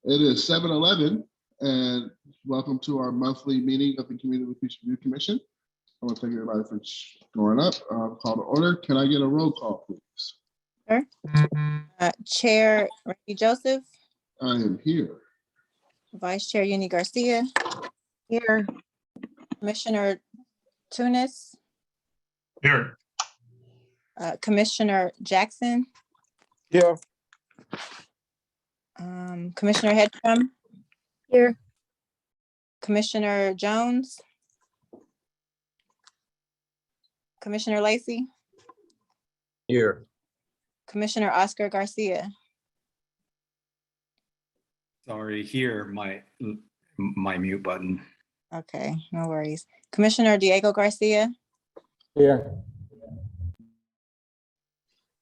It is 7:11, and welcome to our monthly meeting of the Community Peace Review Commission. I want to thank everybody for going up. Call to order. Can I get a roll call, please? Sure. Chair Randy Joseph, I am here. Vice Chair Uni Garcia, Here. Commissioner Tunis, Here. Commissioner Jackson, Here. Commissioner Hedstrom, Here. Commissioner Jones, Commissioner Lacey, Here. Commissioner Oscar Garcia. Sorry, here, my mute button. Okay, no worries. Commissioner Diego Garcia, Here.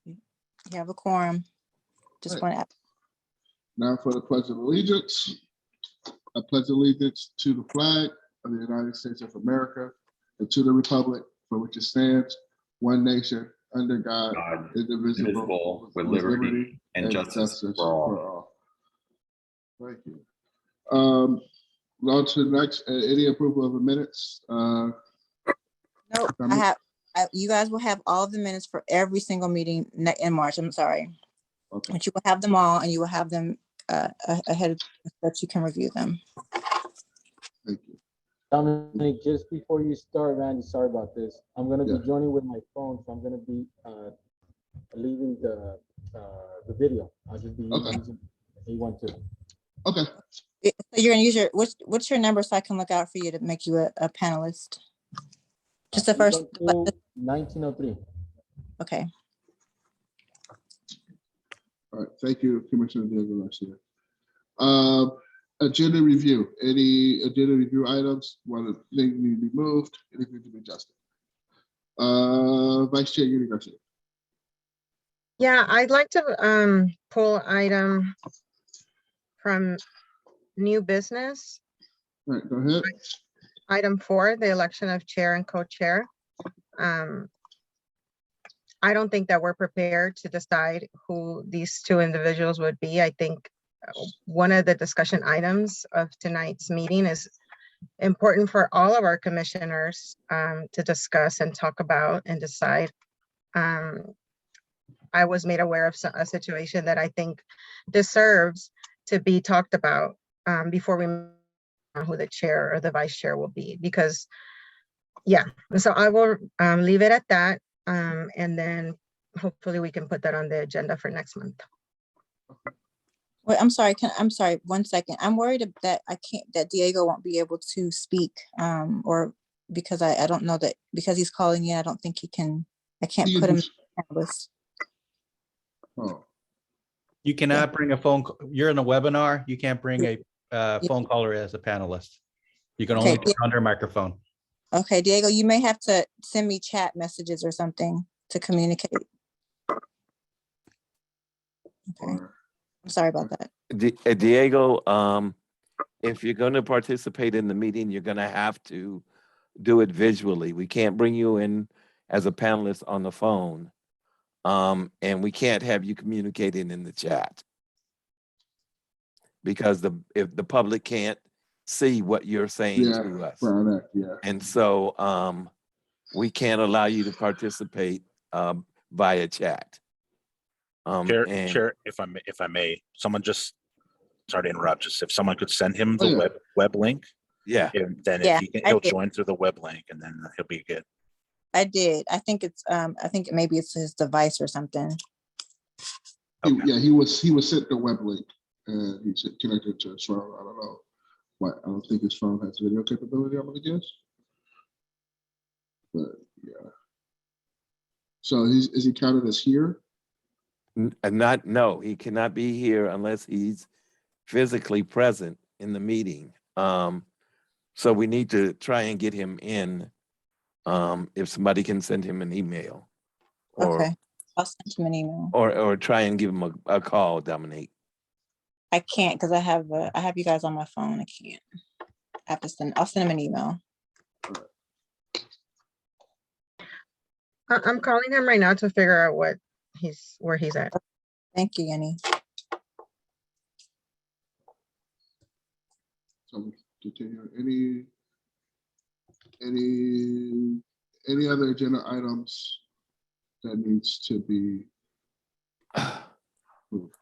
you have a quorum. Just Right. want to, Now for the Pledge of Allegiance. I pledge allegiance to the flag of the United States of America and to the republic for which it stands, one nation, under God, God, indivisible, indivisible, with liberty and justice for all. Thank you. On to the next, any approval of the minutes? no, you guys will have all of the minutes for every single meeting in March. I'm sorry. Okay. But you will have them all and you will have them ahead of that you can review them. Thank you. Dominic, just before you start, Randy, sorry about this. I'm gonna Yeah. be joining with my phone, so I'm gonna be leaving the video. I'll just be Okay. using A12. Okay. So you're gonna use your, what's your number so I can look out for you to make you a panelist? Just the first, 1903. okay. All right. Thank you, Commissioner Diego Garcia. Agenda review. Any agenda review items? One thing need to be moved? Anything to be adjusted? Vice Chair Uni Garcia. Yeah, I'd like to pull item from new business. All right, go ahead. Item 4, the election of chair and co-chair. I don't think that we're prepared to decide who these two individuals would be. I think one of the discussion items of tonight's meeting is important for all of our commissioners to discuss and talk about and decide. I was made aware of a situation that I think deserves to be talked about before we know who the chair or the vice chair will be, because yeah, so I will leave it at that. And then hopefully we can put that on the agenda for next month. Wait, I'm sorry, I'm sorry, 1 second. I'm worried that that Diego won't be able to speak, or because I don't know that, because he's calling in, I don't think he can, I can't put him on the list. Oh, You cannot bring a phone, you're in a webinar, you can't bring a phone caller as a panelist. You can only Okay. do it under microphone. Okay, Diego, you may have to send me chat messages or something to communicate. Okay, all right. I'm sorry about that. Diego, if you're going to participate in the meeting, you're going to have to do it visually. We can't bring you in as a panelist on the phone. And we can't have you communicating in the chat because if the public can't see what you're saying Yeah, to us. Brown Act, yeah. And so we can't allow you to participate via chat. Chair, if I may, someone just, sorry to interrupt, just if someone could send him the Oh, yeah. web link, Yeah. then Yeah, if he can, I he'll did. join through the web link and then he'll be good. I did. I think it's, I think maybe it's his device or something. Okay. Yeah, he was sent the web link and he's connected to his phone. I don't know why. I don't think his phone has video capability, I'm gonna guess. But yeah. So is he counted as here? No, he cannot be here unless he's physically present in the meeting. So we need to try and get him in. If somebody can send him an email or Okay, I'll send him an email. or try and give him a call, Dominique. I can't because I have you guys on my phone. I can't. I have to I'll send him an email. I'm calling him right now to figure out where he's at. Thank you, Yenny. So continue. Any other agenda items that needs to be moved?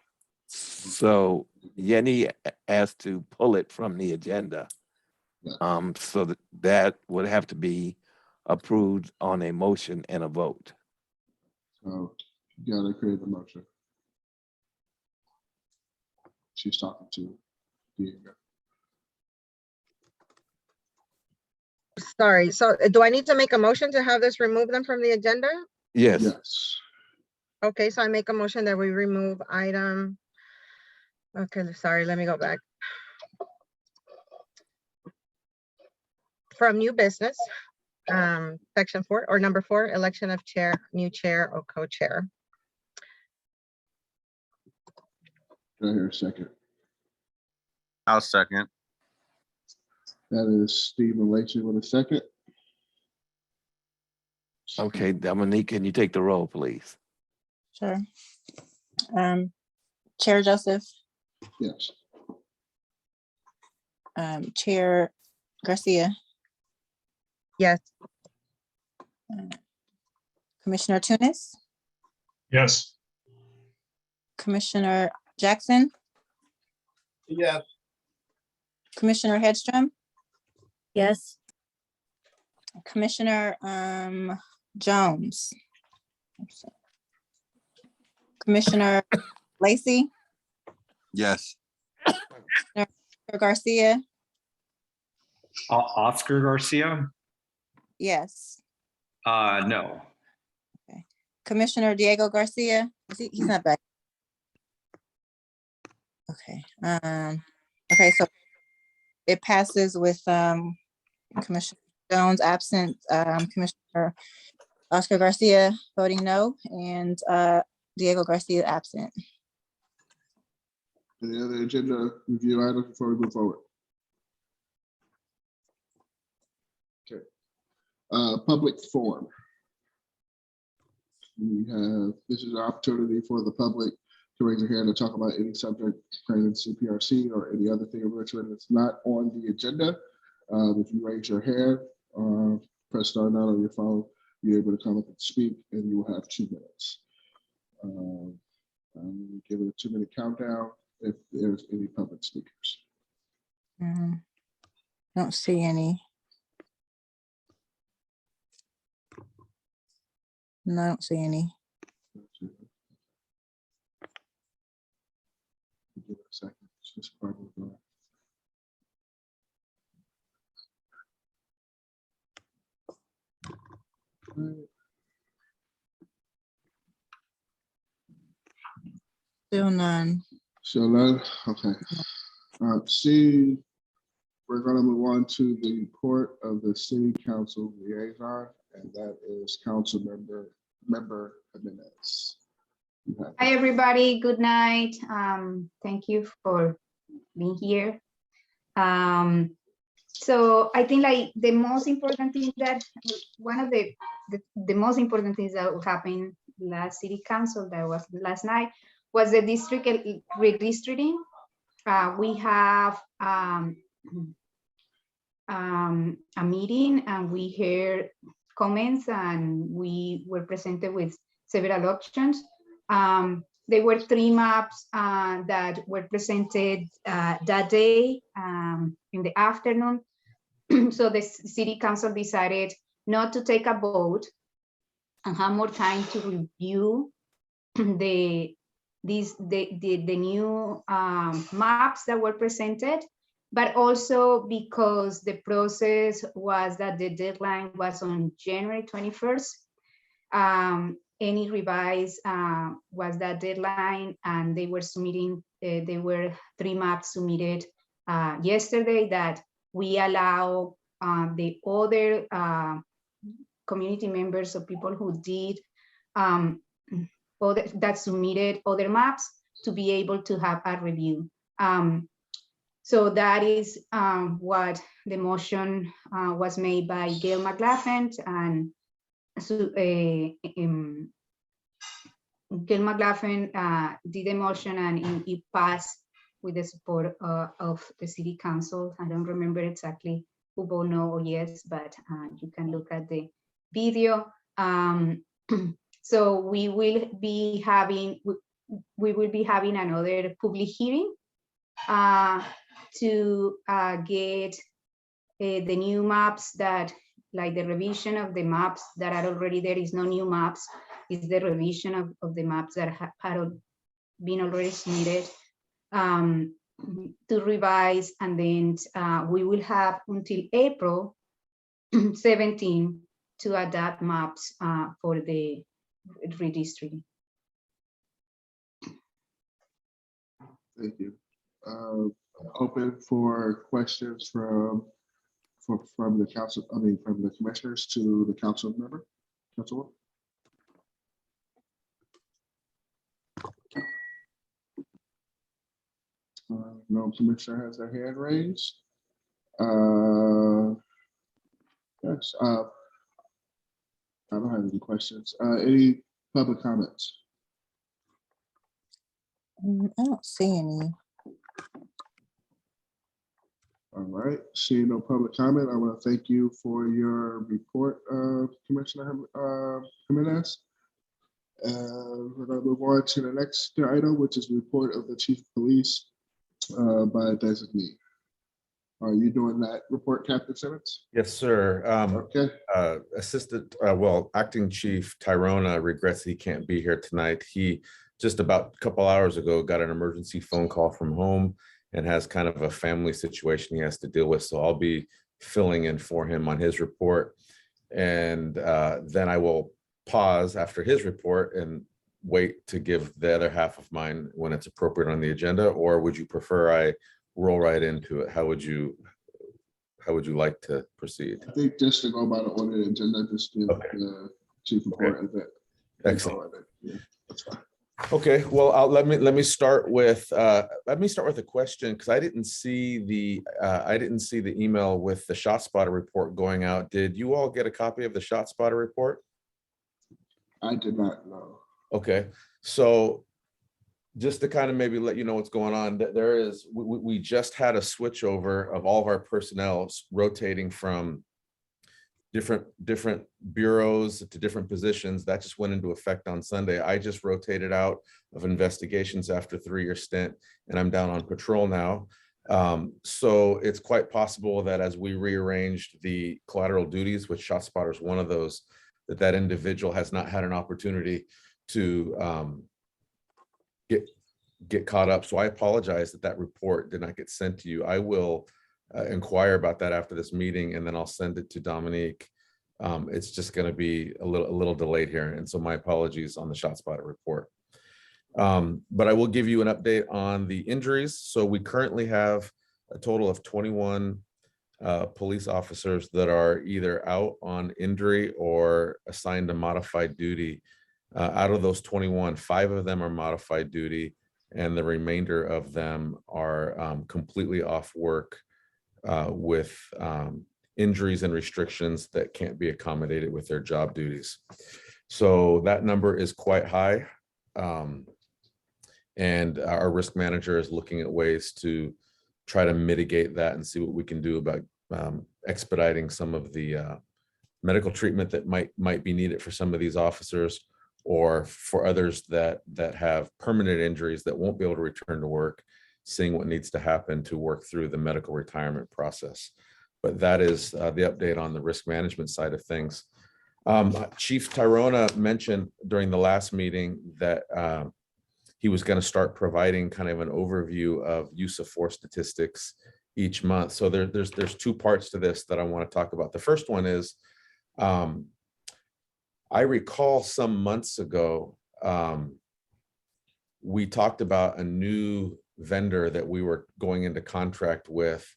So Yenny asked to pull it from the agenda. Yes. So that would have to be approved on a motion and a vote. So you gotta create the motion. She's talking to Diego. Sorry, so do I need to make a motion to have this remove them from the agenda? Yes, Yes. Okay, so I make a motion that we remove item. Okay, sorry, let me go back. From new business, section 4 or number 4, election of chair, new chair or co-chair. Do I hear a second? I'll second. That is Stephen Lacy with a second. okay, Dominique, can you take the roll, please? Sure. Chair Joseph, Yes. Chair Garcia, Yes, Commissioner Tunis, Yes. Commissioner Jackson, Yes. Commissioner Hedstrom, Yes. Commissioner Jones, Commissioner Lacy, Yes. Garcia, Oscar Garcia? yes. No. Commissioner Diego Garcia, he's not back. Okay, okay, so it passes with Commissioner Jones absent, Commissioner Oscar Garcia voting no, and Diego Garcia absent. Any other agenda review items before we move forward? Okay. Public forum. We have, this is an opportunity for the public to raise their hand and talk about any subject pertaining to CPRC or any other thing in Richmond that's not on the agenda. If you raise your hand, press star 9 on your phone, you're able to come up and speak, and you will have 2 minutes. Give it a 2-minute countdown if there's any public speakers. Don't see any. No, I don't see any. Give it a second. It's just probably going. Still none. So, okay. C, we're going to move on to the report of the city council liaison, and that is council member Jimenez. Hi, everybody. Good night. Thank you for being here. So I think like the most important thing that one of the most important things that happened last city council that was last night was the district redistricting. We have a meeting and we heard comments and we were presented with several options. There were 3 maps that were presented that day in the afternoon. So the city council decided not to take a vote and have more time to review the new maps that were presented, but also because the process was that the deadline was on January 21st. Any revise was that deadline, and they were submitting, there were 3 maps submitted yesterday that we allow the other community members or people who did that submitted other maps to be able to have a review. So that is what the motion was made by Gail McLaughlin, and so, Gail McLaughlin did the motion and it passed with the support of the city council. I don't remember exactly who voted no or yes, but you can look at the video. So we will be having another public hearing to get the new maps that, like the revision of the maps that are already there. Is no new maps, it's the revision of the maps that had been already submitted to revise, and then we will have until April 17 to adapt maps for the redistricting. Thank you. Open for questions from the council, from the commissioners to the council member. Councilwoman. No commissioner has their hand raised. Yes. I don't have any questions. Any public comments? I don't see any. All right, seeing no public comment, I want to thank you for your report, Commissioner Jimenez. We're going to move on to the next item, which is the report of the Chief of Police by designee. Are you doing that report, Captain Simmons? Yes, sir. Okay. Acting Chief Tyrona regrets he can't be here tonight. He just about a couple hours ago got an emergency phone call from home and has kind of a family situation he has to deal with. So I'll be filling in for him on his report. And then I will pause after his report and wait to give the other half of mine when it's appropriate on the agenda. Or would you prefer I roll right into it? How would you like to proceed? I think just to go by the order of the agenda, just give the chief report. Excellent. Yeah, that's fine. Okay, well, let me start with a question, because I didn't see the email with the ShotSpotter report going out. Did you all get a copy of the ShotSpotter report? I did not know. Okay, so just to kind of maybe let you know what's going on, we just had a switchover of all of our personnel rotating from different bureaus to different positions. That just went into effect on Sunday. I just rotated out of investigations after a 3-year stint, and I'm down on patrol now. So it's quite possible that as we rearranged the collateral duties, which ShotSpotter is one of those, that individual has not had an opportunity to get caught up. So I apologize that report did not get sent to you. I will inquire about that after this meeting, and then I'll send it to Dominique. It's just going to be a little delayed here, and so my apologies on the ShotSpotter report. But I will give you an update on the injuries. So we currently have a total of 21 police officers that are either out on injury or assigned to modified duty. Out of those 21, 5 of them are modified duty, and the remainder of them are completely off work with injuries and restrictions that can't be accommodated with their job duties. So that number is quite high. And our risk manager is looking at ways to try to mitigate that and see what we can do about expediting some of the medical treatment that might be needed for some of these officers, or for others that have permanent injuries that won't be able to return to work, seeing what needs to happen to work through the medical retirement process. But that is the update on the risk management side of things. Chief Tyrona mentioned during the last meeting that he was going to start providing kind of an overview of use of force statistics each month. So there's 2 parts to this that I want to talk about. The first one is, I recall some months ago, we talked about a new vendor that we were going into contract with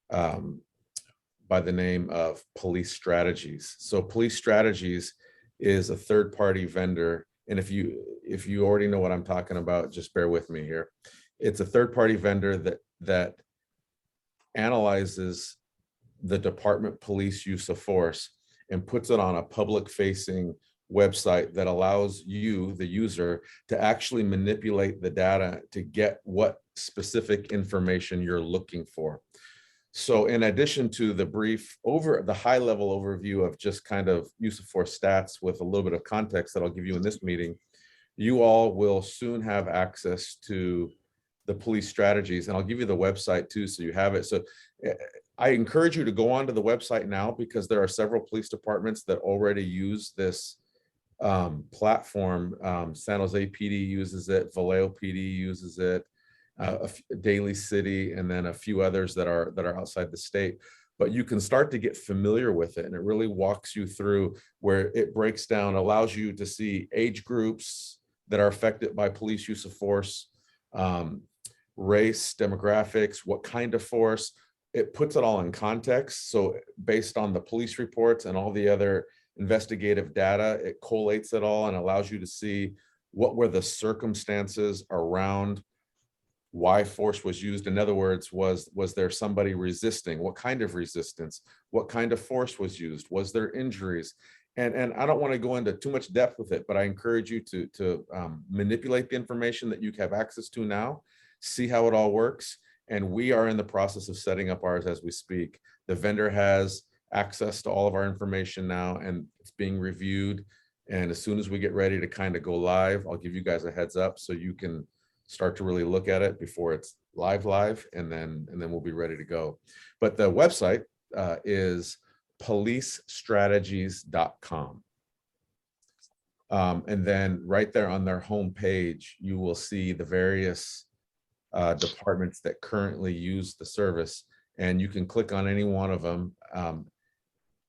by the name of Police Strategies. So Police Strategies is a third-party vendor. And if you already know what I'm talking about, just bear with me here. It's a third-party vendor that analyzes the department police use of force and puts it on a public-facing website that allows you, the user, to actually manipulate the data to get what specific information you're looking for. So in addition to the the high level overview of just kind of use of force stats with a little bit of context that I'll give you in this meeting, you all will soon have access to the police strategies, and I'll give you the website too, so you have it. So I encourage you to go onto the website now, because there are several police departments that already use this platform. San Jose PD uses it, Vallejo PD uses it, Daly City, and then a few others that are outside the state. But you can start to get familiar with it, and it really walks you through where it breaks down, allows you to see age groups that are affected by police use of force, race, demographics, what kind of force. It puts it all in context. So based on the police reports and all the other investigative data, it collates it all and allows you to see what were the circumstances around why force was used. In other words, was there somebody resisting? What kind of resistance? What kind of force was used? Was there injuries? And I don't want to go into too much depth with it, but I encourage you to manipulate the information that you have access to now, see how it all works. And we are in the process of setting up ours as we speak. The vendor has access to all of our information now, and it's being reviewed. And as soon as we get ready to kind of go live, I'll give you guys a heads up so you can start to really look at it before it's live, and then we'll be ready to go. But the website is policestrategies.com. And then right there on their homepage, you will see the various departments that currently use the service, and you can click on any one of them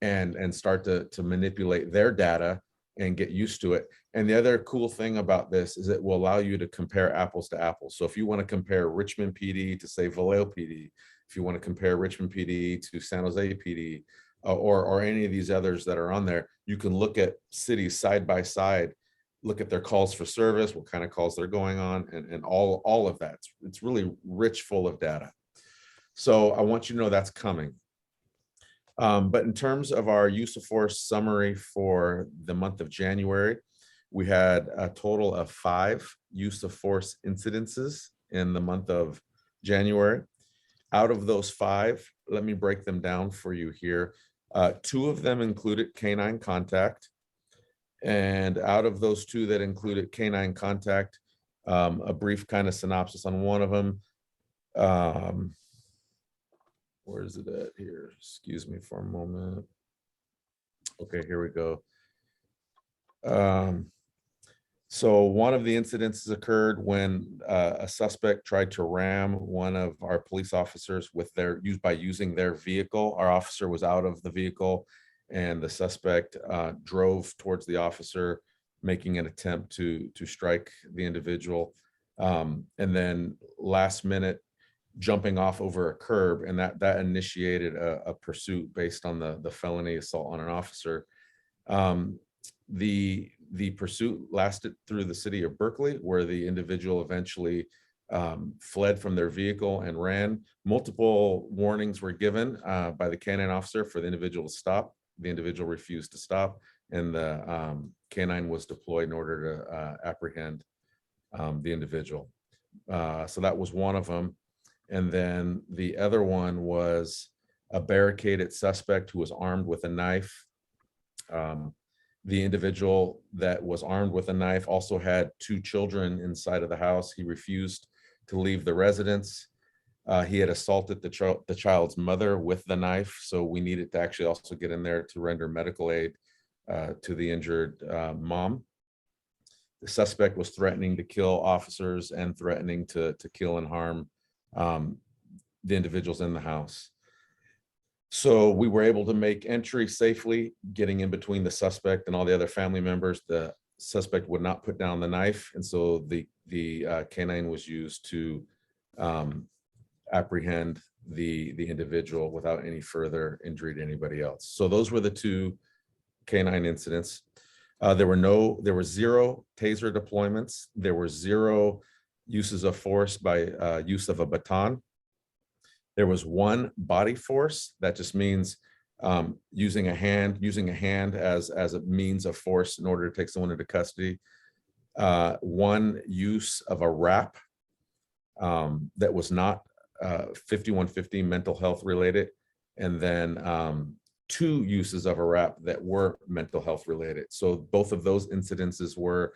and start to manipulate their data and get used to it. And the other cool thing about this is it will allow you to compare apples to apples. So if you want to compare Richmond PD to, say, Vallejo PD, if you want to compare Richmond PD to San Jose PD, or any of these others that are on there, you can look at cities side by side, look at their calls for service, what kind of calls they're going on, and all of that. It's really rich, full of data. So I want you to know that's coming. But in terms of our use of force summary for the month of January, we had a total of 5 use of force incidences in the month of January. Out of those 5, let me break them down for you here. 2 of them included canine contact. And out of those 2 that included canine contact, a brief kind of synopsis on one of them. Where is it at here? Excuse me for a moment. Okay, here we go. So one of the incidences occurred when a suspect tried to ram one of our police officers with by using their vehicle. Our officer was out of the vehicle, and the suspect drove towards the officer, making an attempt to strike the individual. And then last minute, jumping off over a curb, and that initiated a pursuit based on the felony assault on an officer. The pursuit lasted through the city of Berkeley, where the individual eventually fled from their vehicle and ran. Multiple warnings were given by the canine officer for the individual to stop. The individual refused to stop, and the canine was deployed in order to apprehend the individual. So that was one of them. And then the other one was a barricaded suspect who was armed with a knife. The individual that was armed with a knife also had 2 children inside of the house. He refused to leave the residence. He had assaulted the child's mother with the knife. So we needed to actually also get in there to render medical aid to the injured mom. The suspect was threatening to kill officers and threatening to kill and harm the individuals in the house. So we were able to make entry safely, getting in between the suspect and all the other family members. The suspect would not put down the knife, and so the canine was used to apprehend the individual without any further injury to anybody else. So those were the 2 canine incidents. There were 0 taser deployments. There were 0 uses of force by use of a baton. There was 1 body force. That just means using a hand as a means of force in order to take someone into custody. 1 use of a wrap. that was not 5150 mental health related, and then 2 uses of a wrap that were mental health related. So both of those incidences were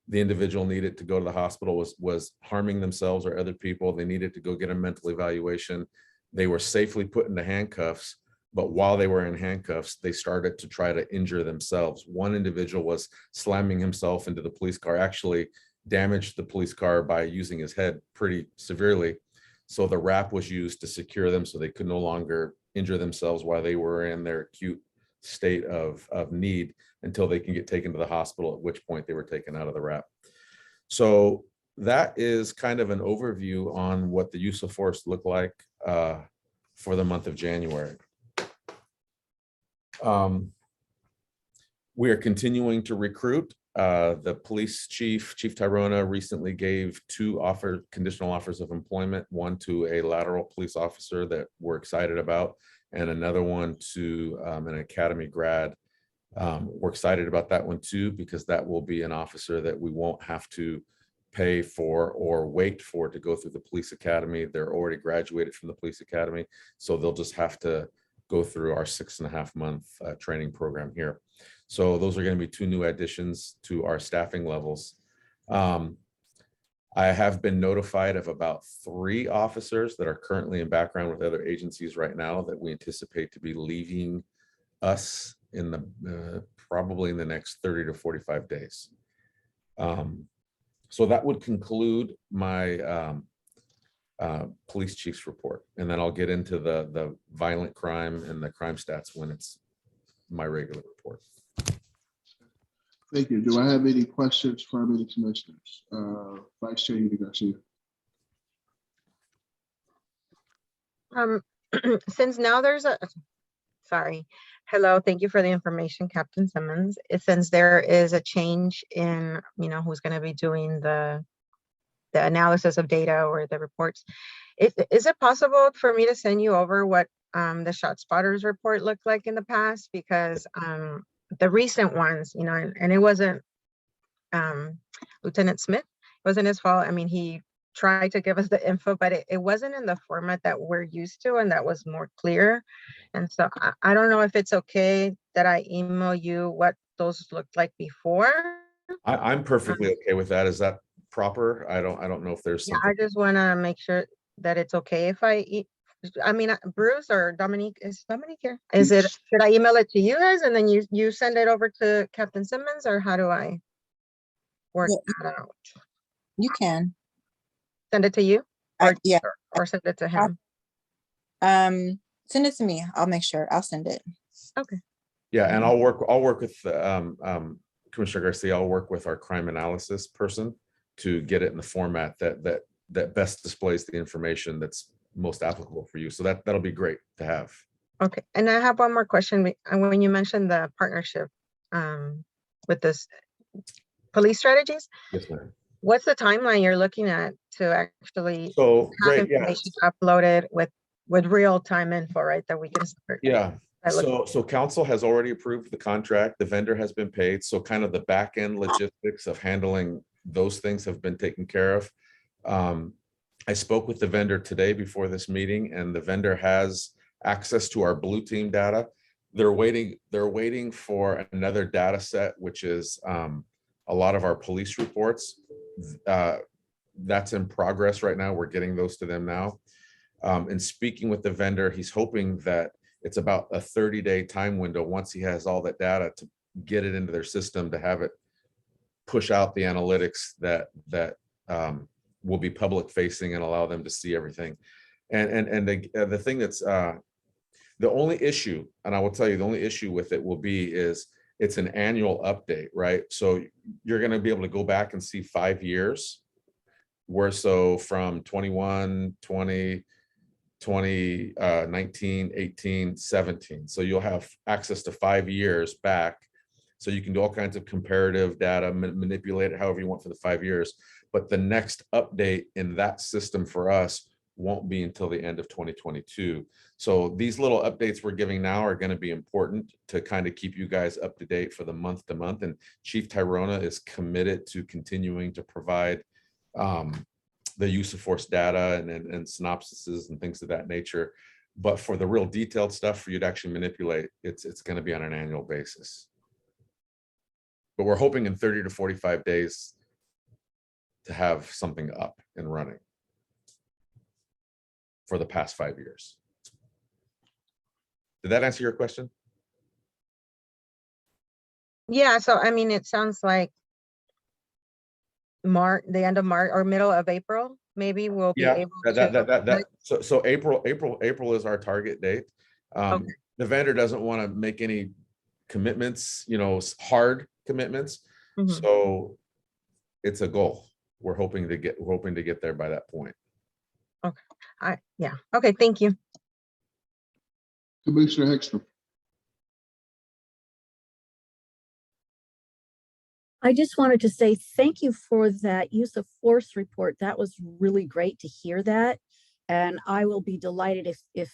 the individual needed to go to the hospital, was harming themselves or other people. They needed to go get a mental evaluation. They were safely put into handcuffs, but while they were in handcuffs, they started to try to injure themselves. One individual was slamming himself into the police car, actually damaged the police car by using his head pretty severely. So the wrap was used to secure them so they could no longer injure themselves while they were in their acute state of need until they can get taken to the hospital, at which point they were taken out of the wrap. So that is kind of an overview on what the use of force looked like for the month of January. We are continuing to recruit. The police chief, Chief Tyrona, recently gave 2 conditional offers of employment, one to a lateral police officer that we're excited about, and another one to an academy grad. We're excited about that one too, because that will be an officer that we won't have to pay for or wait for to go through the police academy. They're already graduated from the police academy, so they'll just have to go through our 6.5-month training program here. So those are going to be 2 new additions to our staffing levels. I have been notified of about 3 officers that are currently in background with other agencies right now that we anticipate to be leaving us in the probably in the next 30 to 45 days. So that would conclude my police chief's report, and then I'll get into the violent crime and the crime stats when it's my regular report. Thank you. Do I have any questions from any commissioners? Vice Chair Udi Garcia. Since now there's hello, thank you for the information, Captain Simmons. Since there is a change in, who's going to be doing the analysis of data or the reports, is it possible for me to send you over what the ShotSpotters report looked like in the past? Because the recent ones, and it wasn't Lieutenant Smith, it wasn't his fault. I mean, he tried to give us the info, but it wasn't in the format that we're used to, and that was more clear. And so I don't know if it's okay that I email you what those looked like before. I'm perfectly okay with that. Is that proper? I don't know if there's something. I just want to make sure that it's okay if I mean, Bruce or Dominique, is Dominique here? Should I email it to you guys and then you send it over to Captain Simmons, or how do I work that out? You can. Send it to you? Or, yeah. Or send it to him? Send it to me. I'll make sure. I'll send it. Okay. Yeah, and I'll work with Commissioner Garcia. I'll work with our crime analysis person to get it in the format that best displays the information that's most applicable for you. So that'll be great to have. Okay, and I have one more question. When you mentioned the partnership with this police strategies, yes, ma'am. What's the timeline you're looking at to actually have information uploaded with real-time info, right? That we can start. Yeah. So council has already approved the contract. The vendor has been paid. So kind of the back end logistics of handling those things have been taken care of. I spoke with the vendor today before this meeting, and the vendor has access to our Blue Team data. They're waiting for another data set, which is a lot of our police reports. That's in progress right now. We're getting those to them now. And speaking with the vendor, he's hoping that it's about a 30-day time window once he has all that data to get it into their system, to have it push out the analytics that will be public facing and allow them to see everything. And the thing that's the only issue, and I will tell you, the only issue with it will be is it's an annual update, right? So you're going to be able to go back and see 5 years, where so from 21, 20, 20, 19, 18, 17. So you'll have access to 5 years back. So you can do all kinds of comparative data, manipulate it however you want for the 5 years. But the next update in that system for us won't be until the end of 2022. So these little updates we're giving now are going to be important to kind of keep you guys up to date for the month to month. And Chief Tyrona is committed to continuing to provide the use of force data and synopsises and things of that nature. But for the real detailed stuff for you to actually manipulate, it's going to be on an annual basis. But we're hoping in 30 to 45 days to have something up and running for the past 5 years. Did that answer your question? Yeah, so I mean, it sounds like the end of March or middle of April, maybe we'll be able to. So April is our target date. Okay. The vendor doesn't want to make any commitments, hard commitments. Mhm. So it's a goal. We're hoping to get there by that point. Yeah, okay, thank you. Commissioner Hexter. I just wanted to say thank you for that use of force report. That was really great to hear that. And I will be delighted if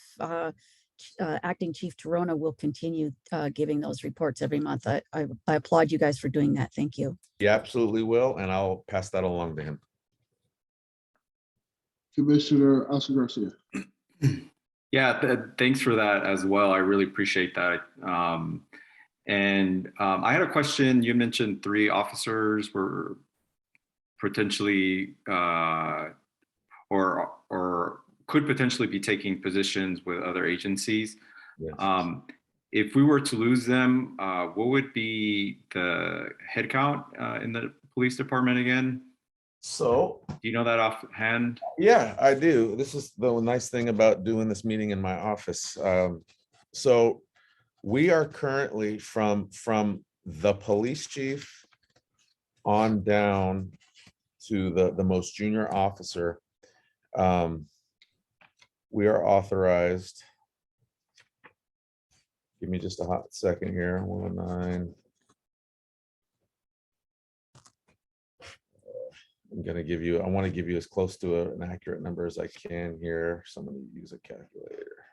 Acting Chief Torona will continue giving those reports every month. I applaud you guys for doing that. Thank you. He absolutely will, and I'll pass that along to him. Commissioner Oscar Garcia. Yeah, thanks for that as well. I really appreciate that. I had a question. You mentioned 3 officers were potentially or could potentially be taking positions with other agencies. Yes. If we were to lose them, what would be the headcount in the police department again? So, Do you know that offhand? yeah, I do. This is the nice thing about doing this meeting in my office. So we are currently from the police chief on down to the most junior officer. We are authorized. Give me just a hot second here. 109. I want to give you as close to an accurate number as I can here. Somebody use a calculator.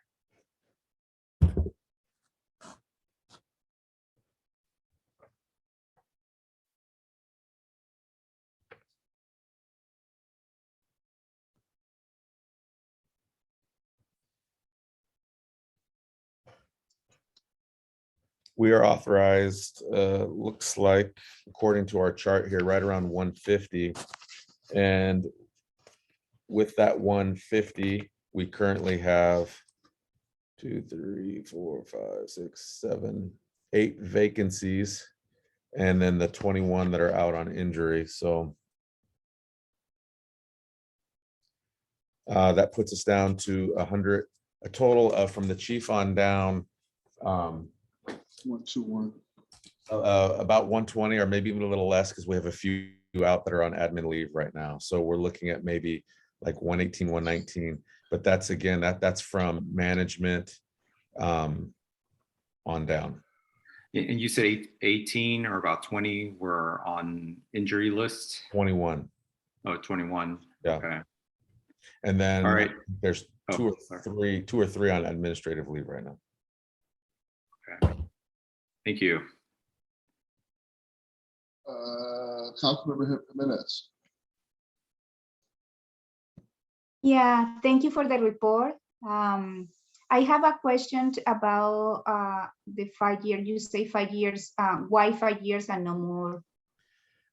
We are authorized, looks like, according to our chart here, right around 150. And with that 150, we currently have 2, 3, 4, 5, 6, 7, 8 vacancies, and then the 21 that are out on injury. So that puts us down to a total of, from the chief on down, 121. about 120, or maybe even a little less, because we have a few out that are on admin leave right now. So we're looking at maybe like 118, 119. But that's, again, that's from management on down. And you said 18 or about 20 were on injury lists? 21. Oh, 21. Yeah. Okay. And then All right. there's Oh, two sorry. or three on administrative leave right now. Okay. Thank you. Councilmember Jimenez. Yeah, thank you for the report. I have a question about the 5 year. You say 5 years. Why 5 years and no more?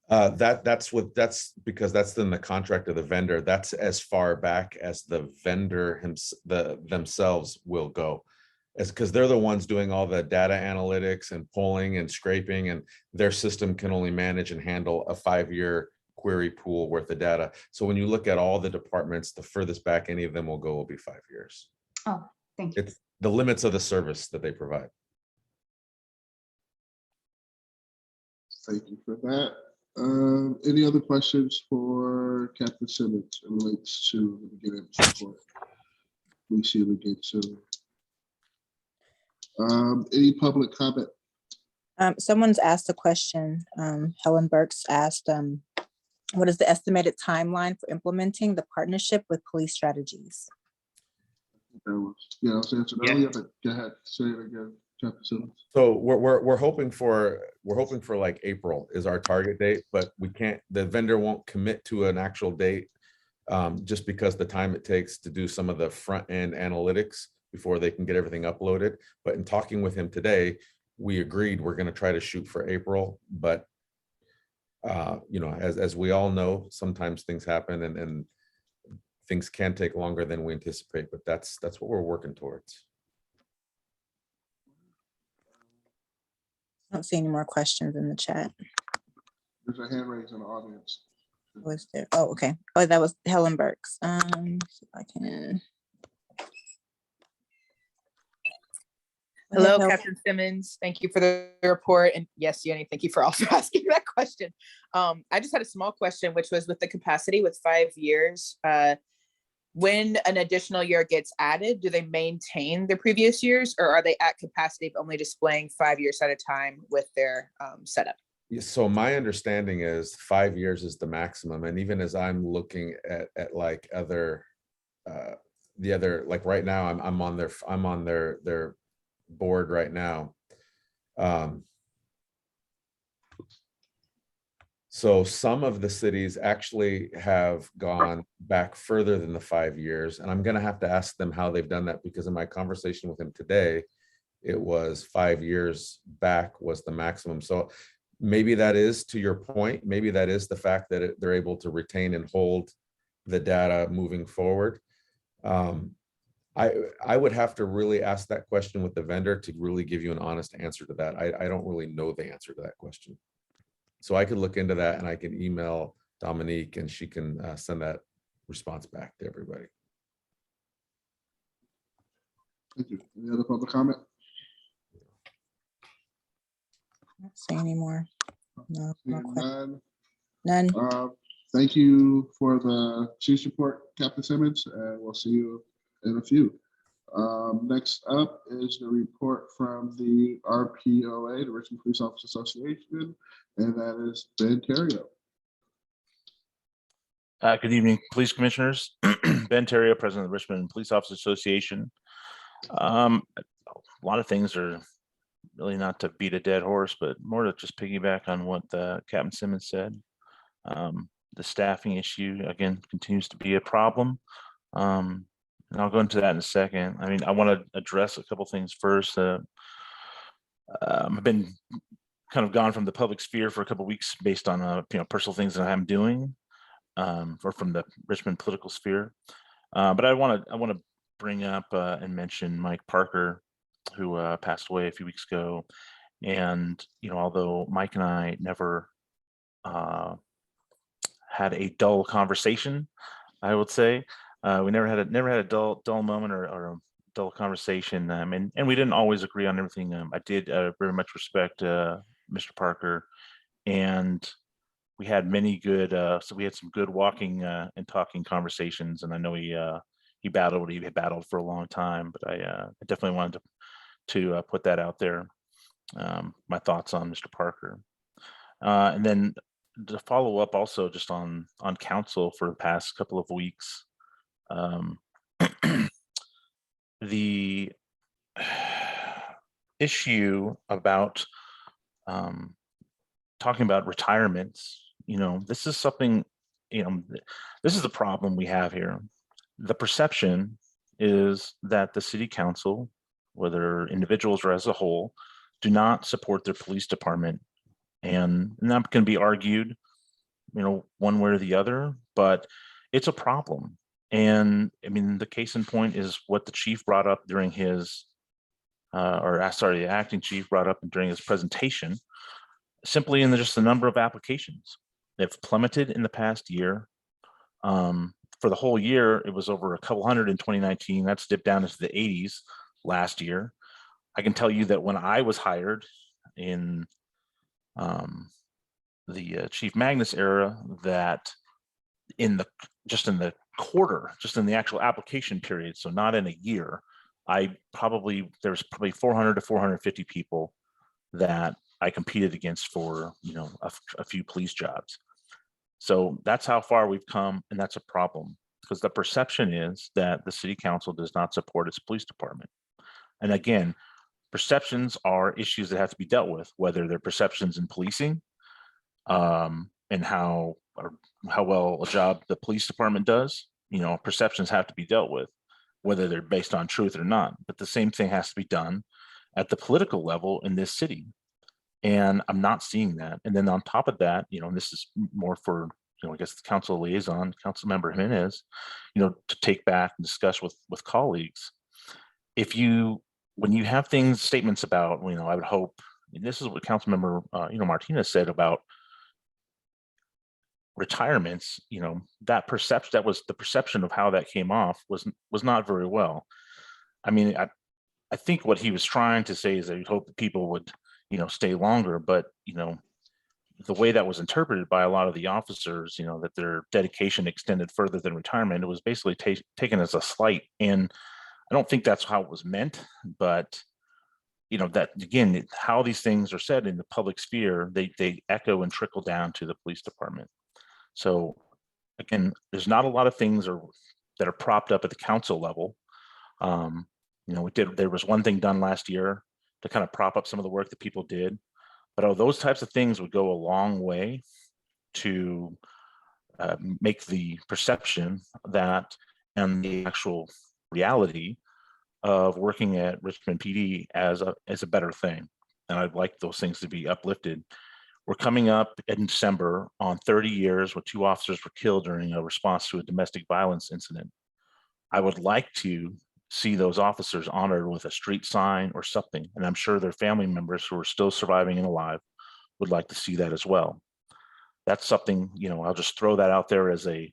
That's because that's in the contract of the vendor. That's as far back as the vendor themselves will go, because they're the ones doing all the data analytics and polling and scraping, and their system can only manage and handle a 5-year query pool worth of data. So when you look at all the departments, the furthest back any of them will go will be 5 years. Oh, thank you. It's the limits of the service that they provide. Thank you for that. Any other questions for Captain Simmons in relates to the beginning of the report? We see we get to. Any public comment? Someone's asked a question. Helen Burks asked, what is the estimated timeline for implementing the partnership with police strategies? Yeah, I was answering earlier, but go ahead, say it again, Captain Simmons. So we're hoping for like April is our target date, but we can't. The vendor won't commit to an actual date just because the time it takes to do some of the front end analytics before they can get everything uploaded. But in talking with him today, we agreed we're going to try to shoot for April, but you know, as we all know, sometimes things happen and things can take longer than we anticipate, but that's what we're working towards. I don't see any more questions in the chat. There's a hand raised in the audience. Was there? Oh, okay. Oh, that was Helen Burks. See if I can. Go ahead, Hello, Hel- Captain Simmons. Thank you for the report. And yes, Yanni, thank you for also asking that question. I just had a small question, which was with the capacity with 5 years. When an additional year gets added, do they maintain the previous years, or are they at capacity of only displaying 5 years at a time with their setup? So my understanding is 5 years is the maximum. And even as I'm looking at like other, the other, like right now, I'm on their board right now. So some of the cities actually have gone back further than the 5 years. And I'm going to have to ask them how they've done that, because in my conversation with him today, it was 5 years back was the maximum. So maybe that is, to your point, maybe that is the fact that they're able to retain and hold the data moving forward. I would have to really ask that question with the vendor to really give you an honest answer to that. I don't really know the answer to that question. So I could look into that and I can email Dominique and she can send that response back to everybody. Thank you. Any other public comment? Not seeing any more. No, no Seeing questions. none. None. Thank you for the chief's report, Captain Simmons, and we'll see you in a few. Next up is the report from the RPOA, the Richmond Police Officers Association, and that is Ben Terrio. Good evening, police commissioners. Ben Terrio, president of the Richmond Police Officers Association. A lot of things are really not to beat a dead horse, but more to just piggyback on what Captain Simmons said. The staffing issue, again, continues to be a problem. And I'll go into that in a second. I mean, I want to address a couple things first. I've been kind of gone from the public sphere for a couple weeks based on personal things that I'm doing, or from the Richmond political sphere. But I want to bring up and mention Mike Parker, who passed away a few weeks ago. And although Mike and I never had a dull conversation, I would say. We never had a dull moment or a dull conversation, and we didn't always agree on everything. I did very much respect Mr. Parker, and we had many good. So we had some good walking and talking conversations, and I know he had battled for a long time, but I definitely wanted to put that out there. My thoughts on Mr. Parker, and then to follow up also just on council for the past couple of weeks. The issue about talking about retirements, this is something, this is the problem we have here. The perception is that the city council, whether individuals or as a whole, do not support their police department. And that can be argued, one way or the other, but it's a problem. And I mean, the case in point is what the chief brought up during his, the acting chief brought up during his presentation, simply in just the number of applications. They've plummeted in the past year. For the whole year, it was over a couple hundred in 2019. That's dipped down into the 80s last year. I can tell you that when I was hired in the Chief Magnus era, that in the quarter, just in the actual application period, so not in a year, there was probably 400 to 450 people that I competed against for a few police jobs. So that's how far we've come, and that's a problem, because the perception is that the city council does not support its police department. And again, perceptions are issues that have to be dealt with, whether they're perceptions in policing, and how, or how well a job the police department does. You know, perceptions have to be dealt with, whether they're based on truth or not. But the same thing has to be done at the political level in this city. And I'm not seeing that. And then on top of that, you know, and this is more for, you know, I guess the council liaison, council member Jimenez, you know, to take back and discuss with colleagues. When you have statements about, you know, I would hope, and this is what council member, you know, Martinez said about retirements, you know, that was the perception of how that came off was not very well. I mean, I think what he was trying to say is that he'd hope that people would, you know, stay longer, but, you know, the way that was interpreted by a lot of the officers, you know, that their dedication extended further than retirement, it was basically taken as a slight. And I don't think that's how it was meant, but, you know, that again, how these things are said in the public sphere, they echo and trickle down to the police department. So again, there's not a lot of things that are propped up at the council level. You know, there was one thing done last year to kind of prop up some of the work that people did, but those types of things would go a long way to make the perception that and the actual reality of working at Richmond PD as a better thing. And I'd like those things to be uplifted. We're coming up in December on 30 years where 2 officers were killed during a response to a domestic violence incident. I would like to see those officers honored with a street sign or something. And I'm sure their family members who are still surviving and alive would like to see that as well. That's something, you know, I'll just throw that out there as a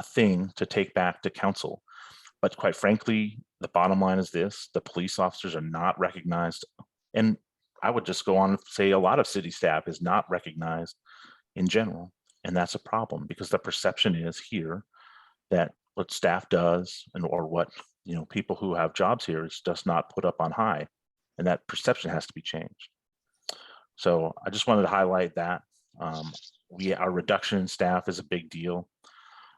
thing to take back to council. But quite frankly, the bottom line is this: the police officers are not recognized. And I would just go on and say a lot of city staff is not recognized in general. And that's a problem because the perception is here that what staff does or what, you know, people who have jobs here is just not put up on high. And that perception has to be changed. So I just wanted to highlight that. Our reduction in staff is a big deal.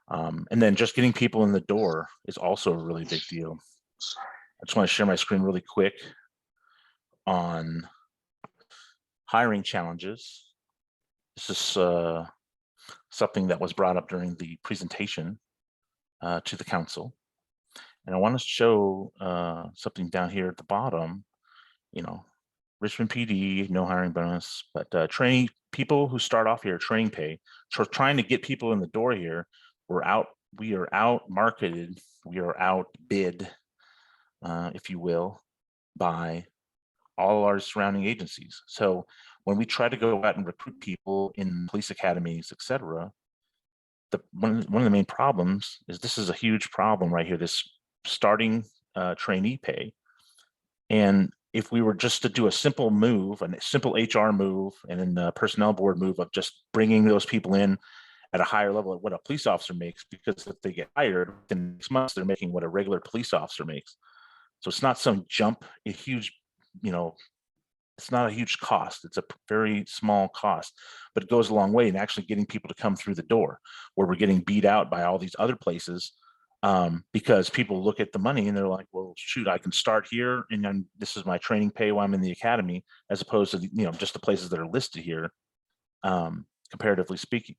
And then just getting people in the door is also a really big deal. I just want to share my screen really quick on hiring challenges. This is something that was brought up during the presentation to the council. And I want to show something down here at the bottom, you know, Richmond PD, no hiring bonus, but training people who start off here, training pay. So trying to get people in the door here, we are out marketed, we are outbid, if you will, by all our surrounding agencies. So when we try to go out and recruit people in police academies, et cetera, one of the main problems is this is a huge problem right here, this starting trainee pay. And if we were just to do a simple move, a simple HR move, and then a personnel board move of just bringing those people in at a higher level of what a police officer makes, because if they get hired in 6 months, they're making what a regular police officer makes. So it's not some jump, a huge, you know, it's not a huge cost. It's a very small cost, but it goes a long way in actually getting people to come through the door, where we're getting beat out by all these other places because people look at the money and they're like, well, shoot, I can start here and then this is my training pay while I'm in the academy, as opposed to, you know, just the places that are listed here, comparatively speaking.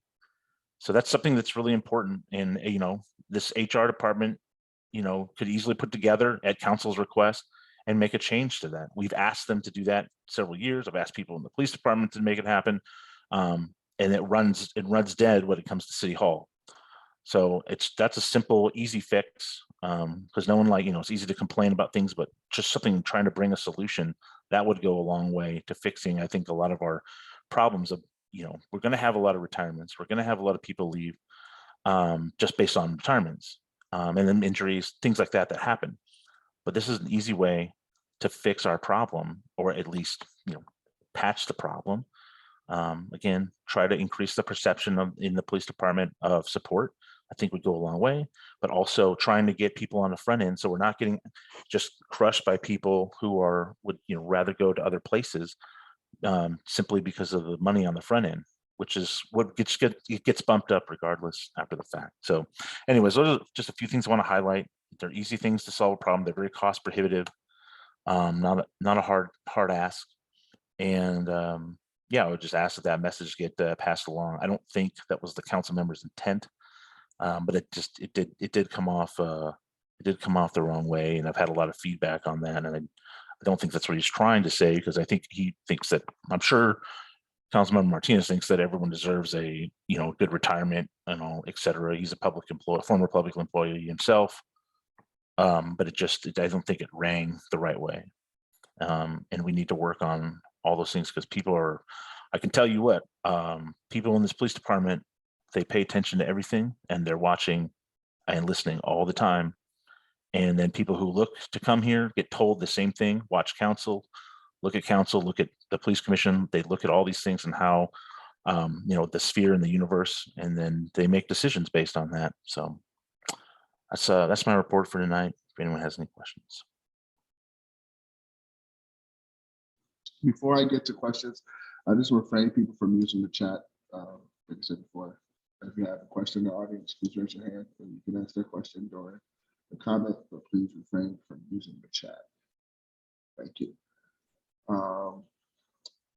So that's something that's really important. And, you know, this HR department, you know, could easily put together at council's request and make a change to that. We've asked them to do that several years. I've asked people in the police department to make it happen. And it runs dead when it comes to City Hall. So that's a simple, easy fix, because no one, like, you know, it's easy to complain about things, but just something trying to bring a solution that would go a long way to fixing, I think, a lot of our problems of, you know, we're going to have a lot of retirements. We're going to have a lot of people leave just based on retirements and then injuries, things like that happen. But this is an easy way to fix our problem, or at least, you know, patch the problem. Again, try to increase the perception in the police department of support. I think would go a long way, but also trying to get people on the front end, so we're not getting just crushed by people who would, you know, rather go to other places simply because of the money on the front end, which is what gets bumped up regardless after the fact. So anyways, those are just a few things I want to highlight. They're easy things to solve a problem. They're very cost prohibitive, not a hard ask. And yeah, I would just ask that that message get passed along. I don't think that was the council member's intent, but it did come off the wrong way, and I've had a lot of feedback on that, and I don't think that's what he's trying to say, because I think he thinks that, I'm sure Councilmember Martinez thinks that everyone deserves a, good retirement and all, et cetera. He's a public employee, former public employee himself. But I don't think it rang the right way. And we need to work on all those things, because I can tell you what, people in this police department, they pay attention to everything, and they're watching and listening all the time. And then people who look to come here get told the same thing: watch council, look at the police commission. They look at all these things and how, the sphere in the universe, and then they make decisions based on that. So that's my report for tonight. If anyone has any questions. Before I get to questions, I just refrain people from using the chat. Like I said before, if you have a question in the audience, please raise your hand and you can ask their question during the comment, but please refrain from using the chat. Thank you.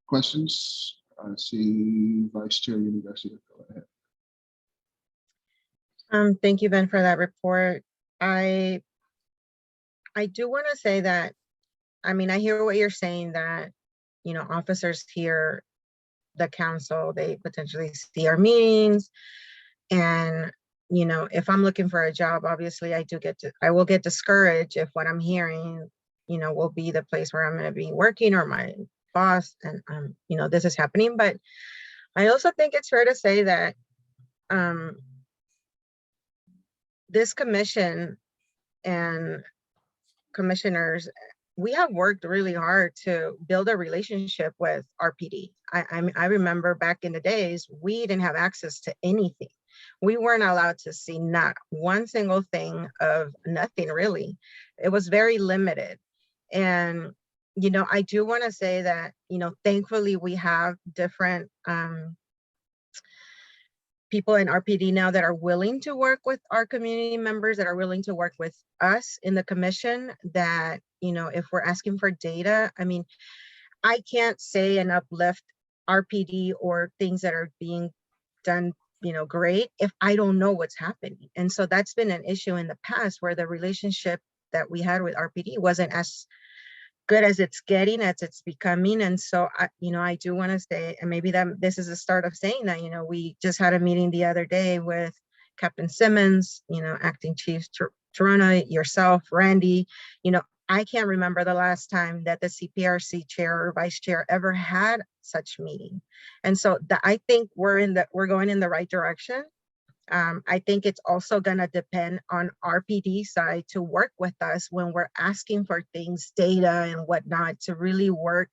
Questions? I see Vice Chair Uni Garcia. Go ahead. Thank you, Ben, for that report. I do want to say that, I hear what you're saying, that, officers hear the council, they potentially see our meetings. And, if I'm looking for a job, obviously I will get discouraged if what I'm hearing, will be the place where I'm going to be working, or my boss, and, this is happening. But I also think it's fair to say that this commission and commissioners, we have worked really hard to build a relationship with RPD. I remember back in the days, we didn't have access to anything. We weren't allowed to see not one single thing of nothing, really. It was very limited. And, I do want to say that, thankfully we have different people in RPD now that are willing to work with our community members, that are willing to work with us in the commission, that, if we're asking for data, I can't say and uplift RPD or things that are being done, great, if I don't know what's happening. And so that's been an issue in the past, where the relationship that we had with RPD wasn't as good as it's getting, as it's becoming. And so I do want to say, and maybe that this is the start of saying that, we just had a meeting the other day with Captain Simmons, Acting Chief Toronto, yourself, Randy. I can't remember the last time that the CPRC chair or vice chair ever had such meeting. And so I think we're going in the right direction. I think it's also going to depend on RPD side to work with us when we're asking for things, data and whatnot, to really work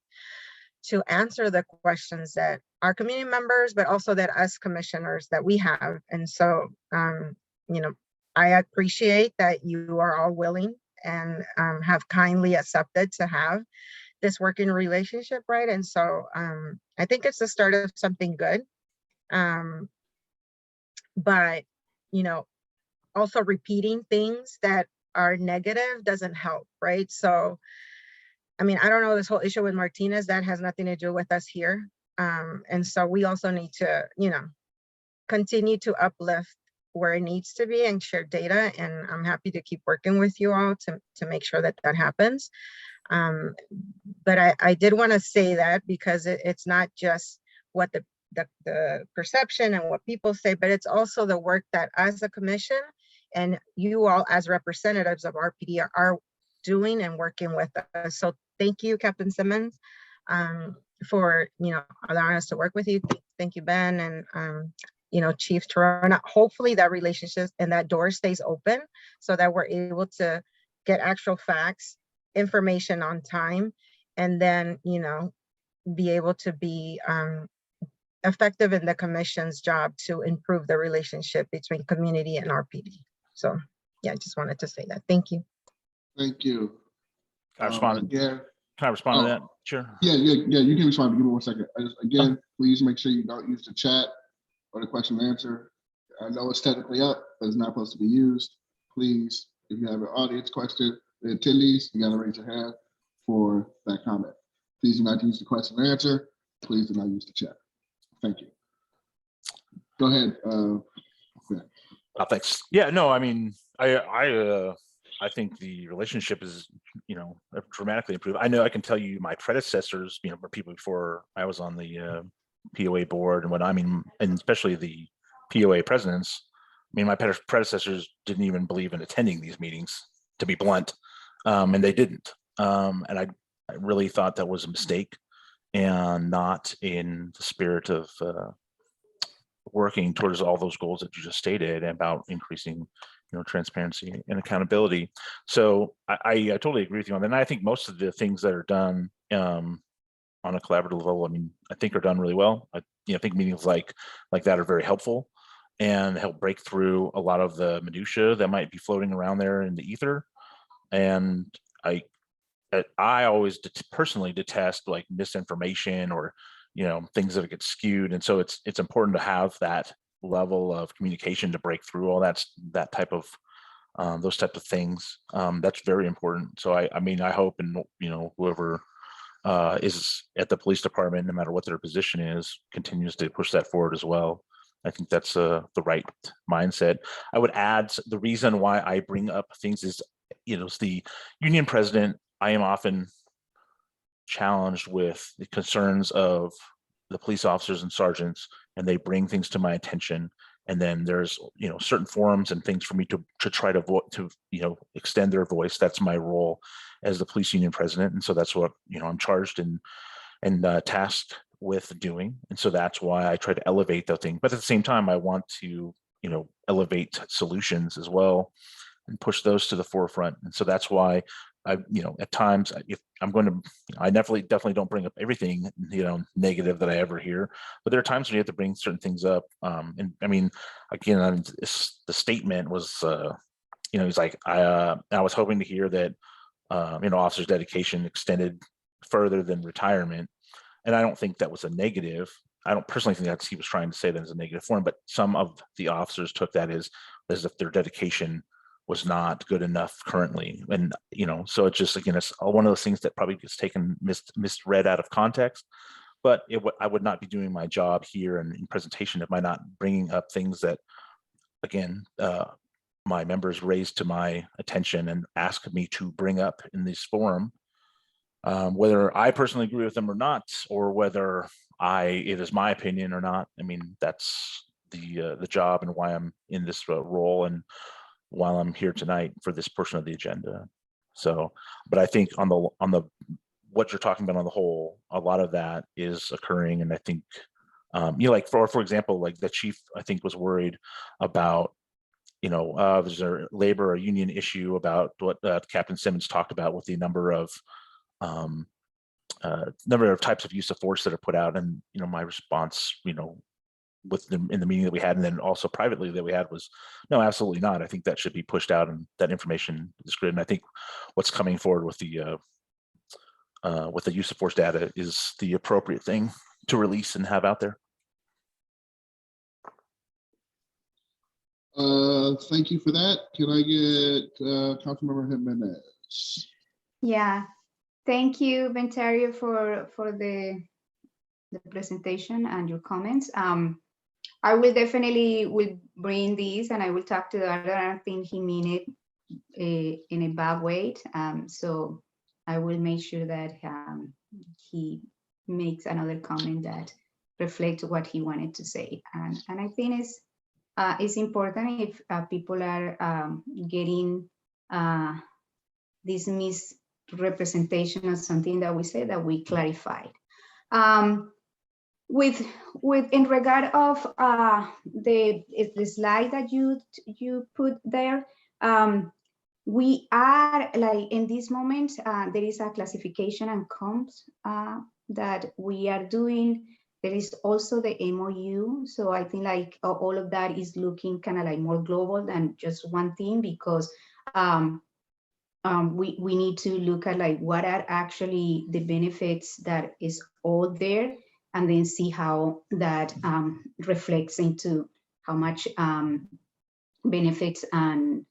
to answer the questions that our community members, but also that us commissioners that we have. And so, I appreciate that you are all willing and have kindly accepted to have this working relationship, right? And so I think it's the start of something good. But, also repeating things that are negative doesn't help, right? So, I don't know, this whole issue with Martinez, that has nothing to do with us here. And so we also need to, continue to uplift where it needs to be and share data. And I'm happy to keep working with you all to make sure that that happens. But I did want to say that, because it's not just what the perception and what people say, but it's also the work that as a commission and you all as representatives of RPD are doing and working with us. So thank you, Captain Simmons, for allowing us to work with you. Thank you, Ben, and Chief Toronto. Hopefully that relationship and that door stays open so that we're able to get actual facts, information on time, and then be able to be effective in the commission's job to improve the relationship between community and RPD. So yeah, I just wanted to say that. Thank you. Thank you. Can I respond? Again, Can I respond to that? Sure. Yeah, you can respond. Give me 1 second. Again, please make sure you don't use the chat or the question and answer. I know it's technically up, but it's not supposed to be used. Please, if you have an audience question, the attendees, you gotta raise your hand for that comment. Please do not use the question and answer. please do not use the chat. Thank you. Go ahead. Thanks. Yeah, no, I mean, I think the relationship is, dramatically improved. I know I can tell you my predecessors, were people before I was on the POA board and what I mean, and especially the POA presidents. I mean, my predecessors didn't even believe in attending these meetings, to be blunt, and they didn't. And I really thought that was a mistake and not in the spirit of working towards all those goals that you just stated about increasing, transparency and accountability. So I totally agree with you on that. And I think most of the things that are done on a collaborative level, I mean, I think are done really well. I think meetings like that are very helpful and help break through a lot of the minutia that might be floating around there in the ether. And I always personally detest like misinformation or things that get skewed, and so it's important to have that level of communication to break through all that type of those type of things. That's very important. So I mean, I hope, and whoever is at the police department, no matter what their position is, continues to push that forward as well. I think that's the right mindset. I would add the reason why I bring up things is, as the union president, I am often challenged with the concerns of the police officers and sergeants, and they bring things to my attention. And then there's, certain forums and things for me to try to extend their voice. That's my role as the police union president. And so that's what, I'm charged and tasked with doing. And so that's why I try to elevate the thing. But at the same time, I want to, elevate solutions as well and push those to the forefront. And so that's why I, at times, if I'm going to, I definitely don't bring up everything, negative that I ever hear, but there are times when you have to bring certain things up. And I mean, again, the statement was, he's like, I was hoping to hear that, officers' dedication extended further than retirement. And I don't think that was a negative. I don't personally think that he was trying to say that as a negative form, but some of the officers took that as if their dedication was not good enough currently. And, so it's just, again, it's one of those things that probably gets taken, misread out of context, but I would not be doing my job here and in presentation if I'm not bringing up things that, again, my members raised to my attention and asked me to bring up in this forum, whether I personally agree with them or not, or whether it is my opinion or not. I mean, that's the job and why I'm in this role and while I'm here tonight for this portion of the agenda. So, but I think on the what you're talking about on the whole, a lot of that is occurring. And I think, like for example, like the chief, I think was worried about, there's a labor or union issue about what Captain Simmons talked about with the number of types of use of force that are put out. And, my response, with them in the meeting that we had, and then also privately that we had, was no, absolutely not. I think that should be pushed out and that information is good. And I think what's coming forward with the use of force data is the appropriate thing to release and have out there. Thank you for that. Can I get Councilmember Jimenez? Yeah, thank you, Bentario, for the presentation and your comments. I will definitely bring these and I will talk to the other. I don't think he mean it in a bad way. So I will make sure that he makes another comment that reflects what he wanted to say. And I think it's important if people are getting this misrepresentation of something that we say, that we clarified. With in regard of the slide that you put there, we are like in this moment there is a classification and comps that we are doing. There is also the MOU, so I think like all of that is looking kind of like more global than just one thing, because we need to look at like what are actually the benefits that is all there, and then see how that reflects into how much benefits and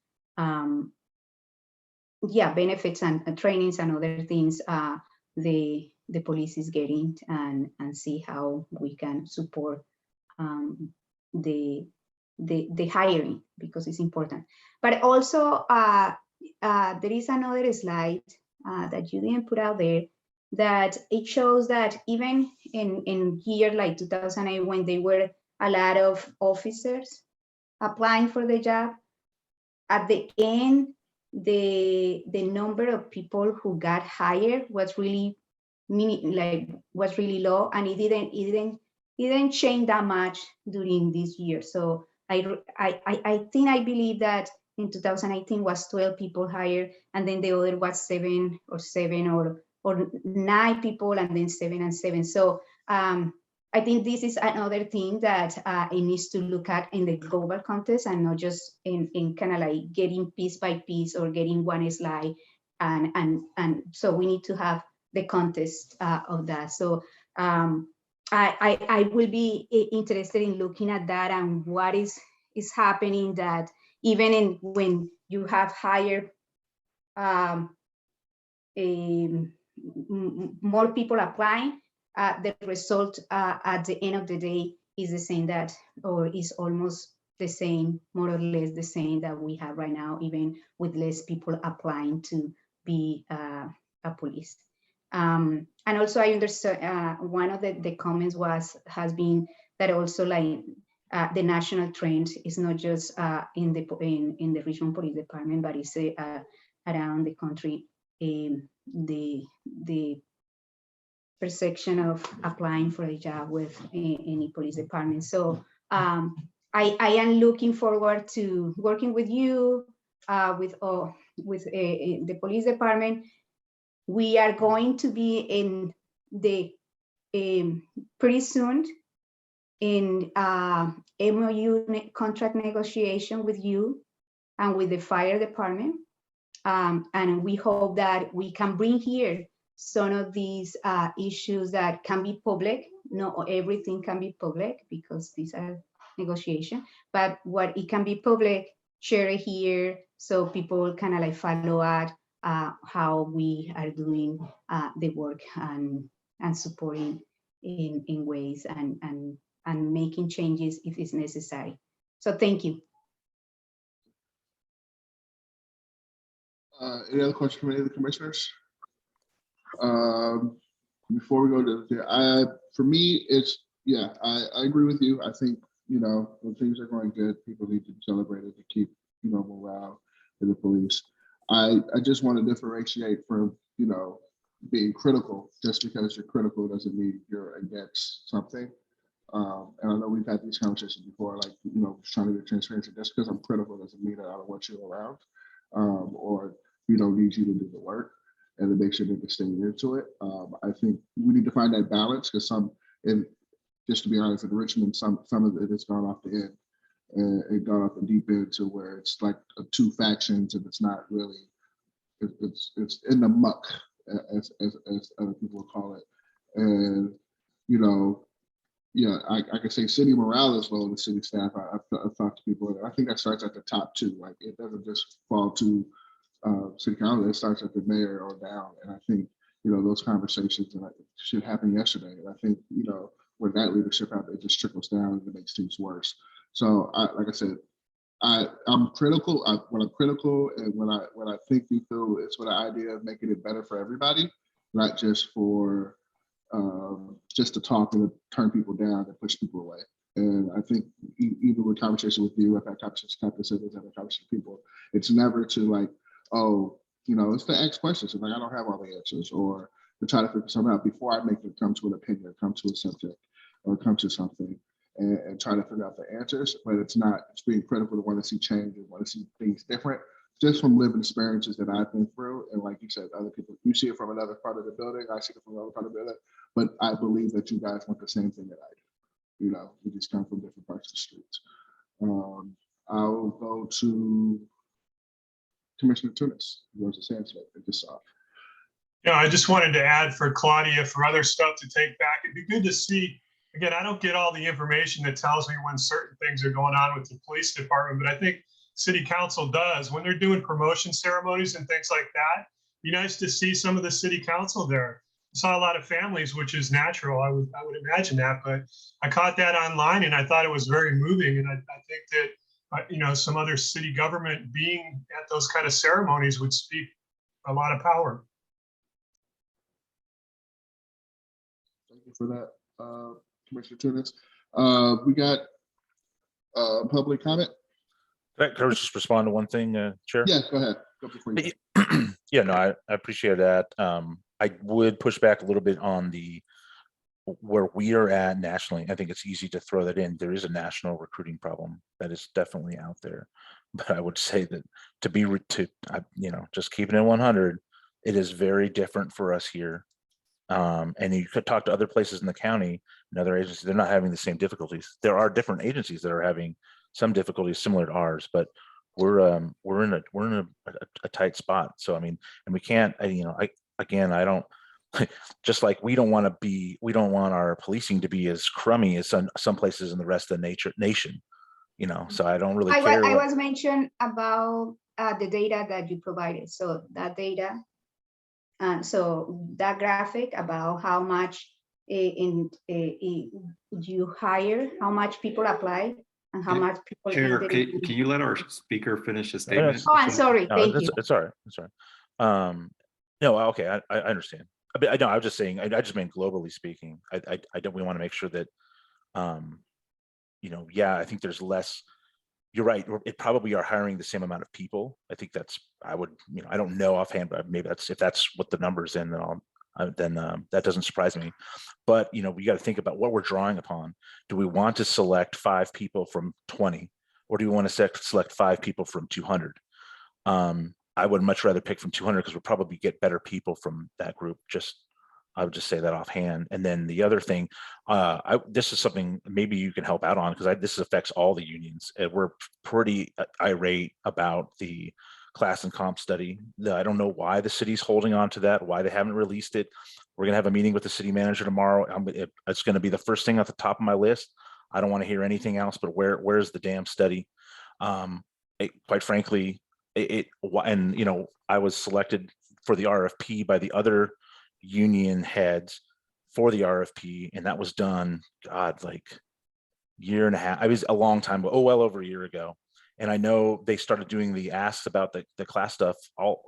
benefits and trainings and other things the the police is getting and see how we can support the hiring, because it's important. But also there is another slide that you didn't put out there, that it shows that even in year like 2008, when there were a lot of officers applying for the job, at the end, the number of people who got hired was really low, and it didn't change that much during this year. So I believe that in 2018 was 12 people hired, and then the other was seven or 9 people, and then 7 and 7. So I think this is another thing that it needs to look at in the global context, and not just in kind of like getting piece by piece or getting one slide. And so we need to have the context of that. So I will be interested in looking at that and what is happening, that even when you have higher more people applying, the result at the end of the day is the same, that, or is almost the same, more or less the same that we have right now, even with less people applying to be a police. And also I understand one of the comments has been that also like the national trend is not just in the regional police department, but it's around the country, the perception of applying for a job with any police department. So I am looking forward to working with you, with the police department. We are going to be in the pretty soon in MOU contract negotiation with you and with the fire department. And we hope that we can bring here some of these issues that can be public. Not everything can be public because these are negotiations, but what it can be public, share it here so people kind of like follow up how we are doing the work and supporting in ways and making changes if it's necessary. So thank you. Any other questions from any of the commissioners? Before we go to for me, it's, yeah, I agree with you. I think, when things are going good, people need to celebrate it to keep, morale in the police. I just want to differentiate from, being critical. Just because you're critical doesn't mean you're against something. And I know we've had these conversations before, like, trying to get transparency. Just because I'm critical doesn't mean that I don't want you around, or we don't need you to do the work and to make sure that they're staying into it. I think we need to find that balance, because and just to be honest, in Richmond, some of it has gone off the end. It got off the deep end to where it's like 2 factions, and it's not really, it's in the muck, as other people call it. And, yeah, I could say city morale is low in the city staff. I've talked to people, and I think that starts at the top too. Like, it doesn't just fall to city council, it starts at the mayor or down. And I think, those conversations should happen yesterday. And I think, when that leadership happens, it just trickles down and it makes things worse. So like I said, I'm critical. When I'm critical and when I think you feel it's with the idea of making it better for everybody, not just for just to talk and to turn people down and push people away. And I think even with conversation with you, I've had conversations with Captain Simmons, I've had conversations with people, it's never to like, oh, it's to ask questions. And like, I don't have all the answers, or to try to figure something out before I make it come to an opinion, come to a subject, or come to something and try to figure out the answers. But it's being critical to want to see change and want to see things different, just from living experiences that I've been through. And like you said, other people, you see it from another part of the building, I see it from another part of the building, but I believe that you guys want the same thing that I do. We just come from different parts of the streets. I'll go to Commissioner Tunis, who has his hands up at this off. Yeah, I just wanted to add for Claudia, for other stuff to take back. It'd be good to see, again, I don't get all the information that tells me when certain things are going on with the police department, but I think city council does. When they're doing promotion ceremonies and things like that, it'd be nice to see some of the city council there. saw a lot of families, which is natural. I would imagine that, but I caught that online and I thought it was very moving. And I think that, you know, some other city government being at those kind of ceremonies would speak a lot of power. Thank you for that, Commissioner Tunis. We got public comment. Could I just respond to one thing, Chair? Yeah, go ahead. Go before you go. Yeah, no, I appreciate that. I would push back a little bit on where we are at nationally. I think it's easy to throw that in. There is a national recruiting problem that is definitely out there. But I would say that just keeping it 100, it is very different for us here. And you could talk to other places in the county and other agencies, they're not having the same difficulties. There are different agencies that are having some difficulties similar to ours, but we're in a tight spot. So I mean, and we can't, I don't just like we don't want our policing to be as crummy as some places in the rest of the nation, you know. So I don't really care. I was mentioned about the data that you provided. So that data, so that graphic about how much you hire, how much people apply, and how much people. Chair, can you let our speaker finish his statement? Oh, I'm sorry. No, Thank you. It's all right. It's all right. No, okay, I understand. I know. I was just saying. I just meant globally speaking. I don't. We want to make sure that, yeah. I think there's less. You're right. It probably are hiring the same amount of people. I think that's. I would. I don't know offhand, but maybe if that's what the numbers in, then that doesn't surprise me. But we got to think about what we're drawing upon. Do we want to select 5 people from 20, or do we want to select 5 people from 200? I would much rather pick from 200 because we'll probably get better people from that group. I would just say that offhand. And then the other thing, this is something maybe you can help out on because this affects all the unions. We're pretty irate about the class and comp study. I don't know why the city's holding on to that, why they haven't released it. We're going to have a meeting with the city manager tomorrow. It's going to be the first thing at the top of my list. I don't want to hear anything else, but where's the damn study? Quite frankly, I was selected for the RFP by the other union heads for the RFP, and that was done, God, like year and a half. I was a long time, well over a year ago. And I know they started doing the asks about the class stuff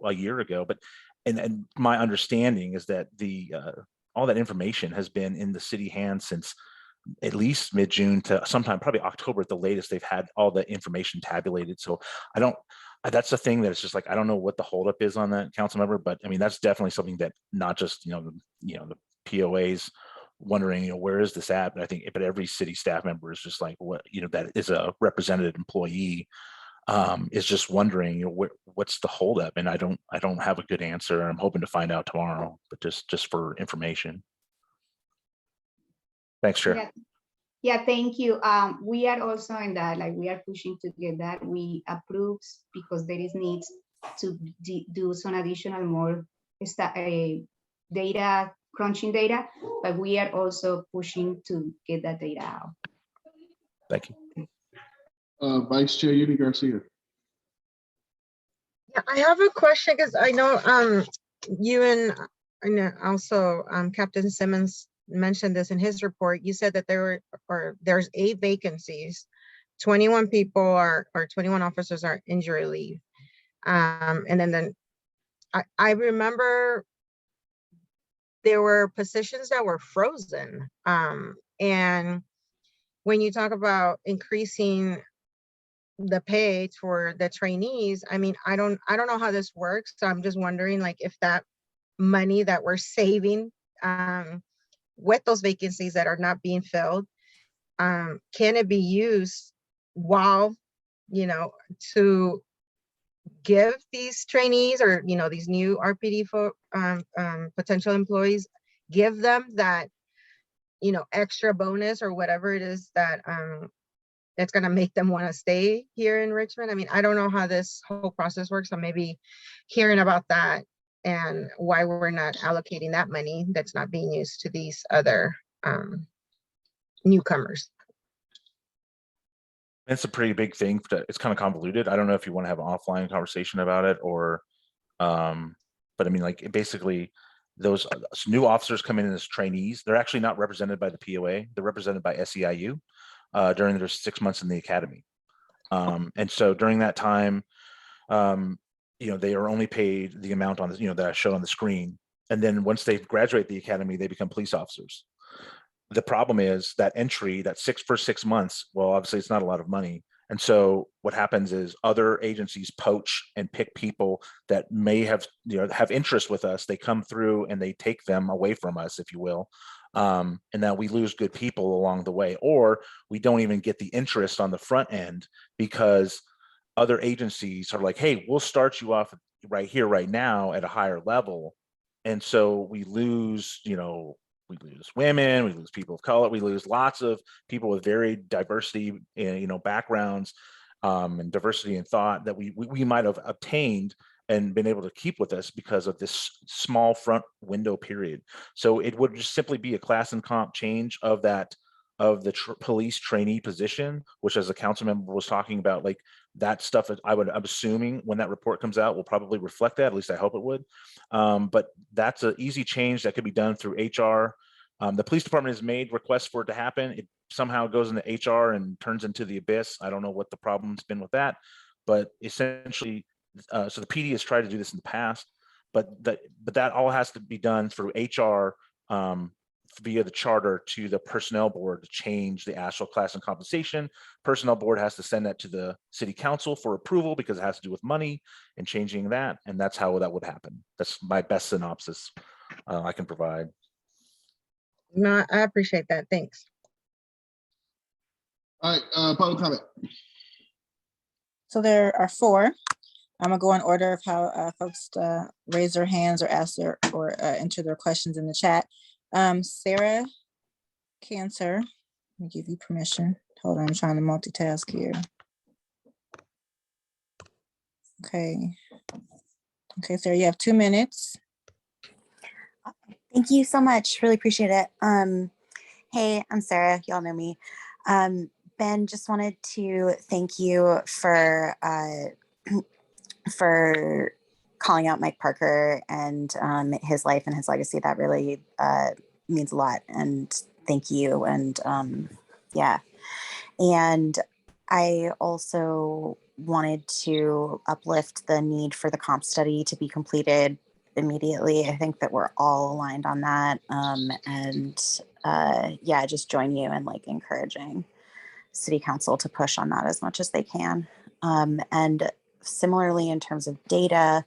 a year ago, but and my understanding is that all that information has been in the city hands since at least mid-June to sometime probably October at the latest. They've had all the information tabulated. So that's the thing that it's just like, I don't know what the holdup is on that, council member, but I mean, that's definitely something that not just, the POAs wondering, where is this at? But I think, every city staff member is just like, what, that is a represented employee is just wondering, what's the holdup? And I don't have a good answer. I'm hoping to find out tomorrow, but just for information. Thanks, Chair. Yeah, thank you. We are also in that, like we are pushing to get that. We approve because there is needs to do some additional more data, crunching data, but we are also pushing to get that data out. Thank you. Vice Chair Yudi Garcia. Yeah, I have a question because I know you and also Captain Simmons mentioned this in his report. You said that there's 8 vacancies, 21 people or 21 officers are injury leave. And then I remember there were positions that were frozen. And when you talk about increasing the pay for the trainees, I mean, I don't know how this works. So I'm just wondering, like, if that money that we're saving with those vacancies that are not being filled, can it be used while, to give these trainees or, these new RPD for potential employees, give them that, extra bonus or whatever it is that that's going to make them want to stay here in Richmond? I mean, I don't know how this whole process works. So maybe hearing about that and why we're not allocating that money that's not being used to these other newcomers. It's a pretty big thing. It's kind of convoluted. I don't know if you want to have an offline conversation about it or, but I mean, like, basically, Those new officers come in as trainees. They're actually not represented by the POA. They're represented by SEIU during their 6 months in the academy. And so during that time, they are only paid the amount on that I showed on the screen. And then once they graduate the academy, they become police officers. The problem is that entry, that first 6 months, well, obviously it's not a lot of money. And so what happens is other agencies poach and pick people that may have interest with us. They come through and they take them away from us, if you will. And now we lose good people along the way, or we don't even get the interest on the front end because other agencies are like, hey, we'll start you off right here, right now at a higher level. And so we lose, we lose women, we lose people of color, we lose lots of people with very diversity, backgrounds and diversity in thought that we might have obtained and been able to keep with us because of this small front window period. So it would just simply be a class and comp change of the police trainee position, which as a council member was talking about, like that stuff, I'm assuming when that report comes out will probably reflect that, at least I hope it would. But that's an easy change that could be done through HR. The police department has made requests for it to happen. It somehow goes into HR and turns into the abyss. I don't know what the problem's been with that, but essentially, so the PD has tried to do this in the past, but that all has to be done through HR via the charter to the personnel board to change the actual class and compensation. Personnel board has to send that to the city council for approval because it has to do with money and changing that. And that's how that would happen. That's my best synopsis I can provide. No, I appreciate that. Thanks. All right, public comment. So there are 4. I'm gonna go in order of how folks raise their hands or ask or enter their questions in the chat. Sarah Cancer, let me give you permission. Hold on, I'm trying to multitask here. Okay, Sarah, you have 2 minutes. Thank you so much. Really appreciate it. Hey, I'm Sarah. Y'all know me. Ben, just wanted to thank you for calling out Mike Parker and his life and his legacy. That really means a lot. And thank you. And yeah. And I also wanted to uplift the need for the comp study to be completed immediately. I think that we're all aligned on that. Yeah, just join you in like encouraging city council to push on that as much as they can. And similarly, in terms of data,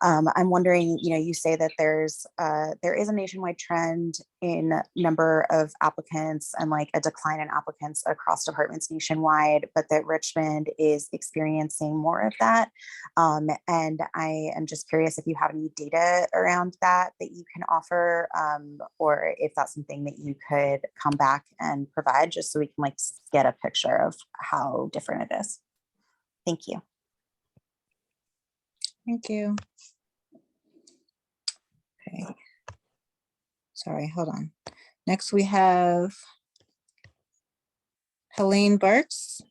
I'm wondering, you say that there is a nationwide trend in number of applicants and like a decline in applicants across departments nationwide, but that Richmond is experiencing more of that. And I am just curious if you have any data around that you can offer, or if that's something that you could come back and provide just so we can like get a picture of how different it is. Thank you. Thank you. Okay. Sorry, hold on. Next we have Helene Burks.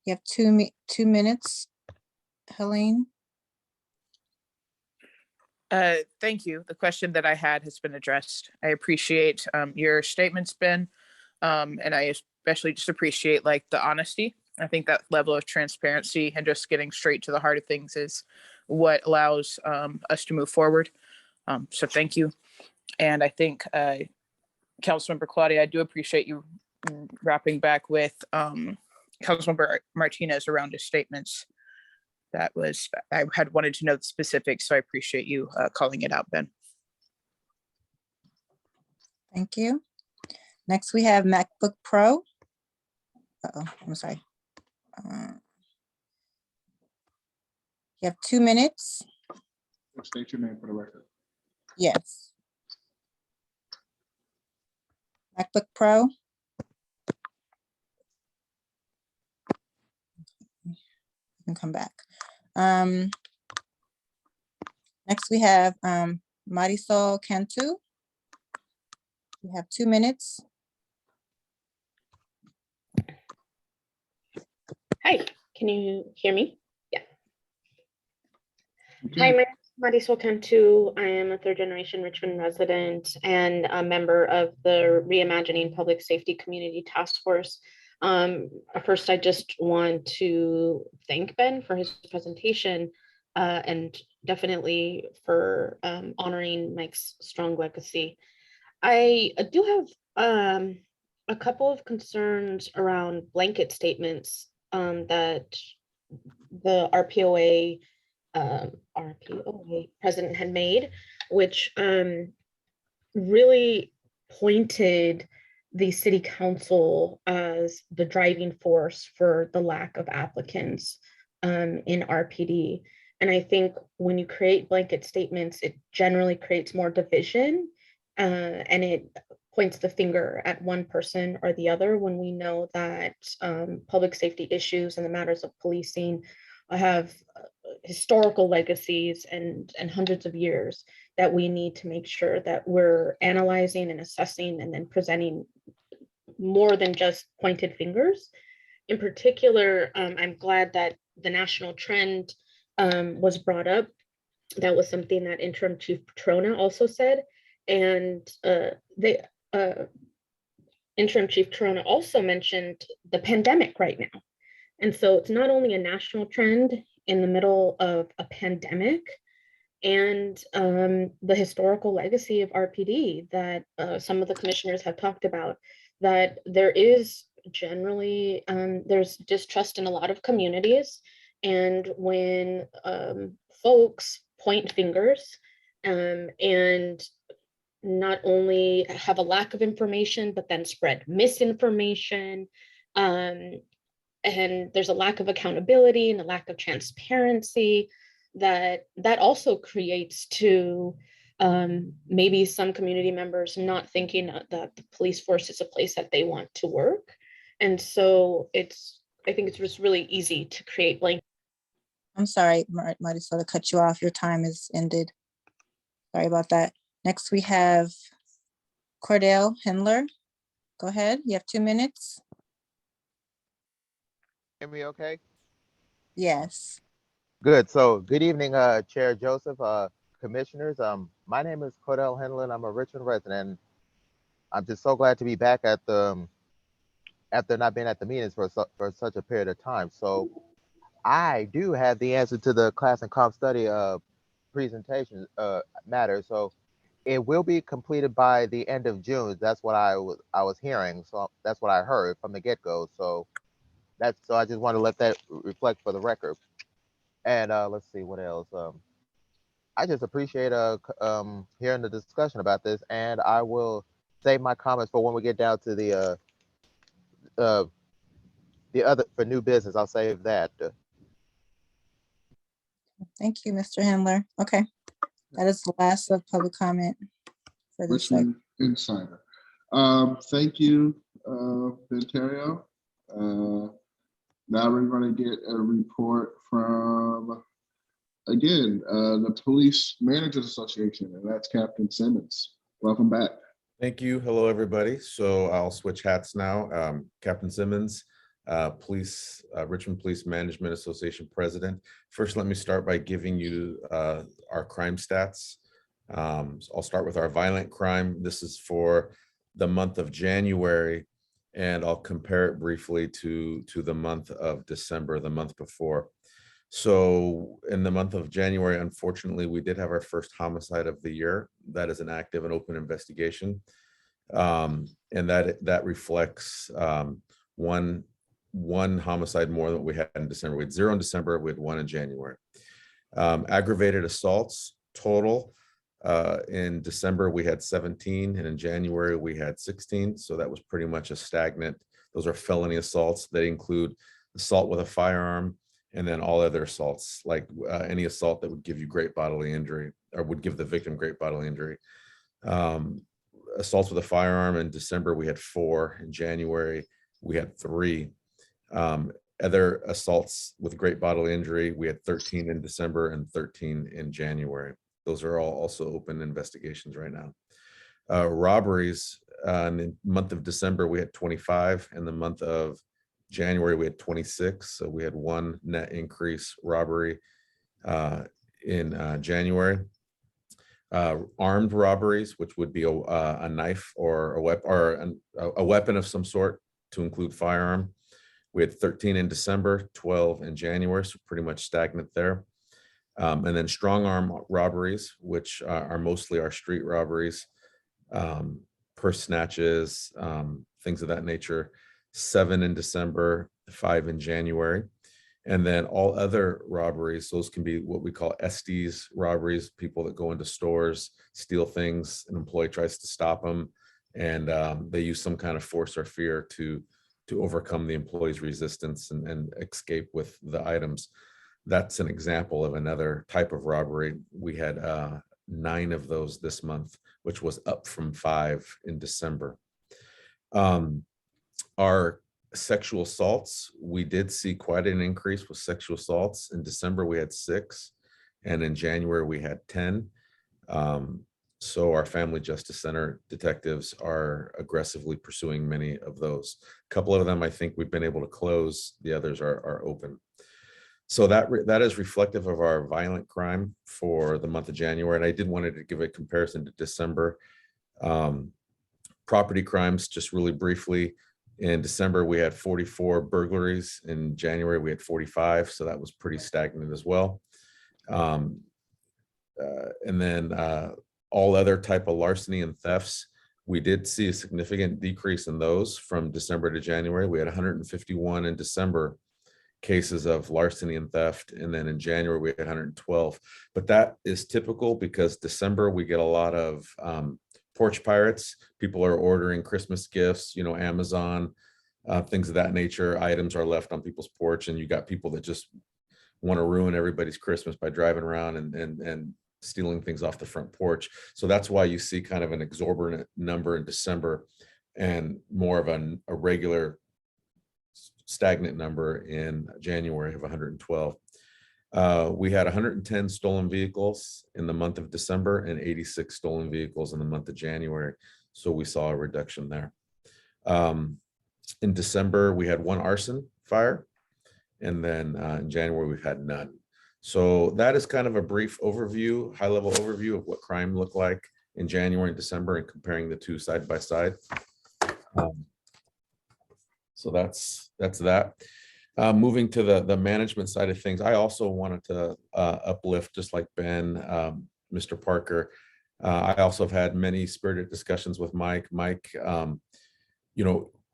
You have 2 minutes, Helene. Thank you. The question that I had has been addressed. I appreciate your statements, Ben, and I especially just appreciate like the honesty. I think that level of transparency and just getting straight to the heart of things is what allows us to move forward. So thank you. And I think Councilmember Claudia, I do appreciate you wrapping back with Councilmember Martinez around his statements. I had wanted to know the specifics, so I appreciate you calling it out, Ben. Thank you. Next we have MacBook Pro. I'm sorry. You have 2 minutes. State your name for the record. Yes. MacBook Pro. You can come back. Next we have Marisol Cantu. You have 2 minutes. Hi, can you hear me? Yeah. Hi, Marisol Cantu. I am a third generation Richmond resident and a member of the Reimagining Public Safety Community Task Force. First, I just want to thank Ben for his presentation and definitely for honoring Mike's strong legacy. I do have a couple of concerns around blanket statements that the RPOA president had made, which really pointed the city council as the driving force for the lack of applicants in RPD. And I think when you create blanket statements, it generally creates more division and it points the finger at one person or the other, when we know that public safety issues and the matters of policing have historical legacies and hundreds of years that we need to make sure that we're analyzing and assessing and then presenting more than just pointed fingers. In particular, I'm glad that the national trend was brought up. That was something that Interim Chief Petrona also said. And Interim Chief Petrona also mentioned the pandemic right now. And so it's not only a national trend in the middle of a pandemic and the historical legacy of RPD that some of the commissioners have talked about, that there is generally, there's distrust in a lot of communities. And when folks point fingers and not only have a lack of information, but then spread misinformation, and there's a lack of accountability and a lack of transparency, that also creates to maybe some community members not thinking that the police force is a place that they want to work. And so I think it's just really easy to create blank. I'm sorry, Marisol, to cut you off. Your time is ended. Sorry about that. Next, we have Cordell Hendler. Go ahead. You have 2 minutes. Hear me okay? Yes. Good. So good evening, Chair Joseph, commissioners. My name is Cordell Henlin. I'm a Richmond resident. I'm just so glad to be back at the after not being at the meetings for such a period of time. So I do have the answer to the class and comp study presentation matter. So it will be completed by the end of June. That's what I was hearing. So that's what I heard from the get-go. So I just want to let that reflect for the record. And let's see what else. I just appreciate hearing the discussion about this, and I will save my comments for when we get down to the other for new business. I'll save that. Thank you, Mr. Hendler. Okay, that is the last of public comment for this segment. Richmond Insider. Thank you, Venterio. Now we're going to get a report from, again, the Police Managers Association, and that's Captain Simmons. Welcome back. Thank you. Hello, everybody. So I'll switch hats now. Captain Simmons, Richmond Police Management Association President. First, let me start by giving you our crime stats. So I'll start with our violent crime. This is for the month of January, and I'll compare it briefly to the month of December, the month before. So in the month of January, unfortunately, we did have our first homicide of the year. That is an active and open investigation. And that reflects one homicide more than we had in December. We had 0 in December, we had 1 in January. Aggravated assaults total, in December, we had 17, and in January, we had 16. So that was pretty much a stagnant. Those are felony assaults. They include assault with a firearm, and then all other assaults, like any assault that would give you great bodily injury or would give the victim great bodily injury. Assaults with a firearm in December, we had 4. In January, we had 3. Other assaults with great bodily injury, we had 13 in December and 13 in January. Those are all also open investigations right now. Robberies, in the month of December, we had 25. In the month of January, we had 26. So we had 1 net increase robbery January. Armed robberies, which would be a knife or a weapon of some sort, to include firearm. We had 13 in December, 12 in January, so pretty much stagnant there. And then strong arm robberies, which are mostly our street robberies, purse snatches, things of that nature. 7 in December, 5 in January. And then all other robberies, those can be what we call Estes robberies, people that go into stores, steal things, an employee tries to stop them, and they use some kind of force or fear to overcome the employee's resistance and escape with the items. That's an example of another type of robbery. We had 9 of those this month, which was up from 5 in December. Our sexual assaults, we did see quite an increase with sexual assaults. In December, we had 6, and in January, we had 10. So our Family Justice Center detectives are aggressively pursuing many of those. A couple of them, I think we've been able to close. The others are open. So that is reflective of our violent crime for the month of January. And I did wanted to give a comparison to December. Property crimes, just really briefly. In December, we had 44 burglaries. In January, we had 45. So that was pretty stagnant as well. And then all other type of larceny and thefts, we did see a significant decrease in those from December to January. We had 151 in December cases of larceny and theft. And then in January, we had 112. But that is typical because December, we get a lot of porch pirates. People are ordering Christmas gifts, Amazon, things of that nature. Items are left on people's porch, and you got people that just want to ruin everybody's Christmas by driving around and stealing things off the front porch. So that's why you see kind of an exorbitant number in December and more of a regular stagnant number in January of 112. We had 110 stolen vehicles in the month of December and 86 stolen vehicles in the month of January. So we saw a reduction there. In December, we had 1 arson fire. And then in January, we've had none. So that is kind of a brief overview, high-level overview of what crime looked like in January and December and comparing the two side by side. So that's that. Moving to the management side of things, I also wanted to uplift, just like Ben, Mr. Parker. I also have had many spirited discussions with Mike. Mike,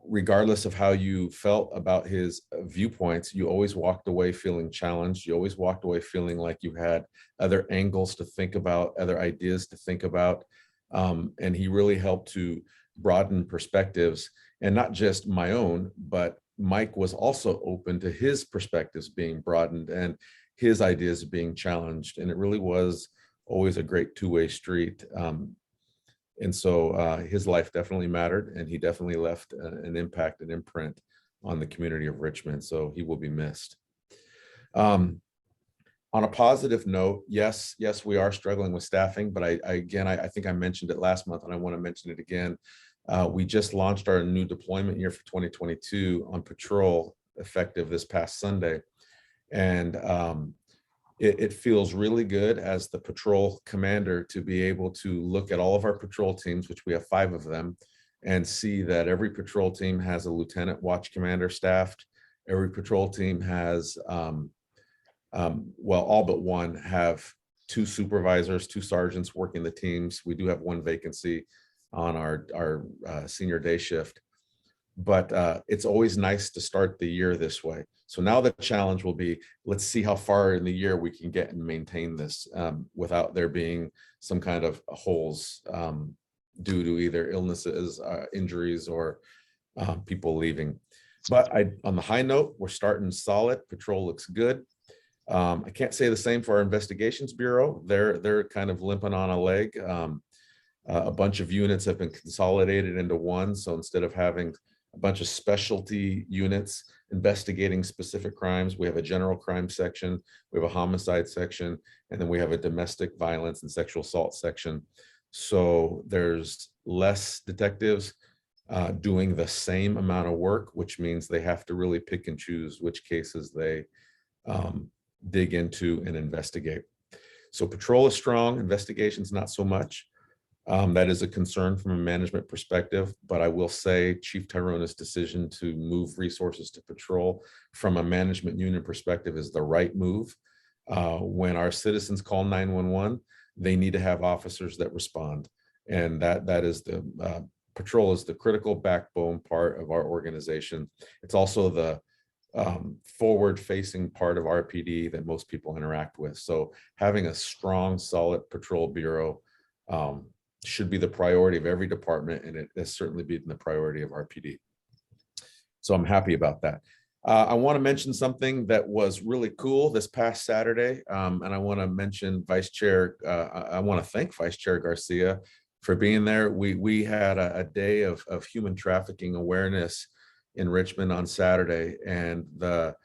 regardless of how you felt about his viewpoints, you always walked away feeling challenged. You always walked away feeling like you had other angles to think about, other ideas to think about. And he really helped to broaden perspectives, and not just my own, but Mike was also open to his perspectives being broadened and his ideas being challenged. And it really was always a great two-way street. And so his life definitely mattered, and he definitely left an impact, an imprint on the community of Richmond. So he will be missed. On a positive note, yes, we are struggling with staffing, but I think I mentioned it last month and I want to mention it again. We just launched our new deployment year for 2022 on patrol, effective this past Sunday. And it feels really good as the patrol commander to be able to look at all of our patrol teams, which we have 5 of them, and see that every patrol team has a lieutenant watch commander staffed. Every patrol team has, all but one have 2 supervisors, 2 sergeants working the teams. We do have 1 vacancy on our senior day shift, but it's always nice to start the year this way. So now the challenge will be, let's see how far in the year we can get and maintain this without there being some kind of holes due to either illnesses, injuries, or people leaving. But on the high note, we're starting solid. Patrol looks good. I can't say the same for our investigations bureau. They're kind of limping on a leg. A bunch of units have been consolidated into one. So instead of having a bunch of specialty units investigating specific crimes, we have a general crime section, we have a homicide section, and then we have a domestic violence and sexual assault section. So there's less detectives doing the same amount of work, which means they have to really pick and choose which cases they dig into and investigate. So patrol is strong, investigations not so much. That is a concern from a management perspective, but I will say Chief Tyrona's decision to move resources to patrol from a management union perspective is the right move. When our citizens call 911, they need to have officers that respond. And that is the patrol is the critical backbone part of our organization. It's also the forward-facing part of RPD that most people interact with. So having a strong, solid patrol bureau should be the priority of every department, and it has certainly been the priority of RPD. So I'm happy about that. I want to mention something that was really cool this past Saturday, and I want to mention Vice Chair. I want to thank Vice Chair Garcia for being there. We had a day of human trafficking awareness in Richmond on Saturday, and the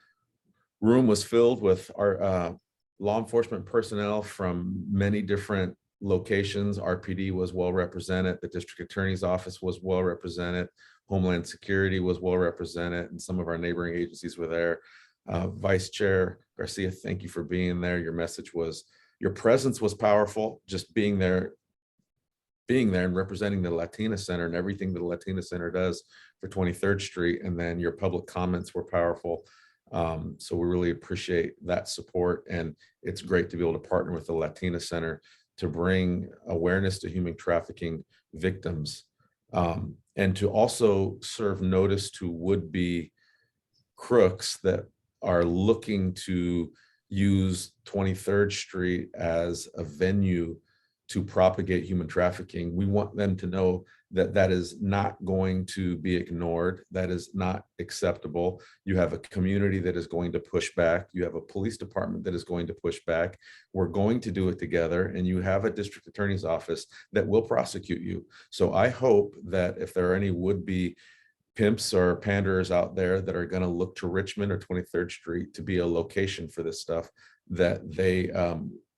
room was filled with our law enforcement personnel from many different locations. RPD was well represented. The district attorney's office was well represented. Homeland Security was well represented, and some of our neighboring agencies were there. Vice Chair Garcia, thank you for being there. Your presence was powerful. Just being there and representing the Latina Center and everything that the Latina Center does for 23rd Street. And then your public comments were powerful. So we really appreciate that support. And it's great to be able to partner with the Latina Center to bring awareness to human trafficking victims, and to also serve notice to would-be crooks that are looking to use 23rd Street as a venue to propagate human trafficking. We want them to know that that is not going to be ignored. That is not acceptable. You have a community that is going to push back. You have a police department that is going to push back. We're going to do it together, and you have a district attorney's office that will prosecute you. So I hope that if there are any would-be pimps or panderers out there that are going to look to Richmond or 23rd Street to be a location for this stuff, that they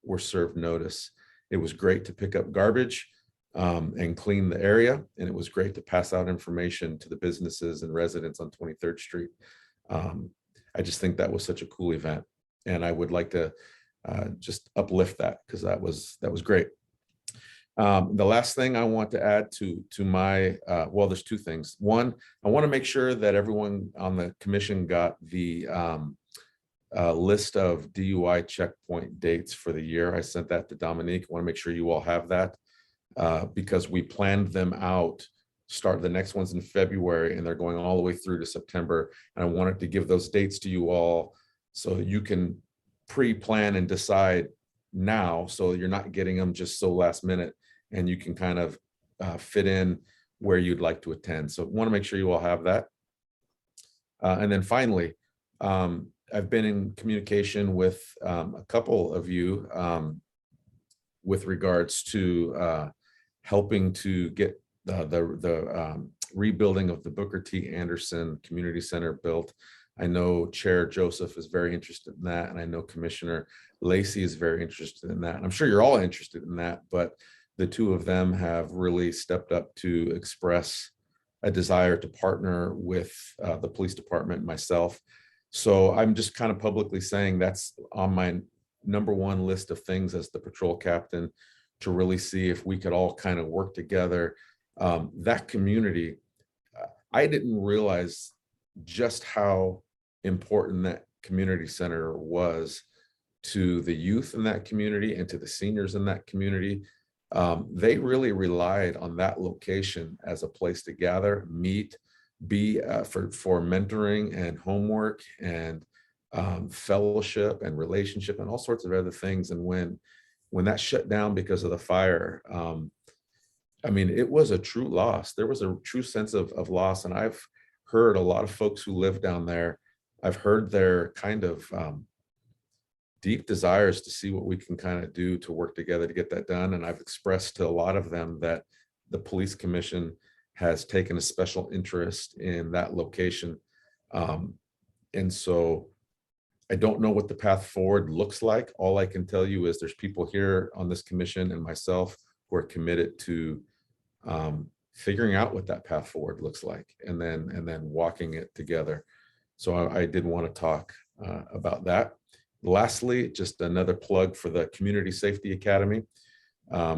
were served notice. It was great to pick up garbage and clean the area, and it was great to pass out information to the businesses and residents on 23rd Street. I just think that was such a cool event, and I would like to just uplift that because that was great. The last thing I want to add to my, well, there's two things. One, I want to make sure that everyone on the commission got the list of DUI checkpoint dates for the year. I sent that to Dominique. I want to make sure you all have that because we planned them out. The next one's in February, and they're going all the way through to September. And I wanted to give those dates to you all so you can pre-plan and decide now, so you're not getting them just so last minute, and you can kind of fit in where you'd like to attend. So I want to make sure you all have that. And then finally, I've been in communication with a couple of you with regards to helping to get the rebuilding of the Booker T. Anderson Community Center built. I know Chair Joseph is very interested in that, and I know Commissioner Lacey is very interested in that. And I'm sure you're all interested in that, but the two of them have really stepped up to express a desire to partner with the police department and myself. So I'm just kind of publicly saying that's on my #1 list of things as the patrol captain, to really see if we could all kind of work together. That community, I didn't realize just how important that community center was to the youth in that community and to the seniors in that community. They really relied on that location as a place to gather, meet, be for mentoring and homework and fellowship and relationship and all sorts of other things. And when that shut down because of the fire, I mean, it was a true loss. There was a true sense of loss. And I've heard a lot of folks who live down there, I've heard their kind of deep desires to see what we can kind of do to work together to get that done. And I've expressed to a lot of them that the police commission has taken a special interest in that location. And so I don't know what the path forward looks like. All I can tell you is there's people here on this commission and myself who are committed to figuring out what that path forward looks like, and then walking it together. So I did want to talk about that. Lastly, just another plug for the Community Safety Academy.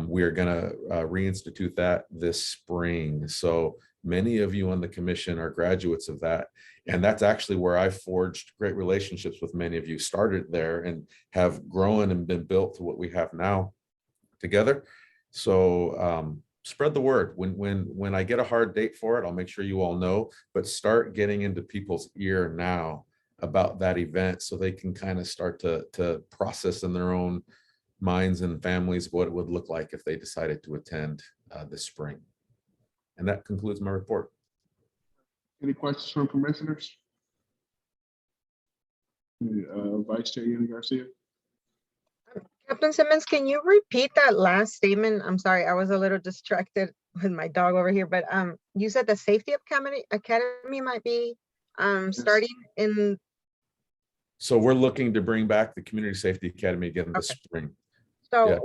We are going to reinstitute that this spring. So many of you on the commission are graduates of that. And that's actually where I forged great relationships with many of you, started there and have grown and been built to what we have now together. So spread the word. When I get a hard date for it, I'll make sure you all know, but start getting into people's ear now about that event so they can kind of start to process in their own minds and families what it would look like if they decided to attend this spring. And that concludes my report. Any questions from commissioners? Vice Chair Ian Garcia. Captain Simmons, can you repeat that last statement? I'm sorry, I was a little distracted with my dog over here, but you said the Safety Academy might be starting in. So we're looking to bring back the Community Safety Academy again this spring. So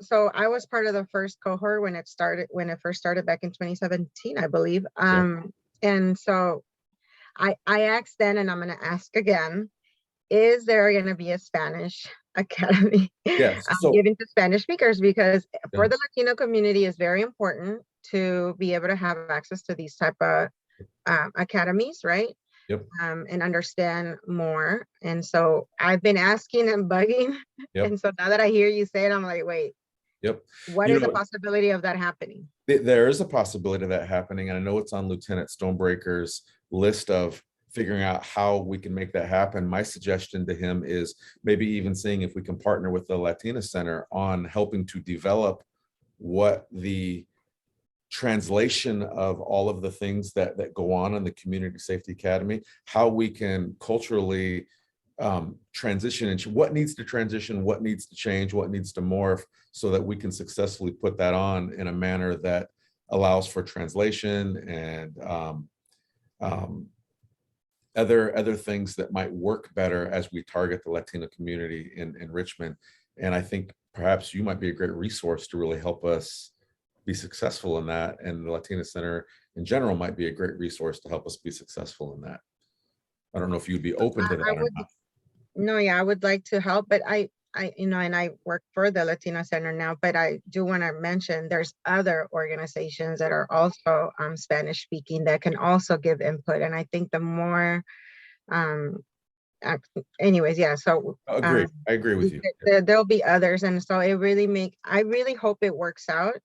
so I was part of the first cohort when it first started back in 2017, I believe. And so I asked then, and I'm going to ask again, is there going to be a Spanish academy Yes, so, given to Spanish speakers? Because for the Latino community, it's very important to be able to have access to these type of academies, right? Yep. And understand more. And so I've been asking and bugging. Yep. And so now that I hear you say it, I'm like, wait, yep. what is the possibility of that happening? There is a possibility of that happening. And I know it's on Lieutenant Stonebreaker's list of figuring out how we can make that happen. My suggestion to him is maybe even seeing if we can partner with the Latina Center on helping to develop what the translation of all of the things that go on in the Community Safety Academy, how we can culturally transition and what needs to transition, what needs to change, what needs to morph so that we can successfully put that on in a manner that allows for translation and other things that might work better as we target the Latino community in Richmond. And I think perhaps you might be a great resource to really help us be successful in that. And the Latina Center in general might be a great resource to help us be successful in that. I don't know if you'd be open to that or not. No, yeah, I would like to help, but I and I work for the Latino Center now, but I do want to mention there's other organizations that are also Spanish speaking that can also give input. And I think the more, anyways, yeah, so. I agree with you. There'll be others. And so I really hope it works out.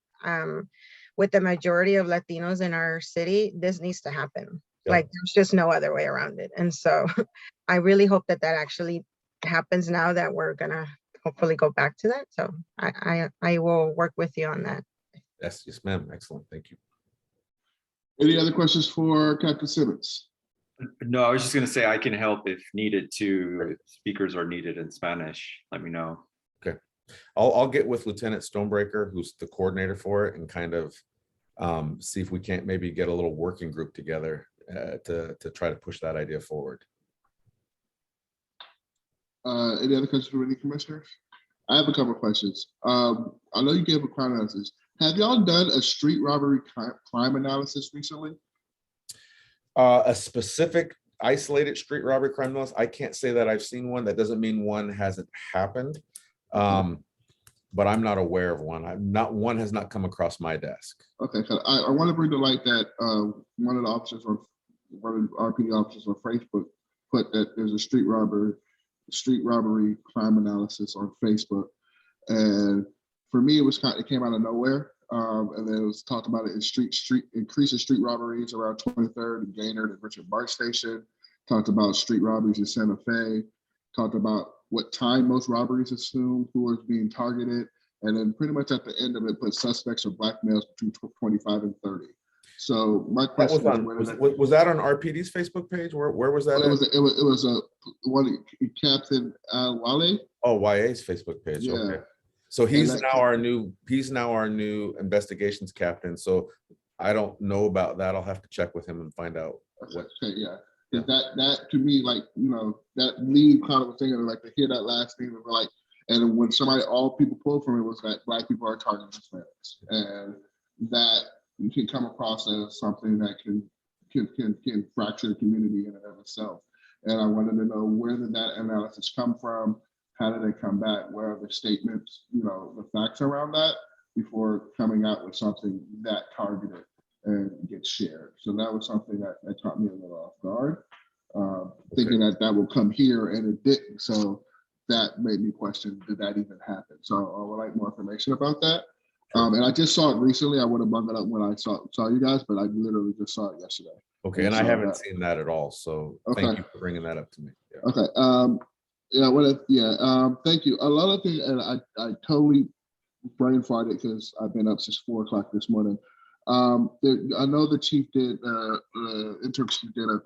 With the majority of Latinos in our city, this needs to happen. Yeah. Like there's just no other way around it. And so I really hope that actually happens now that we're gonna hopefully go back to that. So I will work with you on that. Yes, ma'am. Excellent. Thank you. Any other questions for Captain Simmons? No, I was just going to say I can help if needed too. If speakers are needed in Spanish, let me know. Okay. I'll get with Lieutenant Stonebreaker, who's the coordinator for it, and kind of see if we can't maybe get a little working group together to try to push that idea forward. Any other questions from any commissioners? I have a couple of questions. I know you gave a crime analysis. Have y'all done a street robbery crime analysis recently? A specific isolated street robbery crime analysis, I can't say that I've seen one. That doesn't mean one hasn't happened. But I'm not aware of one. One has not come across my desk. Okay, I want to bring to light that one of the RPD officers on Facebook put that there's a street robbery crime analysis on Facebook, and for me it came out of nowhere. And then it was talked about it in increase in street robberies around 23rd and Gaynard and Richard Bart Station. Talked about street robberies in Santa Fe. Talked about what time most robberies assume, who was being targeted, and then pretty much at the end of it, put suspects or black males between 25 and 30. So my question was that on RPD's Facebook page? Where was that? It was one Captain Wale. Oh, YA's Facebook page. Yeah. Okay. So he's now our new investigations captain. So I don't know about that. I'll have to check with him and find out. Okay, yeah. That to me, like, that lead kind of thing, like to hear that last thing, like, and when all people pulled from it was that black people are targeting Hispanics, and that you can come across as something that can fracture the community in and of itself. And I wanted to know, where did that analysis come from? How did they come back? Where are the statements, the facts around that before coming out with something that targeted and gets shared? So that was something that caught me a little off guard, thinking that will come here, and it didn't. So that made me question, did that even happen? So I would like more information about that. And I just saw it recently. I would have brought it up when I saw you guys, but I literally just saw it yesterday. Okay, and I haven't seen that at all, so thank you for bringing that up to me. Yeah. Okay. Thank you. A lot of things, and I totally brain farted because I've been up since 4 o'clock this morning. I know the chief did intern chief did a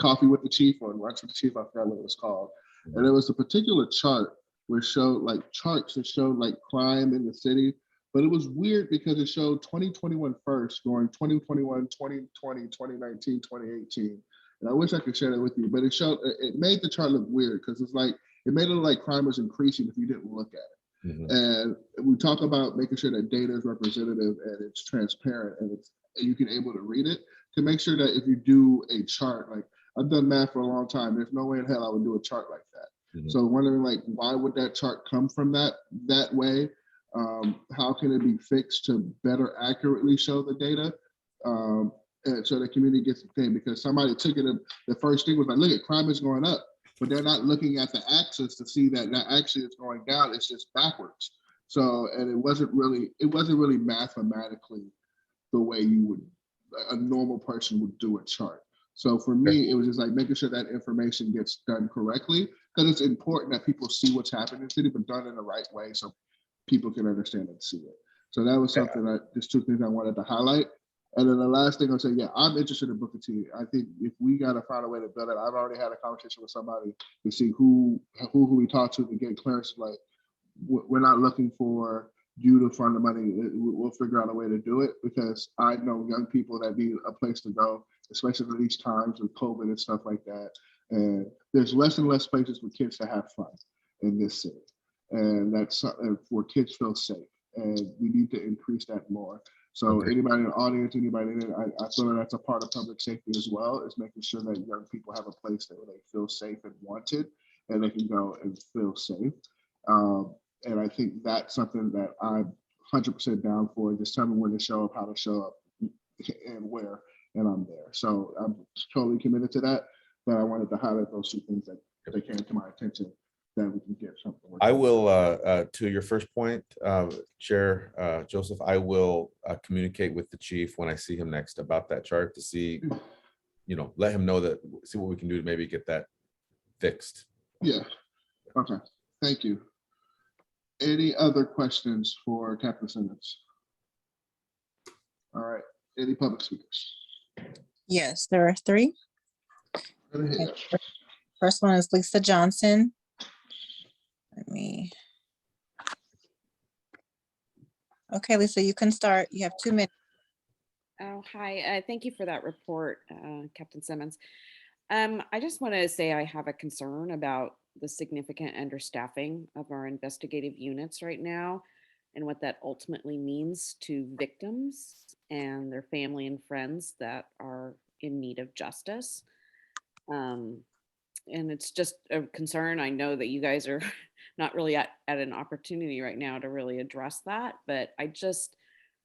coffee with the chief or lunch with the chief. I forgot what it was called, and there was a particular chart which showed charts that showed crime in the city. But it was weird because it showed 2021 first, going 2021, 2020, 2019, 2018. And I wish I could share that with you, but it made the chart look weird because it made it look like crime was increasing if you didn't look at it. Mm-hmm. And we talk about making sure that data is representative and it's transparent and you can able to read it, to make sure that if you do a chart, I've done math for a long time, there's no way in hell I would do a chart like that. Mm-hmm. So wondering why would that chart come from that way? How can it be fixed to better accurately show the data, and so the community gets the thing? Because somebody took it, the first thing was look at crime is going up, but they're not looking at the axis to see that actually it's going down. It's just backwards. So, and it wasn't really mathematically the way a normal person would do a chart. So for me, it was just making sure that information gets done correctly, because it's important that people see what's happening in the city, but done in the right way so people can understand and see it. So that was something just 2 things I wanted to highlight. And then the last thing I'll say, I'm interested in Booker T. I think if we got to find a way to build it, I've already had a conversation with somebody to see who we talk to get clearance. We're not looking for you to fund the money. We'll figure out a way to do it, because I know young people that need a place to go, especially in these times with COVID and stuff like that. And there's less and less places for kids to have fun in this city. And that's where kids feel safe, and we need to increase that more. So anybody in the audience, anybody in it, I feel that's a part of public safety as well, is making sure that young people have a place where they feel safe and wanted, and they can go and feel safe. And I think that's something that I'm 100% down for. Just tell me when to show up, how to show up, and where, and I'm there. So I'm totally committed to that. But I wanted to highlight those 2 things that they came to my attention, that we can get something. I will, to your first point, Chair Joseph, I will communicate with the chief when I see him next about that chart to see, let him know that, see what we can do to maybe get that fixed. Yeah. Okay. Thank you. Any other questions for Captain Simmons? All right. Any public speakers? Yes, there are 3. Okay. First one is Lisa Johnson. Okay, Lisa, you can start. You have 2 minutes. Oh, hi. Thank you for that report, Captain Simmons. I just want to say I have a concern about the significant understaffing of our investigative units right now, and what that ultimately means to victims and their family and friends that are in need of justice. And it's just a concern. I know that you guys are not really at an opportunity right now to really address that, but I just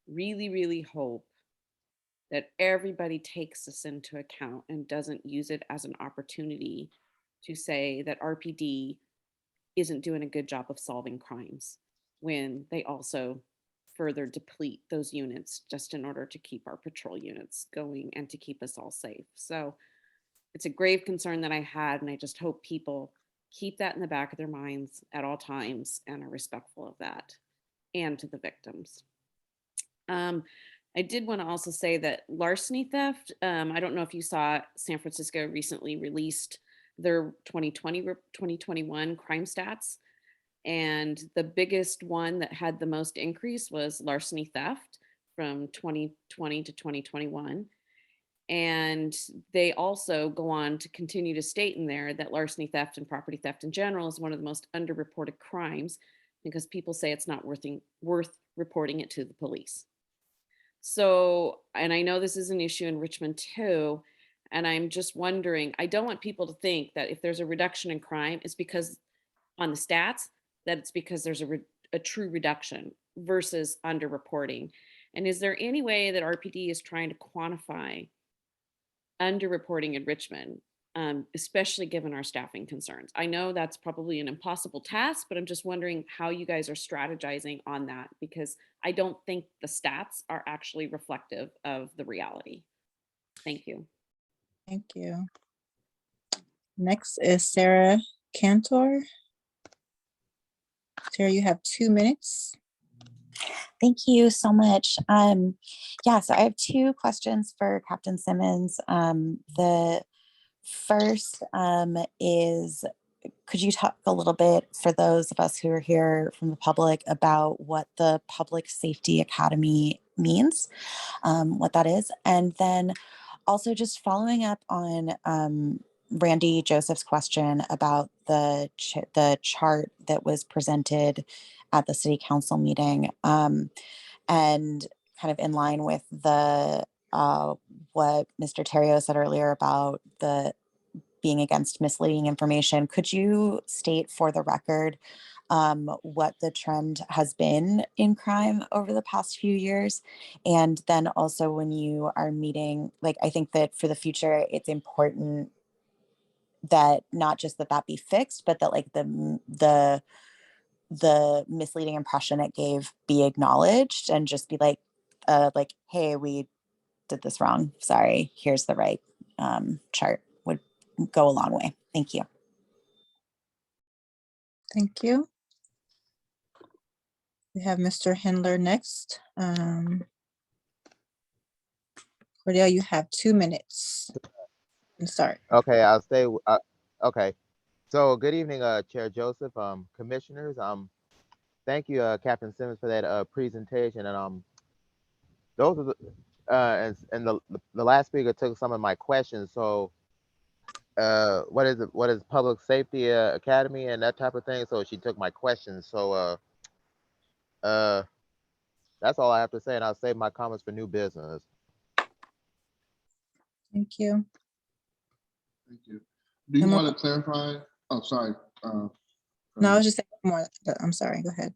really, really hope that everybody takes this into account and doesn't use it as an opportunity to say that RPD isn't doing a good job of solving crimes, when they also further deplete those units just in order to keep our patrol units going and to keep us all safe. So it's a grave concern that I had, and I just hope people keep that in the back of their minds at all times and are respectful of that, and to the victims. I did want to also say that larceny theft, I don't know if you saw, San Francisco recently released their 2021 crime stats. And the biggest one that had the most increase was larceny theft from 2020 to 2021. And they also go on to continue to state in there that larceny theft and property theft in general is one of the most underreported crimes, because people say it's not worth reporting it to the police. So, and I know this is an issue in Richmond too, And I'm just wondering, I don't want people to think that if there's a reduction in crime, it's because on the stats, that it's because there's a true reduction versus underreporting. And is there any way that RPD is trying to quantify underreporting in Richmond, especially given our staffing concerns? I know that's probably an impossible task, but I'm just wondering how you guys are strategizing on that, because I don't think the stats are actually reflective of the reality. Thank you. Thank you. Next is Sarah Cantor. Sarah, you have 2 minutes. Thank you so much. Yeah, so I have 2 questions for Captain Simmons. The first is, could you talk a little bit for those of us who are here from the public about what the Public Safety Academy means, what that is? And then also just following up on Randy Joseph's question about the chart that was presented at the city council meeting, and kind of in line with the what Mr. Terrio said earlier about the being against misleading information. Could you state for the record what the trend has been in crime over the past few years? And then also when you are meeting, like, I think that for the future, it's important that not just that be fixed, but that like the misleading impression it gave be acknowledged, and just be like, hey, we did this wrong. Sorry, here's the right chart, would go a long way. Thank you. Thank you. We have Mr. Hendler next. Cordell, you have 2 minutes. And start. Okay, I'll stay. Okay. So good evening, Chair Joseph, commissioners. Thank you, Captain Simmons, for that presentation. And those are and the last speaker took some of my questions. So what is it? What is Public Safety Academy and that type of thing? So she took my questions. So that's all I have to say, and I'll save my comments for new business. Thank you. Thank you. Do you want to clarify? Oh, sorry. No, I was just saying more. I'm sorry. Go ahead.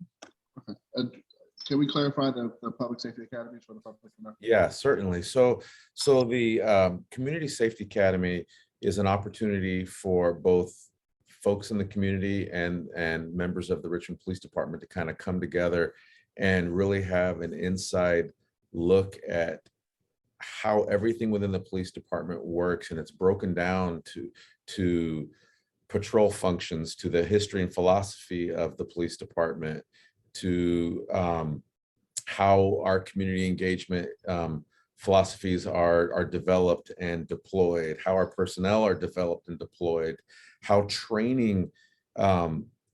Okay. Can we clarify the Public Safety Academies for the public? Yeah, certainly. So the Community Safety Academy is an opportunity for both folks in the community and members of the Richmond Police Department to kind of come together and really have an inside look at how everything within the police department works, and it's broken down to patrol functions, to the history and philosophy of the police department, to how our community engagement philosophies are developed and deployed, how our personnel are developed and deployed, how training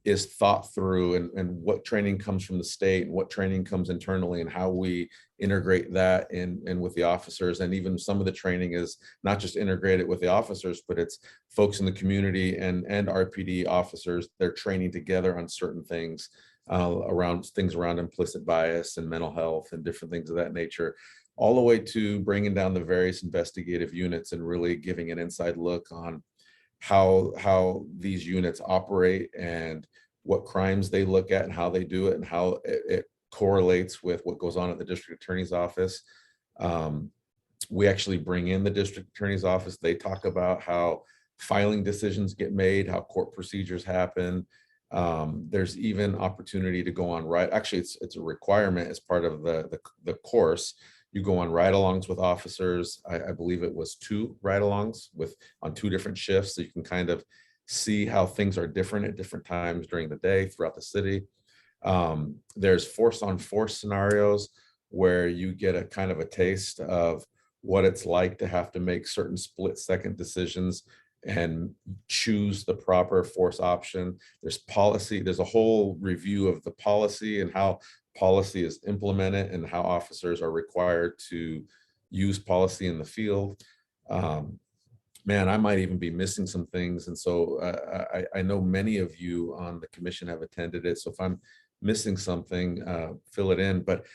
is thought through, and what training comes from the state and what training comes internally, and how we integrate that in with the officers. And even some of the training is not just integrated with the officers, but it's folks in the community and RPD officers. They're training together on certain things around implicit bias and mental health and different things of that nature, all the way to bringing down the various investigative units and really giving an inside look on how these units operate and what crimes they look at and how they do it, and how it correlates with what goes on at the district attorney's office. We actually bring in the district attorney's office. They talk about how filing decisions get made, how court procedures happen. There's even opportunity to go on actually it's a requirement as part of the course. You go on ride-alongs with officers. I believe it was 2 ride-alongs on 2 different shifts, so you can kind of see how things are different at different times during the day throughout the city. There's force-on-force scenarios where you get a kind of a taste of what it's like to have to make certain split-second decisions and choose the proper force option. There's policy. There's a whole review of the policy and how policy is implemented and how officers are required to use policy in the field. Man, I might even be missing some things. And so I know many of you on the commission have attended it. So if I'm missing something, fill it in. But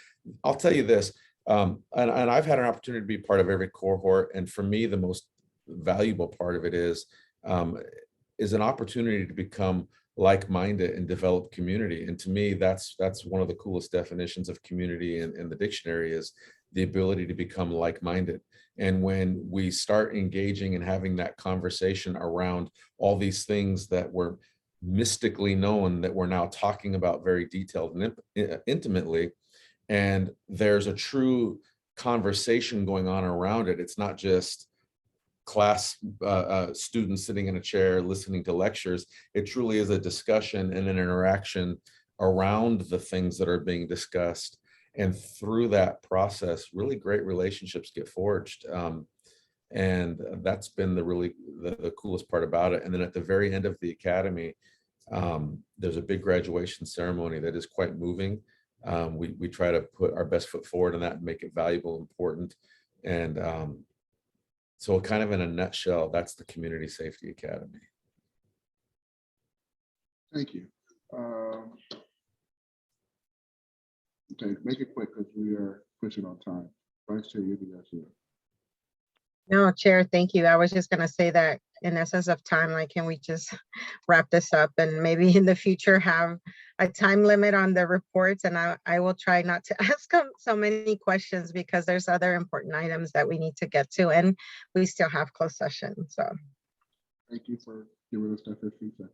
I'll tell you this, and I've had an opportunity to be part of every cohort. And for me, the most valuable part of it is an opportunity to become like-minded and develop community. And to me, that's one of the coolest definitions of community in the dictionary, is the ability to become like-minded. And when we start engaging and having that conversation around all these things that were mystically known, that we're now talking about very detailed and intimately, and there's a true conversation going on around it. It's not just class students sitting in a chair listening to lectures. It truly is a discussion and an interaction around the things that are being discussed. And through that process, really great relationships get forged. And that's been the coolest part about it. And then at the very end of the academy, there's a big graduation ceremony that is quite moving. We try to put our best foot forward in that and make it valuable, important. And so kind of in a nutshell, that's the Community Safety Academy. Thank you. Okay, make it quick because we are pushing on time. Vice Chair, you do that. No, Chair, thank you. I was just gonna say that in essence of time, like, can we just wrap this up and maybe in the future have a time limit on the reports? And I will try not to ask them so many questions because there's other important items that we need to get to, and we still have closed session, so. Thank you for giving us that 15 seconds.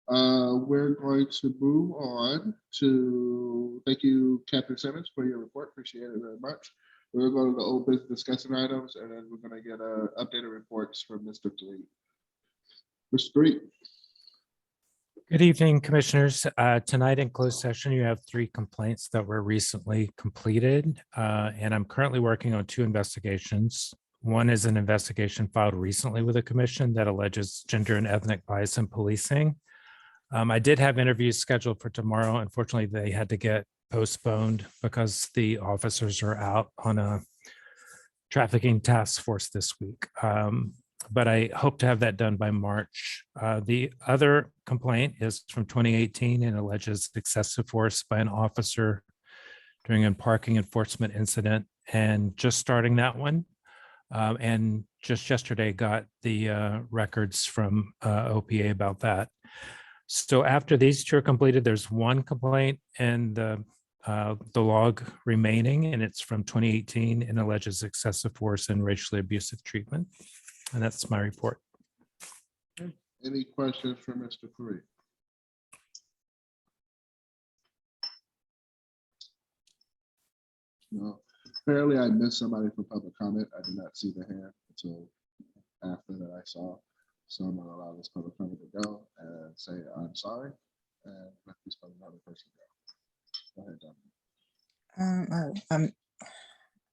We're going to move on to, thank you, Captain Simmons, for your report. Appreciate it very much. We're going to go to the old business discussion items, and then we're going to get updated reports from Mr. Threet. Mr. Threet. Good evening, Commissioners. Tonight in closed session, you have 3 complaints that were recently completed, and I'm currently working on 2 investigations. One is an investigation filed recently with the Commission that alleges gender and ethnic bias in policing. I did have interviews scheduled for tomorrow. Unfortunately, they had to get postponed because the officers are out on a trafficking task force this week. But I hope to have that done by March. The other complaint is from 2018 and alleges excessive force by an officer during a parking enforcement incident, and just starting that one. And just yesterday got the records from OPA about that. So after these 2 are completed, there's 1 complaint and the log remaining, and it's from 2018 and alleges excessive force and racially abusive treatment. And that's my report. Any questions for Mr. Threet? No. Apparently, I missed somebody for public comment. I did not see the hand until after that I saw. So I'm going to allow this public comment to go and say, I'm sorry. And let this another person go. Go ahead, Dominic.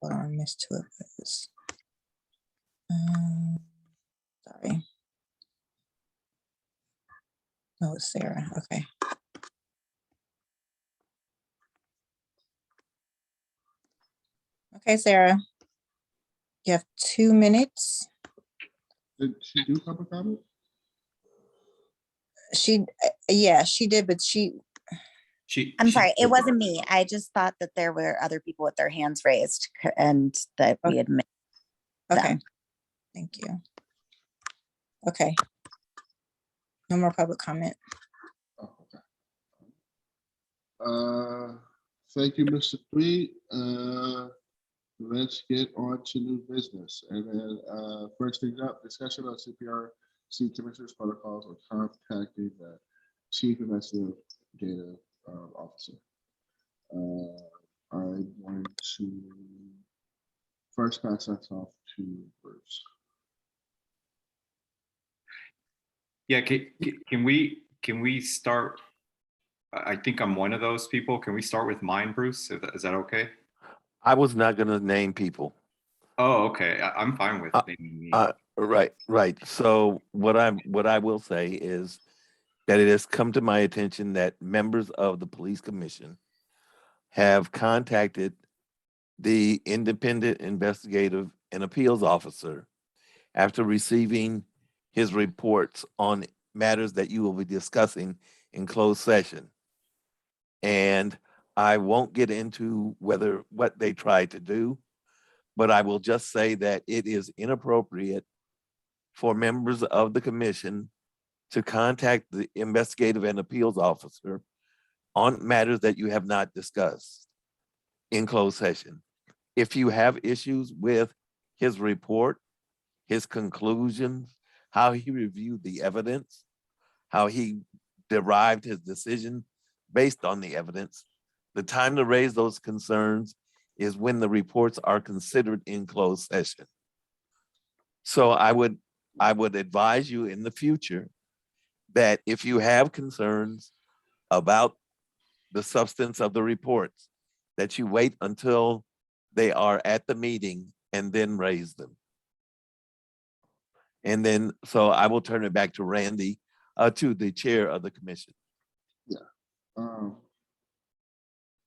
Hold on, I missed 2 of those. Sorry. Oh, it's Sarah. Okay. Okay, Sarah. You have 2 minutes. Did she do public comment? Yeah, she did, but I'm sorry, it wasn't me. I just thought that there were other people with their hands raised and that we had missed okay. them. Thank you. Okay. No more public comment. Oh, okay. Thank you, Mr. Threet. Let's get on to new business. And then first things up, discussion on CPRC Commissioner's protocols or contacting the Chief Investigative Officer. I'm going to first pass that off to Bruce. Yeah, can we start? I think I'm one of those people. Can we start with mine, Bruce? Is that okay? I was not going to name people. Oh, okay. I'm fine with naming me. Right. So what I will say is that it has come to my attention that members of the Police Commission have contacted the Independent Investigative and Appeals Officer after receiving his reports on matters that you will be discussing in closed session. And I won't get into what they tried to do, but I will just say that it is inappropriate for members of the commission to contact the investigative and appeals officer on matters that you have not discussed in closed session. If you have issues with his report, his conclusions, how he reviewed the evidence, how he derived his decision based on the evidence, the time to raise those concerns is when the reports are considered in closed session. So I would advise you in the future that if you have concerns about the substance of the reports, that you wait until they are at the meeting and then raise them. And then, so I will turn it back to Randy, to the chair of the commission.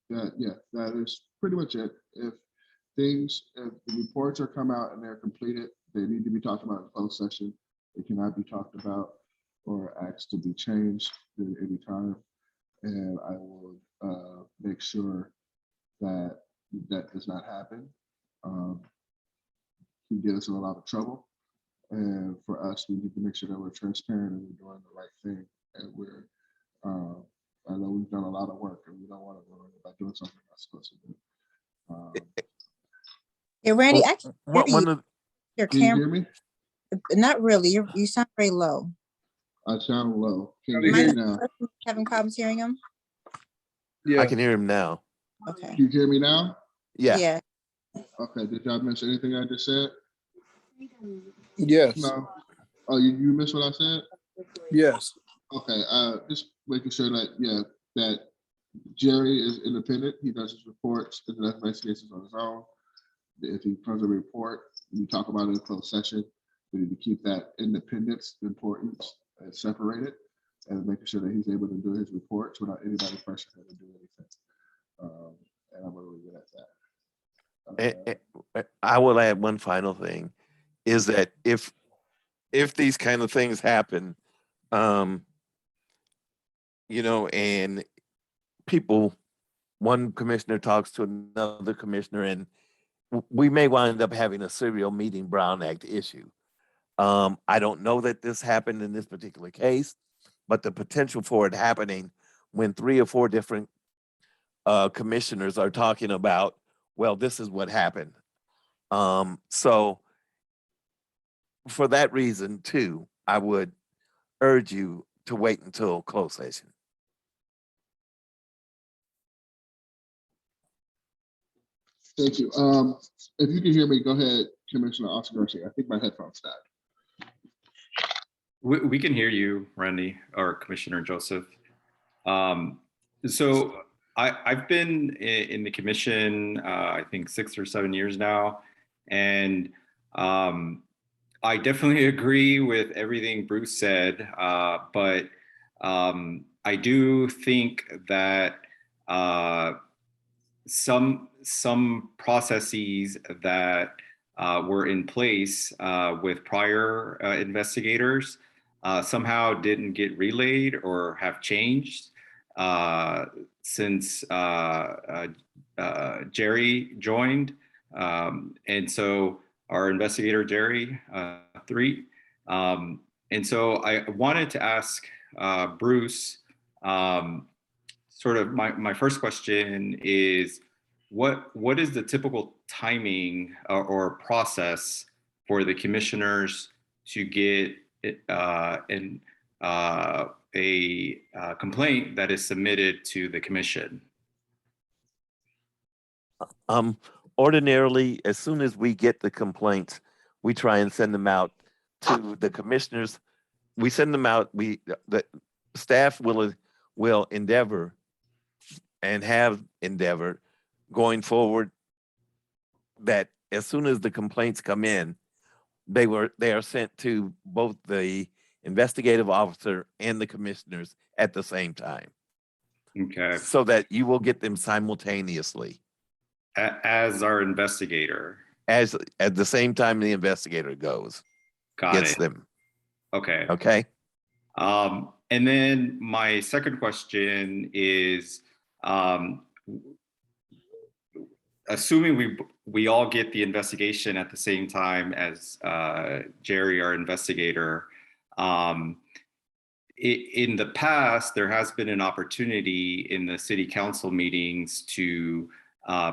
That is pretty much it. If the reports are come out and they're completed, they need to be talked about in closed session. They cannot be talked about or asked to be changed at any time. And I will make sure that that does not happen. Can get us in a lot of trouble. And for us, we need to make sure that we're transparent and we're doing the right thing. And we're, I know we've done a lot of work and we don't want to worry about doing something we're not supposed to do. Yeah, Randy, I can hear One you. of, Your Can you hear camera, me? not really. You sound very low. I sound low. Can Am you I hear the me now? person having problems hearing him? I can hear him now. Okay. Can you hear me now? Yeah. Yeah. Okay, did y'all miss anything I just said? Yes. No. Oh, you missed what I said? Yes. Okay, just making sure that, that Jerry is independent. He does his reports and does investigations on his own. If he comes a report, we talk about it in closed session. We need to keep that independence, importance, separated, and making sure that he's able to do his reports without anybody pressuring him to do anything. And I'm gonna leave it at that. I will add one final thing, is that if these kind of things happen, and one commissioner talks to another commissioner, and we may wind up having a serial meeting Brown Act issue. I don't know that this happened in this particular case, but the potential for it happening when 3 or 4 different commissioners are talking about, well, this is what happened. So for that reason too, I would urge you to wait until closed session. Thank you. If you can hear me, go ahead, Commissioner Oscar Garcia. I think my headphones died. We can hear you, Randy, or Commissioner Joseph. So I've been in the commission, I think 6 or 7 years now. And I definitely agree with everything Bruce said, but I do think that some processes that were in place with prior investigators somehow didn't get relayed or have changed since Jerry joined. And so our investigator, Jerry, 3. And so I wanted to ask Bruce, sort of my first question is, what is the typical timing or process for the commissioners to get a complaint that is submitted to the commission? Ordinarily, as soon as we get the complaints, we try and send them out to the commissioners. We send them out, the staff will endeavor and have endeavored going forward that as soon as the complaints come in, they are sent to both the investigative officer and the commissioners at the same time. Okay. So that you will get them simultaneously. As our investigator. As at the same time the investigator gets them. Okay. Okay. And then my second question is, assuming we all get the investigation at the same time as Jerry, our investigator. In the past, there has been an opportunity in the city council meetings to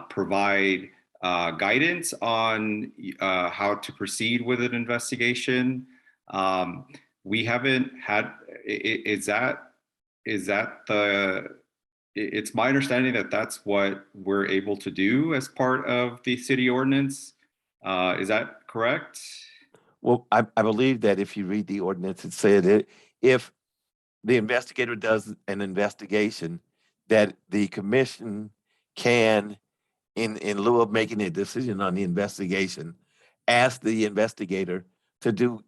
provide guidance on how to proceed with an investigation. We haven't had, is that it's my understanding that that's what we're able to do as part of the city ordinance. Is that correct? Well, I believe that if you read the ordinance, it said that if the investigator does an investigation, that the commission can, in lieu of making a decision on the investigation, ask the investigator to do,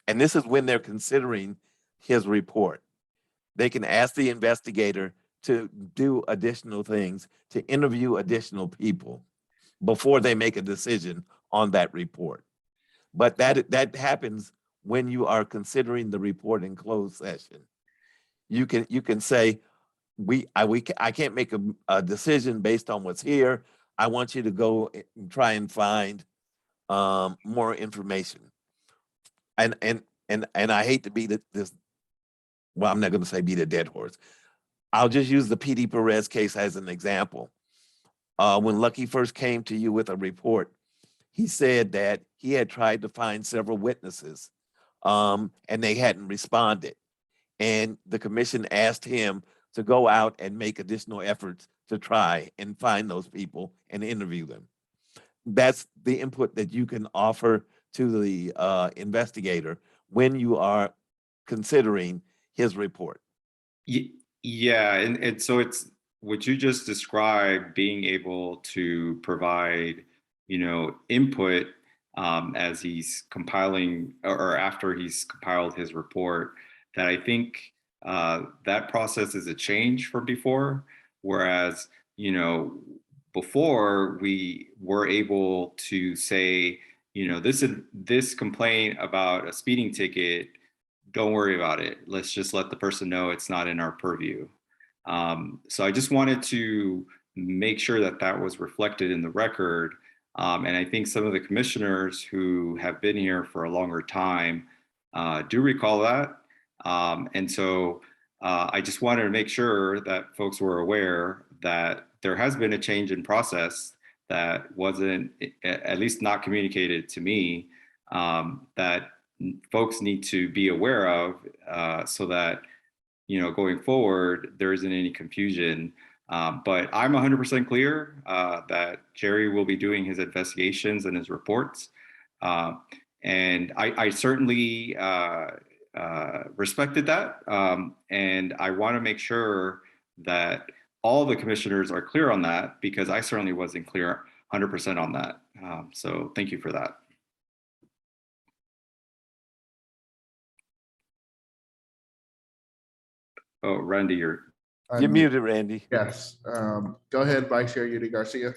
and this is when they're considering his report. They can ask the investigator to do additional things, to interview additional people before they make a decision on that report. But that happens when you are considering the report in closed session. You can say, I can't make a decision based on what's here. I want you to go and try and find more information. And I hate to beat this. Well, I'm not going to say beat a dead horse. I'll just use the PD Perez case as an example. When Lucky first came to you with a report, he said that he had tried to find several witnesses and they hadn't responded. And the commission asked him to go out and make additional efforts to try and find those people and interview them. That's the input that you can offer to the investigator when you are considering his report. Yeah, and so it's what you just described, being able to provide, input as he's compiling or after he's compiled his report, that I think that process is a change from before. Whereas, before we were able to say, this complaint about a speeding ticket, don't worry about it. Let's just let the person know it's not in our purview. So I just wanted to make sure that that was reflected in the record. And I think some of the commissioners who have been here for a longer time do recall that. And so I just wanted to make sure that folks were aware that there has been a change in process that wasn't, at least not communicated to me, that folks need to be aware of so that, going forward, there isn't any confusion. But I'm 100% clear that Jerry will be doing his investigations and his reports. And I certainly respected that. And I want to make sure that all the commissioners are clear on that, because I certainly wasn't clear 100% on that. So thank you for that. Oh, Randy, you're muted, Randy. Yes. Go ahead, Vice Chair Yudi Garcia.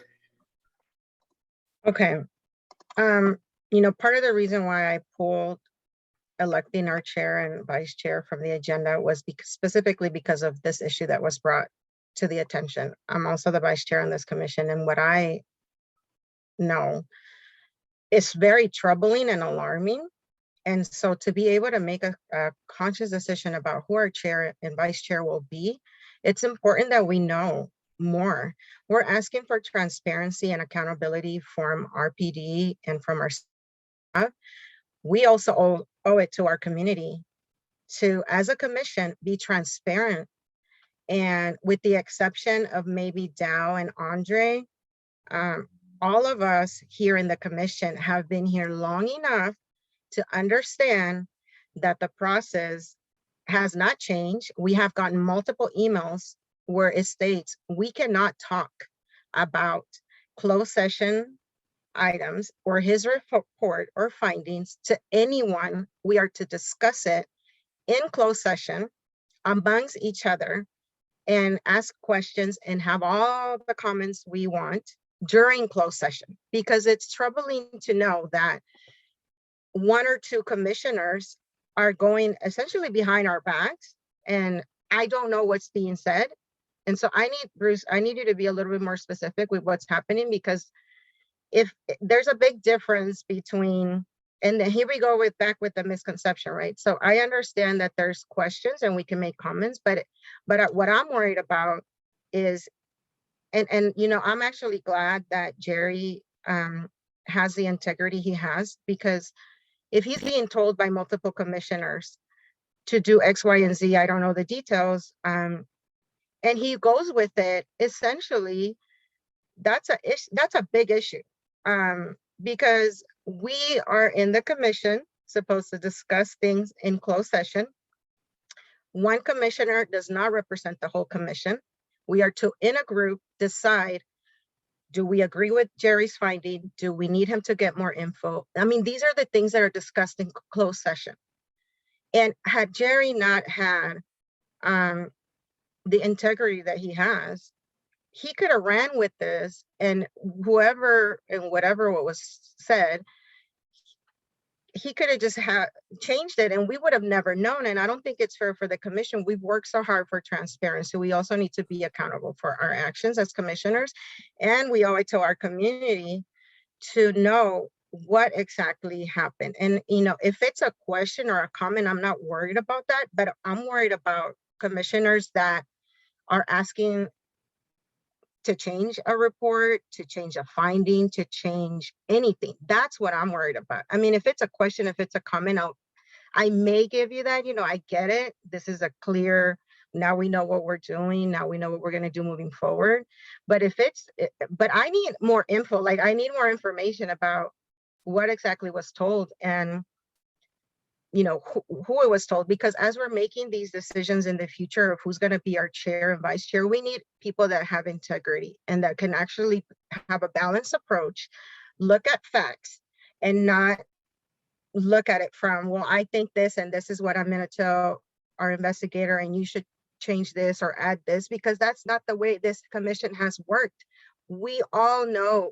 Okay. Part of the reason why I pulled electing our chair and vice chair from the agenda was specifically because of this issue that was brought to the attention. I'm also the vice chair on this commission, and what I know is very troubling and alarming. And so to be able to make a conscious decision about who our chair and vice chair will be, it's important that we know more. We're asking for transparency and accountability from RPD and from our staff. We also owe it to our community to, as a commission, be transparent. And with the exception of maybe Dow and Andre, all of us here in the commission have been here long enough to understand that the process has not changed. We have gotten multiple emails where it states we cannot talk about closed session items or his report or findings to anyone. We are to discuss it in closed session amongst each other and ask questions and have all the comments we want during closed session, because it's troubling to know that one or two commissioners are going essentially behind our backs, and I don't know what's being said. And so Bruce, I need you to be a little bit more specific with what's happening, because if there's a big difference between, and then here we go back with the misconception, right? So I understand that there's questions and we can make comments, but what I'm worried about is, and you know, I'm actually glad that Jerry has the integrity he has, because if he's being told by multiple commissioners to do X, Y, and Z, I don't know the details, and he goes with it, essentially, that's a big issue, because we are in the commission supposed to discuss things in closed session. One commissioner does not represent the whole commission. We are to, in a group, decide, do we agree with Jerry's finding? Do we need him to get more info? I mean, these are the things that are discussed in closed session. And had Jerry not had the integrity that he has, he could have ran with this, and whoever and whatever what was said, he could have just changed it and we would have never known. And I don't think it's fair for the commission. We've worked so hard for transparency. We also need to be accountable for our actions as commissioners. And we owe it to our community to know what exactly happened. And, you know, if it's a question or a comment, I'm not worried about that, but I'm worried about commissioners that are asking to change a report, to change a finding, to change anything. That's what I'm worried about. I mean, if it's a question, if it's a comment, I may give you that, you know, I get it. This is a clear, now we know what we're doing. Now we know what we're going to do moving forward. But but I need more info. Like, I need more information about what exactly was told, and you know, who it was told, because as we're making these decisions in the future of who's going to be our chair and vice chair, we need people that have integrity and that can actually have a balanced approach, look at facts, and not look at it from, well, I think this, and this is what I'm going to tell our investigator, and you should change this or add this, because that's not the way this commission has worked. We all know,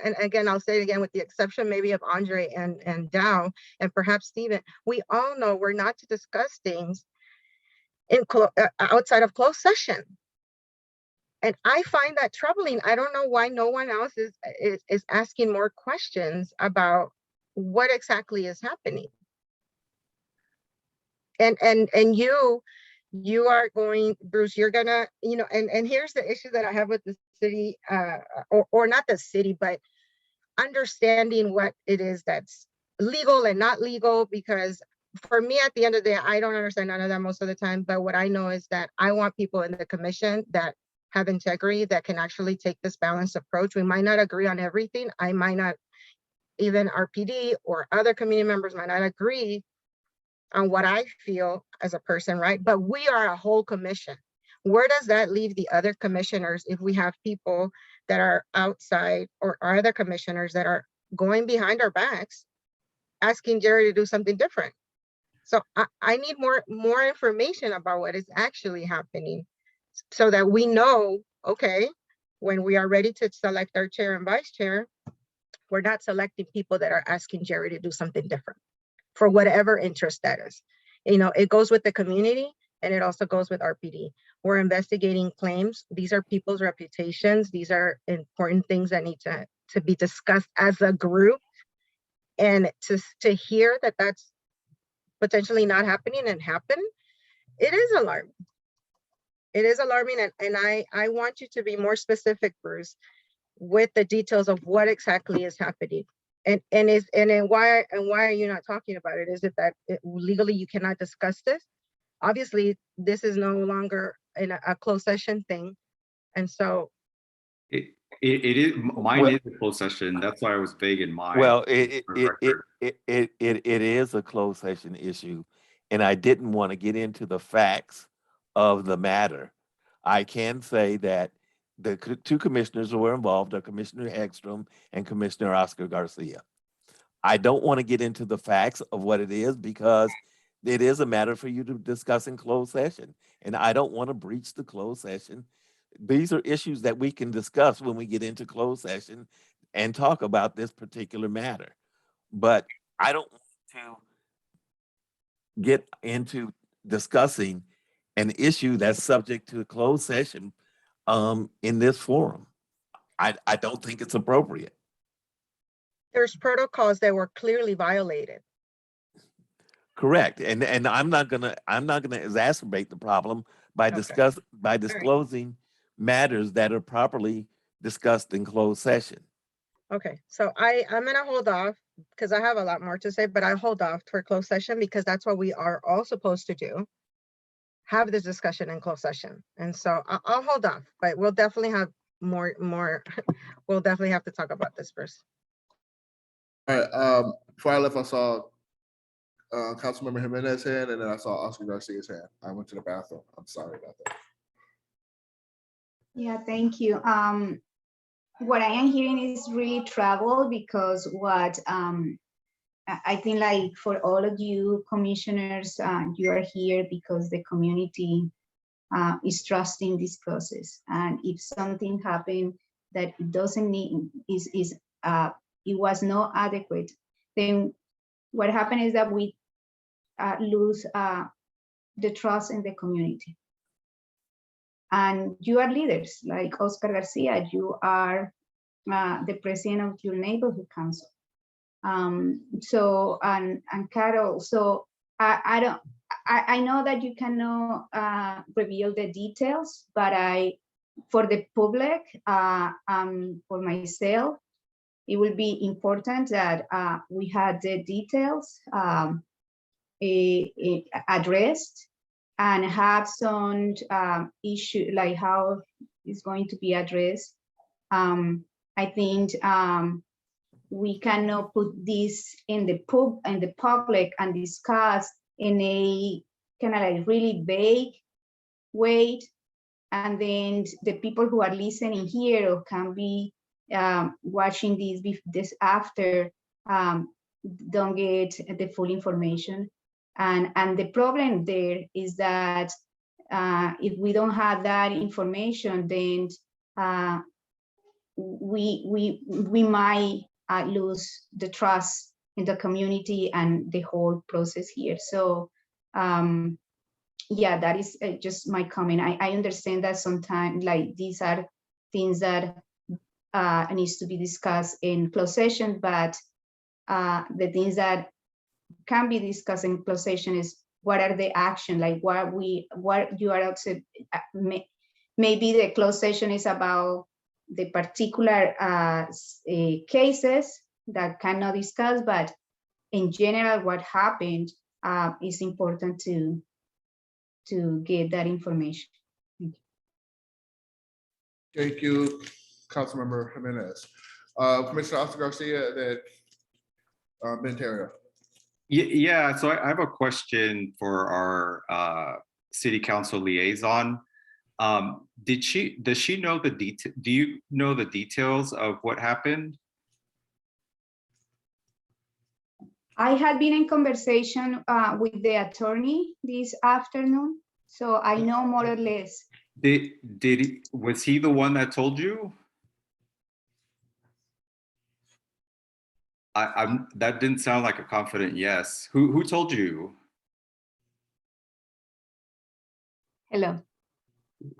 and again, I'll say it again, with the exception maybe of Andre and Dow and perhaps Stephen, we all know we're not to discuss things in outside of closed session. And I find that troubling. I don't know why no one else is asking more questions about what exactly is happening. And you are going, Bruce, you're gonna, you know, and here's the issue that I have with the city, or not the city, but understanding what it is that's legal and not legal, because for me, at the end of the day, I don't understand none of that most of the time. But what I know is that I want people in the commission that have integrity, that can actually take this balanced approach. We might not agree on everything. I might not, even RPD or other community members might not agree on what I feel as a person, right? But we are a whole commission. Where does that leave the other commissioners if we have people that are outside, or other commissioners that are going behind our backs, asking Jerry to do something different? So I need more information about what is actually happening, so that we know, okay, when we are ready to select our chair and vice chair, we're not selecting people that are asking Jerry to do something different for whatever interest that is. You know, it goes with the community, and it also goes with RPD. We're investigating claims. These are people's reputations. These are important things that need to be discussed as a group. And to hear that that's potentially not happening and happen, it is alarming. It is alarming, and I want you to be more specific, Bruce, with the details of what exactly is happening. And why are you not talking about it? Is it that legally you cannot discuss this? Obviously, this is no longer in a closed session thing, and so It is, mine is a closed session. That's why I was vague in mine. Well, it is a closed session issue, and I didn't want to get into the facts of the matter. I can say that the two commissioners who were involved are Commissioner Ekstrom and Commissioner Oscar Garcia. I don't want to get into the facts of what it is, because it is a matter for you to discuss in closed session, and I don't want to breach the closed session. These are issues that we can discuss when we get into closed session and talk about this particular matter. But I don't want to get into discussing an issue that's subject to a closed session in this forum. I don't think it's appropriate. There's protocols that were clearly violated. Correct. And I'm not gonna exacerbate the problem by disclosing matters that are properly discussed in closed session. Okay, so I'm gonna hold off because I have a lot more to say, but I hold off for closed session because that's what we are all supposed to do. Have this discussion in closed session. And so I'll hold off, but we'll definitely have more, we'll definitely have to talk about this first. All right, before I left, I saw Councilmember Jimenez hand, and then I saw Oscar Garcia's hand. I went to the bathroom. I'm sorry about that. Yeah, thank you. What I am hearing is really trouble because what I think, like, for all of you commissioners, you are here because the community is trusting this process. And if something happened that it doesn't need, it was not adequate, then what happened is that we lose the trust in the community. And you are leaders, like Oscar Garcia, you are the president of your neighborhood council. So, and Carol, so I know that you cannot reveal the details, but for the public, for myself, it will be important that we had the details addressed and have some issue, like how it's going to be addressed. I think we cannot put this in the public and discuss in a kind of like really vague way, and then the people who are listening here or can be watching this after don't get the full information. And the problem there is that if we don't have that information, then we might lose the trust in the community and the whole process here. So yeah, that is just my comment. I understand that sometimes, like, these are things that needs to be discussed in closed session, but the things that can be discussed in closed session is what are the action, like what you are also, maybe the closed session is about the particular cases that cannot discuss, but in general, what happened is important to get that information. Thank you, Councilmember Jimenez. Commissioner Oscar Garcia, then Ben Terrio. Yeah, so I have a question for our city council liaison. Does she know the detail? Do you know the details of what happened? I had been in conversation with the attorney this afternoon, so I know more or less. Was he the one that told you? That didn't sound like a confident yes. Who told you? Hello.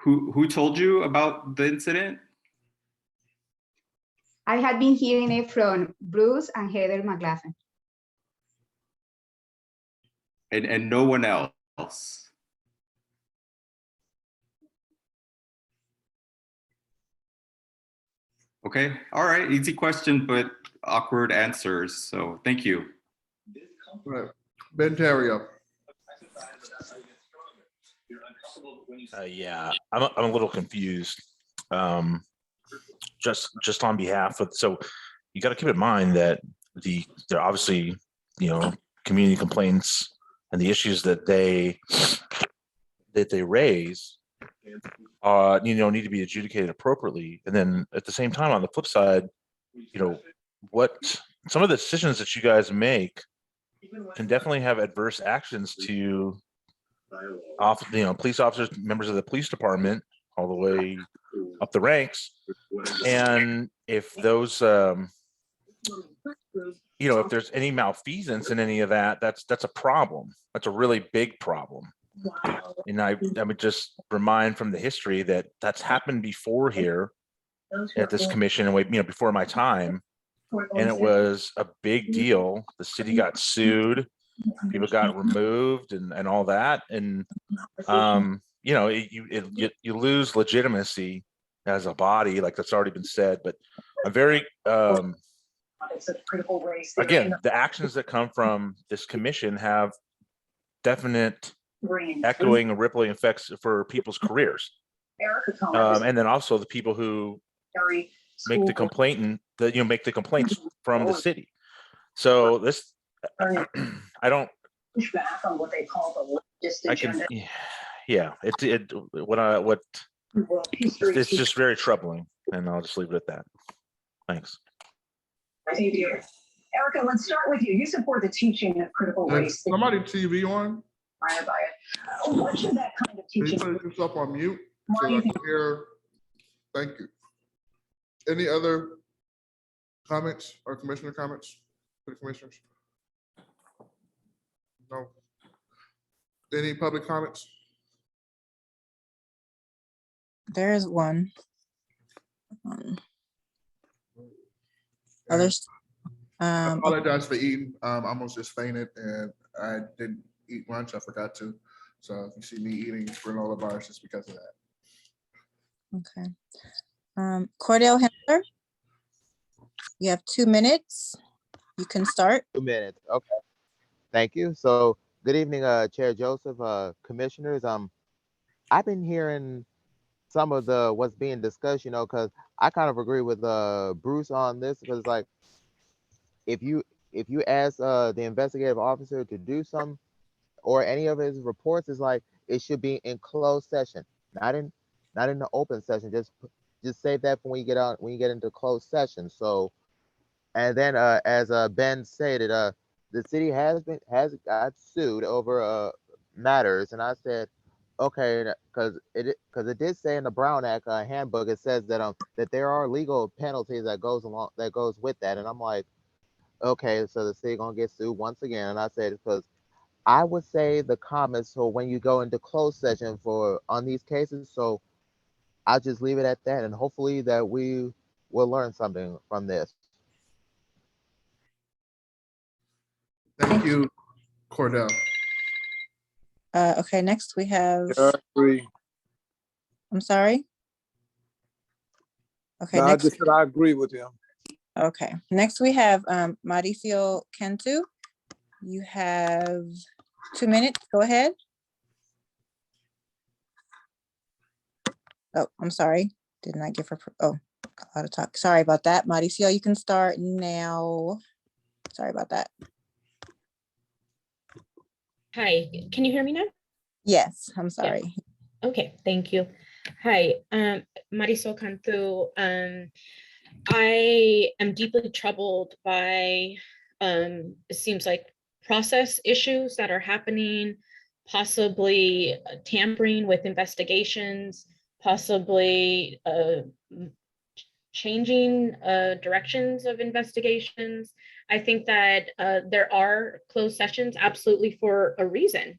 Who told you about the incident? I had been hearing it from Bruce and Heather McLaughlin. And no one else? Okay, all right, easy question, but awkward answers, so thank you. Right. Ben Terrio. Yeah, I'm a little confused. Just on behalf of, so you got to keep in mind that they're obviously, community complaints and the issues that they raise need to be adjudicated appropriately. And then at the same time, on the flip side, what some of the decisions that you guys make can definitely have adverse actions to police officers, members of the police department, all the way up the ranks. And if those if there's any malfeasance in any of that, that's a problem. That's a really big problem. And I would just remind from the history that that's happened before here. at this commission and before my time. And it was a big deal. The city got sued, people got removed and all that. And, you lose legitimacy as a body, like that's already been said, but I'm very, again, the actions that come from this commission have definite echoing and rippling effects for people's careers. And then also the people who make the complaint and make the complaints from the city. So this, I don't, I can, yeah, it's just very troubling, and I'll just leave it at that. Thanks. Erica, let's start with you. You support the teaching of critical race. Somebody TV on? What should that kind of Can you teaching? put yourself on mute so I can hear? Thank you. Any other comments or commissioner comments for the commissioners? No. Any public comments? There is one. Others. I apologize for eating. I almost just fainted and I didn't eat lunch. I forgot to. So if you see me eating granola bars, it's because of that. Okay. Cordell Handler, you have 2 minutes. You can start. 2 minutes. Okay. Thank you. So good evening, Chair Joseph, commissioners. I've been hearing some of what's being discussed, because I kind of agree with Bruce on this, because like if you ask the investigative officer to do some or any of his reports, it's like it should be in closed session, not in the open session. Just save that for when you get into closed session. So, and then as Ben stated, the city has got sued over matters, and I said, okay, because it did say in the Brown Act handbook, it says that that there are legal penalties that goes with that, and I'm like, okay, so the city gonna get sued once again, and I said because I would say the comments, so when you go into closed session on these cases, so I'll just leave it at that, and hopefully that we will learn something from this. Thank you, Cordell. Okay, next we have, agree. I'm sorry. Okay, No, I next, just said I agree with him. okay, next we have Mauricio Cantu. You have 2 minutes, go ahead. Oh, I'm sorry, did not give her, oh, a lot of talk. Sorry about that. Mauricio, you can start now. Sorry about that. Hi, can you hear me now? Yes, I'm sorry. Okay, thank you. Hi, Marisol Cantu. I am deeply troubled by, it seems like process issues that are happening, possibly tampering with investigations, possibly changing directions of investigations. I think that there are closed sessions absolutely for a reason,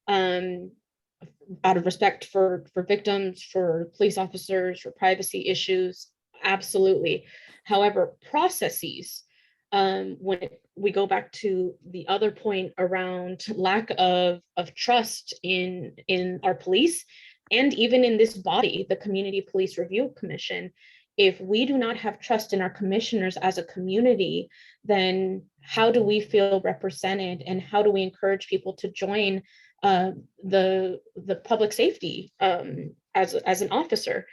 out of respect for victims, for police officers, for privacy issues, absolutely. However, processes, when we go back to the other point around lack of trust in our police, and even in this body, the Community Police Review Commission, if we do not have trust in our commissioners as a community, then how do we feel represented, and how do we encourage people to join the public safety as an officer?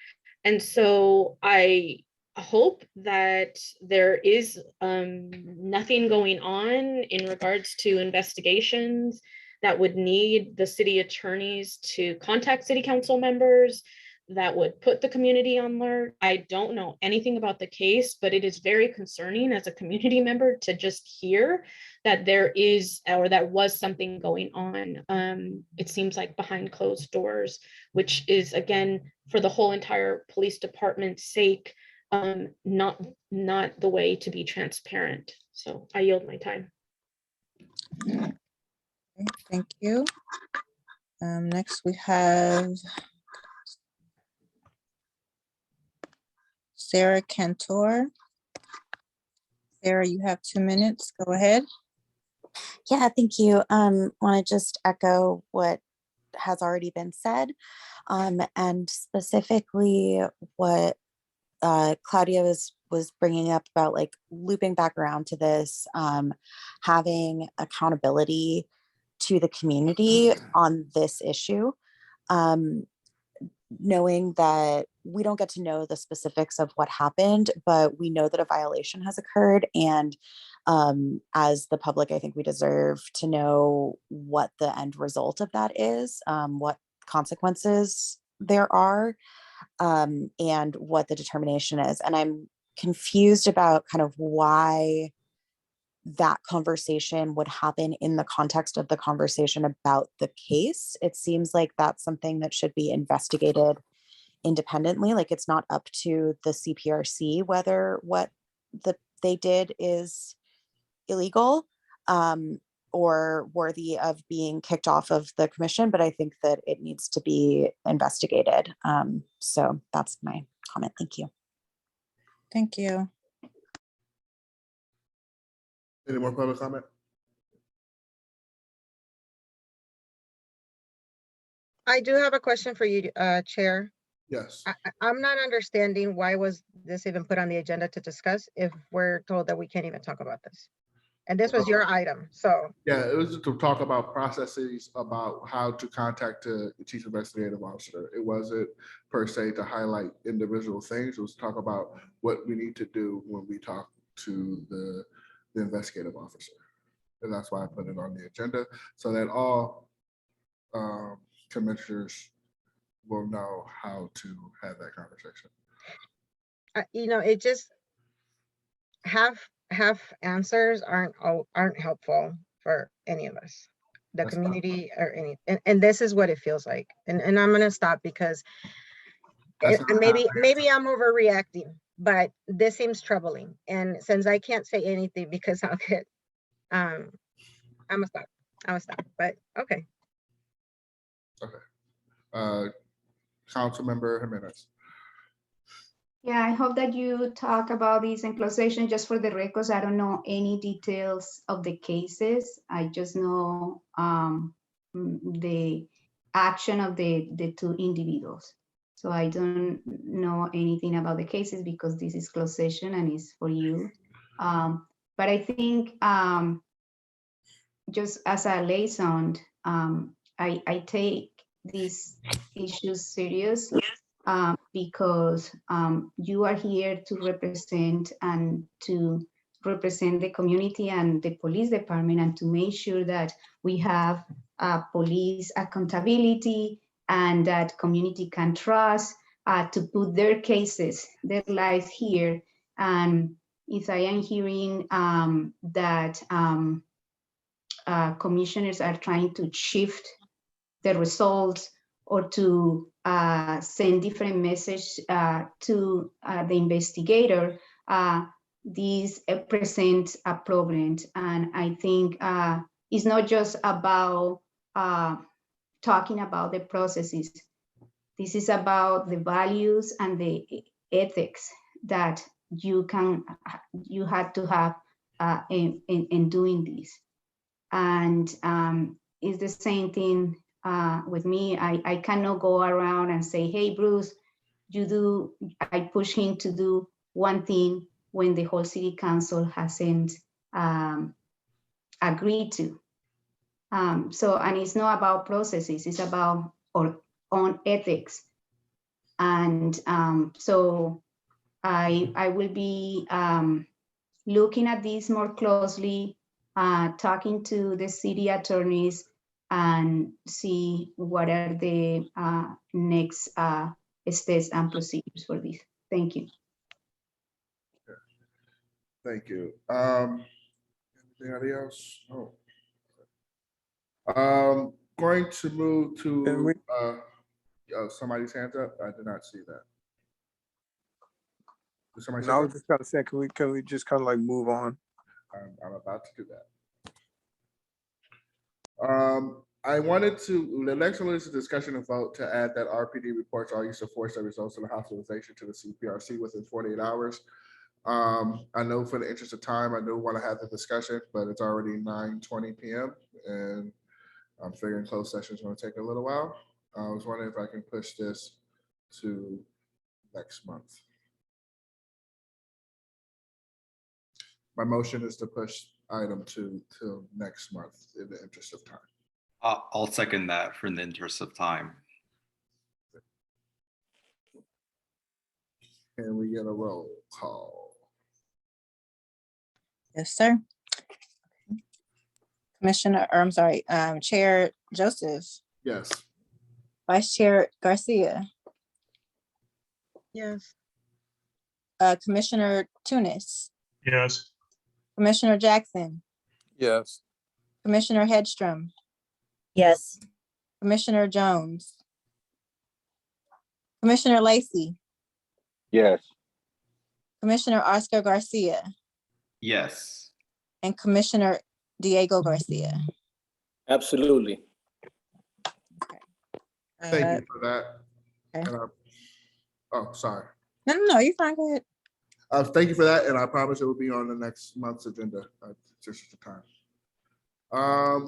And so I hope that there is nothing going on in regards to investigations that would need the city attorneys to contact city council members, that would put the community on alert. I don't know anything about the case, but it is very concerning as a community member to just hear that there is, or that was something going on. It seems like behind closed doors, which is, again, for the whole entire police department's sake, not the way to be transparent. So I yield my time. Okay, thank you. Next we have Sarah Cantor. Sarah, you have 2 minutes. Go ahead. Yeah, thank you. Want to just echo what has already been said, and specifically what Claudia was bringing up about like looping back around to this, having accountability to the community on this issue, knowing that we don't get to know the specifics of what happened, but we know that a violation has occurred. And as the public, I think we deserve to know what the end result of that is, what consequences there are, and what the determination is. And I'm confused about kind of why that conversation would happen in the context of the conversation about the case. It seems like that's something that should be investigated independently. Like it's not up to the CPRC whether what they did is illegal, or worthy of being kicked off of the commission, but I think that it needs to be investigated. So that's my comment. Thank you. Thank you. Any more public comment? I do have a question for you, Chair. Yes. I'm not understanding why was this even put on the agenda to discuss if we're told that we can't even talk about this? And this was your item, so. Yeah, it was to talk about processes about how to contact the chief investigative officer. It wasn't per se to highlight individual things. It was to talk about what we need to do when we talk to the investigative officer. And that's why I put it on the agenda, so that all commissioners will know how to have that conversation. You know, it just half answers aren't helpful for any of us, the That's community or any, and this is what it feels like. And I'm gonna stop because maybe I'm overreacting, but this seems troubling. And since I can't say anything because I'll get, I'm gonna stop, but okay. Okay. Councilmember Jimenez. Yeah, I hope that you talk about this in closed session. Just for the records, I don't know any details of the cases. I just know the action of the two individuals. So I don't know anything about the cases because this is closed session and it's for you. But I think just as a liaison, I take these issues serious. Because you are here to represent the community and the police department, and to make sure that we have police accountability and that community can trust to put their cases, their lives here. And if I am hearing that commissioners are trying to shift the results or to send different message to the investigator, these present a problem. And I think it's not just about talking about the processes. This is about the values and the ethics that you have to have in doing this. And it's the same thing with me. I cannot go around and say, hey, Bruce, I push him to do one thing when the whole city council hasn't agreed to. And it's not about processes, it's about our own ethics. And so I will be looking at this more closely, talking to the city attorneys, and see what are the next steps and procedures for this. Thank you. Thank you. Anybody else? Oh. Going to move to somebody's hands up. I did not see that. Did somebody say No, I was that? just kind of saying, can we just kind of like move on? I'm about to do that. I wanted to, the next one is a discussion and vote to add that RPD reports all use of force that results in a hospitalization to the CPRC within 48 hours. I know for the interest of time, I do want to have the discussion, but it's already 9:20 p.m. and I'm figuring closed session is going to take a little while. I was wondering if I can push this to next month. My motion is to push item 2 till next month in the interest of time. I'll second that for the interest of time. Can we get a roll call? Yes, sir. Commissioner, or I'm sorry, Chair Joseph, Yes. Vice Chair Garcia, Yes. Commissioner Tunis, Yes. Commissioner Jackson, Yes. Commissioner Hedstrom, Yes. Commissioner Jones, Commissioner Lacy, Yes. Commissioner Oscar Garcia, Yes. and Commissioner Diego Garcia. Absolutely. Thank Uh, you for that. okay. Oh, sorry. No, you're fine. Go ahead. Thank you for that, and I promise it will be on the next month's agenda. Just the time.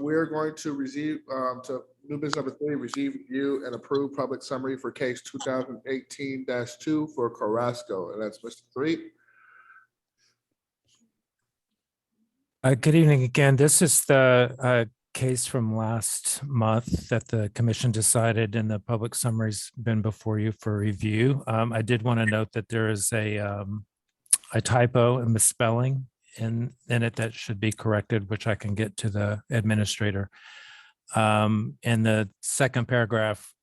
We're going to receive to new business number 3, review and approve public summary for case 2018-2 for Carrasco, and that's Mr. 3. Good evening again. This is the case from last month that the commission decided, and the public summary's been before you for review. I did want to note that there is a typo, a misspelling in it that should be corrected, which I can get to the administrator. In the second paragraph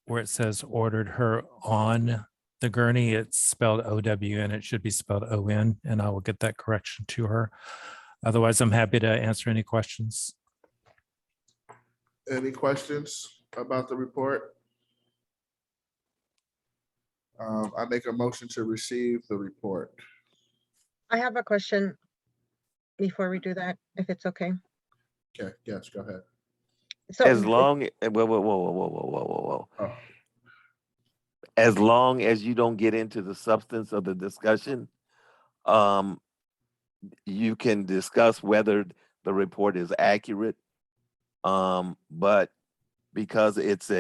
where it says ordered her on the gurney, it's spelled O-W-N, it should be spelled O-N, and I will get that correction to her. Otherwise, I'm happy to answer any questions. Any questions about the report? I make a motion to receive the report. I have a question before we do that, if it's okay. Okay, yes, go ahead. So As long, whoa. Oh. As long as you don't get into the substance of the discussion, you can discuss whether the report is accurate. But because it's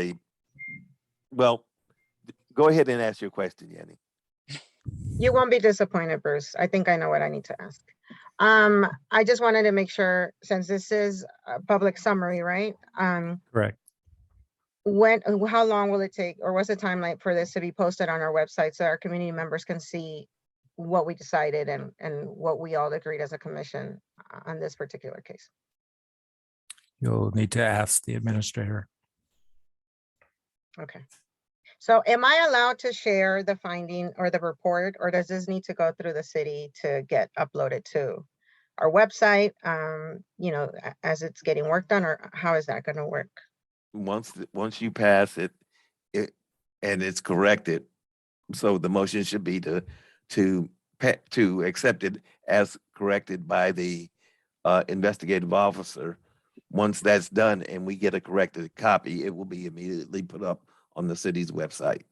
well, go ahead and ask your question, Yanni. you won't be disappointed, Bruce. I think I know what I need to ask. I just wanted to make sure, since this is a public summary, right? Correct. How long will it take, or what's the timeline for this to be posted on our website so our community members can see what we decided and what we all agreed as a commission on this particular case? You'll need to ask the administrator. Okay. So am I allowed to share the finding or the report, or does this need to go through the city to get uploaded to our website, as it's getting worked on, or how is that going to work? Once you pass it and it's corrected, so the motion should be to accept it as corrected by the investigative officer. Once that's done and we get a corrected copy, it will be immediately put up on the city's website.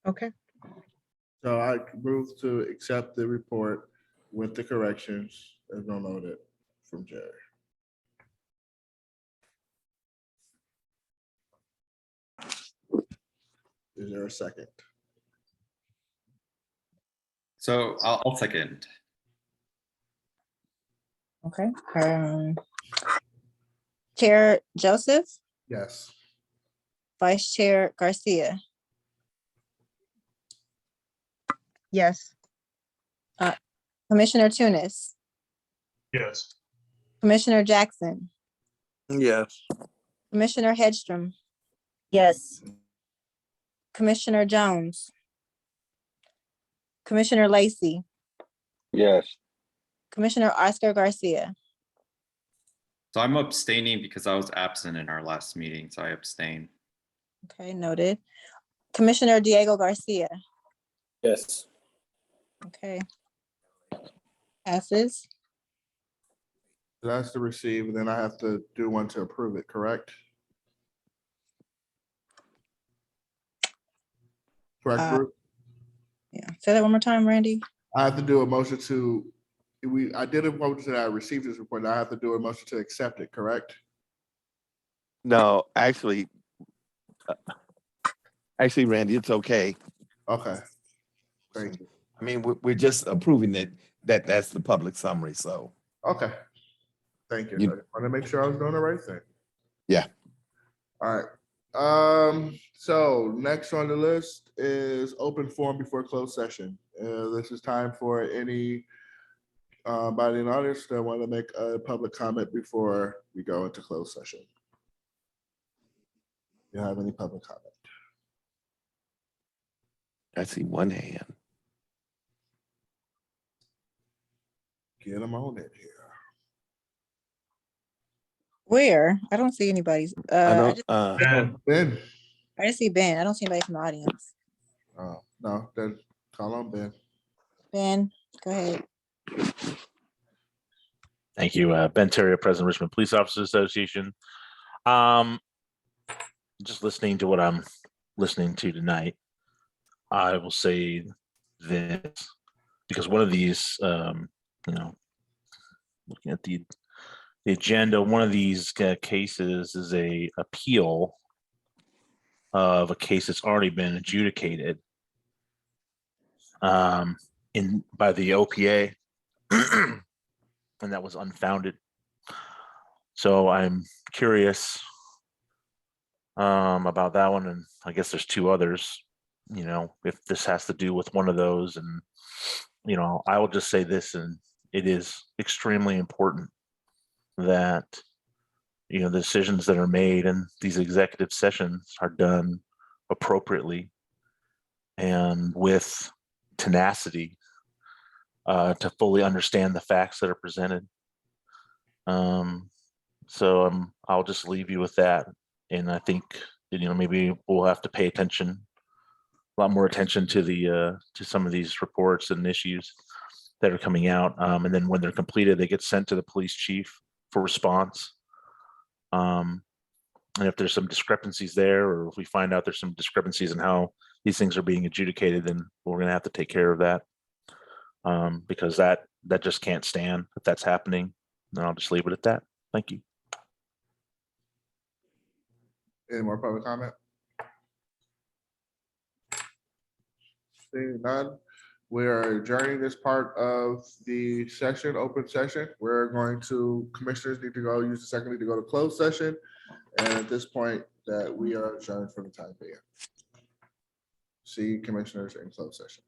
Okay. So I move to accept the report with the corrections as noted from Jerry. Is there a second? So I'll second. Okay. Chair Joseph, Yes. Vice Chair Garcia, Yes. Commissioner Tunis, Yes. Commissioner Jackson, Yes. Commissioner Hedstrom, Yes. Commissioner Jones, Commissioner Lacy, Yes. Commissioner Oscar Garcia. So I'm abstaining because I was absent in our last meeting, so I abstain. Okay, noted. Commissioner Diego Garcia. Yes. Okay. Passes. That's to receive, and then I have to do one to approve it, correct? Correct, Uh, Bruce? Yeah, say that one more time, Randy. I have to do a motion to, I did a motion that I received this report, now I have to do a motion to accept it, correct? No, actually, Randy, it's okay. Okay, thank you. I mean, we're just approving it, that's the public summary, so. Okay, thank you. I You- just want to make sure I was doing the right thing. Yeah. All right. So next on the list is open forum before closed session. This is time for any body in the audience that want to make a public comment before we go into closed session. You have any public comment? I see one hand. Get them on it here. Where? I don't see anybody's. I don't, Ben. I just see Ben. I don't see anybody from the audience. Oh, no, then call on Ben. Ben, go ahead. Thank you. Ben Terrio, President Richmond Police Officers Association. Just listening to what I'm listening to tonight, I will say this, because one of these, looking at the agenda, one of these cases is a appeal of a case that's already been adjudicated by the OPA, and that was unfounded. So I'm curious about that one, and I guess there's two others. If this has to do with one of those, and I will just say this, and it is extremely important that the decisions that are made in these executive sessions are done appropriately and with tenacity to fully understand the facts that are presented. So I'll just leave you with that, and I think maybe we'll have to pay attention, a lot more attention to to some of these reports and issues that are coming out, and then when they're completed, they get sent to the police chief for response. And if there's some discrepancies there, or if we find out there's some discrepancies in how these things are being adjudicated, then we're going to have to take care of that, because that just can't stand if that's happening. And I'll just leave it at that. Thank you. Any more public comment? Seeing none, we are adjourning this part of the session, open session. We're going to, commissioners need to go use the second to go to closed session. And at this point that we are adjourned for the time being. See commissioners in closed session.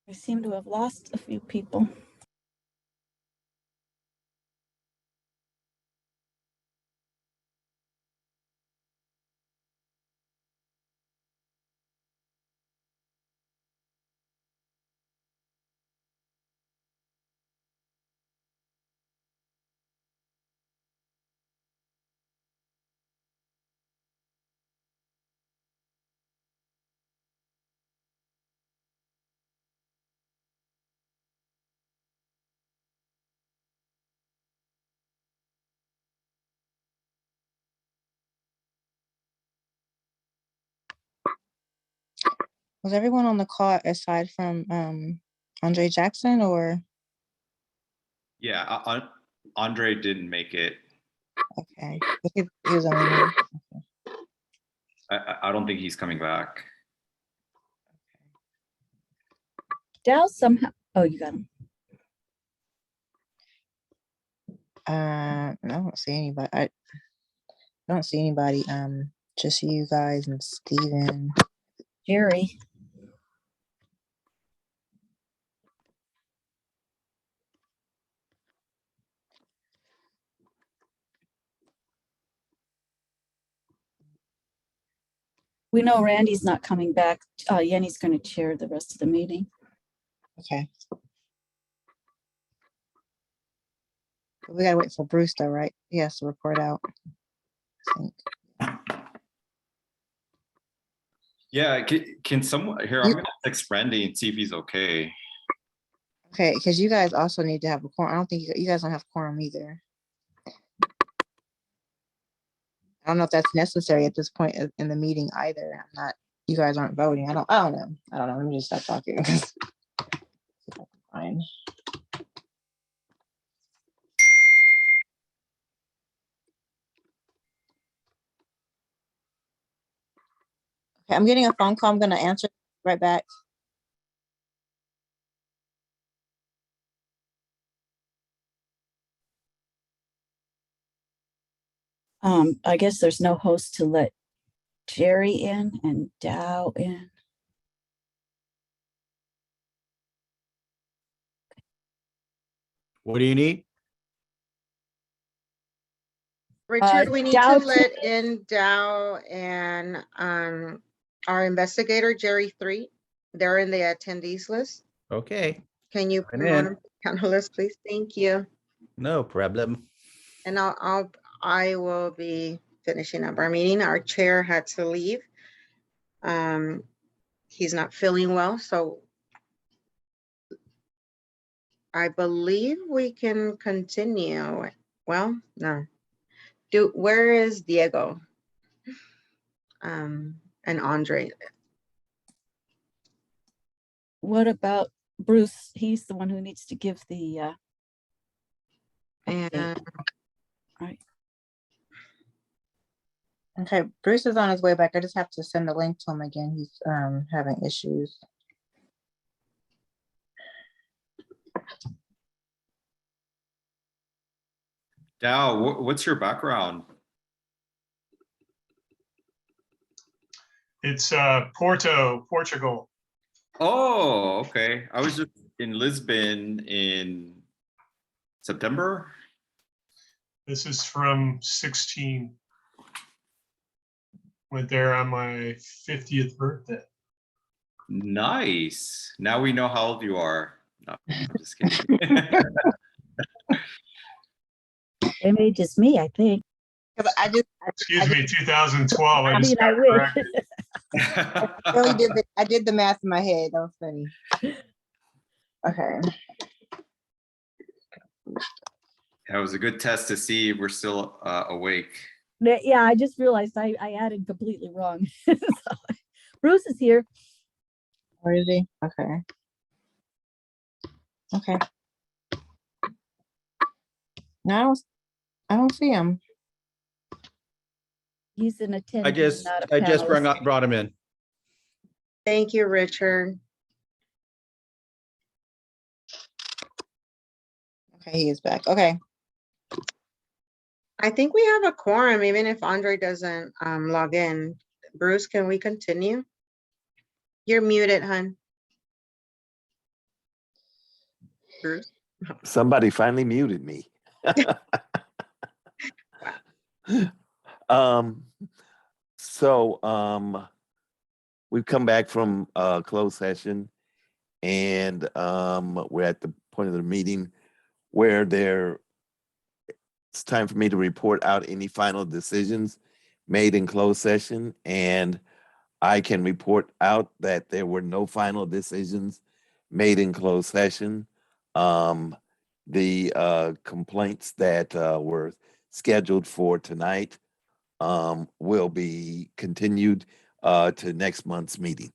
I seem to have lost a few people. Was everyone on the call aside from Andre Jackson or? Yeah, Andre didn't make it. Okay, he was on. I don't think he's coming back. Dow somehow, oh, you got him. I don't see anybody. I don't see anybody. Just you guys and Steven. Jerry. We know Randy's not coming back. Yenny's going to chair the rest of the meeting. Okay. We gotta wait for Bruce though, right? He has to report out. I think. Yeah, can someone here? I'm gonna text Randy and see if he's okay. Okay, because you guys also need to have a quorum. I don't think you guys don't have quorum either. I don't know if that's necessary at this point in the meeting either. I'm not. You guys aren't voting. I don't know. Let me just stop talking. Fine. Okay, I'm getting a phone call. I'm gonna answer right back. I guess there's no host to let Jerry in and Dow in. What do you need? Richard, we need Dow to let in Dow and our investigator, Jerry 3. They're in the attendees list. Okay, Can you put I'm them on in. the counter list, please? Thank you. No problem. And I will be finishing up our meeting. Our chair had to leave. He's not feeling well, so I believe we can continue. Well, no. Where is Diego? And Andre? What about Bruce? He's the one who needs to give the and right. Okay, Bruce is on his way back. I just have to send the link to him again. He's having issues. Dow, what's your background? It's Porto, Portugal. Oh, okay. I was just in Lisbon in September. This is from 16. Went there on my 50th birthday. Nice. Now we know how old you are. No, I'm just kidding. Same age as me, I think. Excuse me, 2012. I just mean, I got wish. corrected. I did the math in my head. That was funny. Okay. That was a good test to see if we're still awake. Yeah, I just realized I added completely wrong. So, Bruce is here. Where is he? Okay. Okay. No, I don't see him. He's an attendee. I just not a brought panelist. him in. Thank you, Richard. Okay, he is back. Okay. I think we have a quorum, even if Andre doesn't log in. Bruce, can we continue? You're muted, hun. Bruce? Somebody finally muted me. So we've come back from closed session, and we're at the point of the meeting where it's time for me to report out any final decisions made in closed session, and I can report out that there were no final decisions made in closed session. The complaints that were scheduled for tonight will be continued to next month's meeting.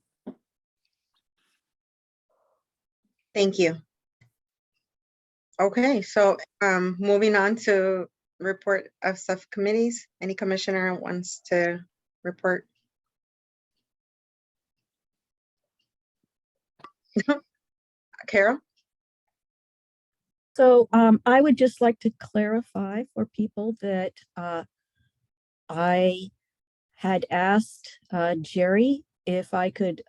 Thank you. Okay, so moving on to report of subcommittees. Any commissioner wants to report? Carol? So I would just like to clarify for people that I had asked Jerry if I could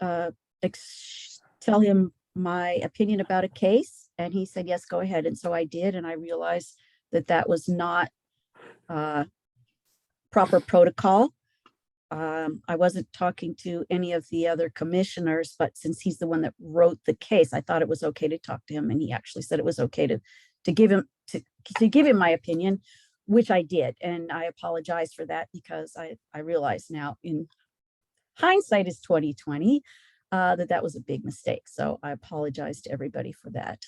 tell him my opinion about a case, and he said, yes, go ahead. And so I did, and I realized that that was not proper protocol. I wasn't talking to any of the other commissioners, but since he's the one that wrote the case, I thought it was okay to talk to him, and he actually said it was okay to give him my opinion, which I did, and I apologize for that because I realize now, in hindsight is 2020, that was a big mistake. So I apologize to everybody for that.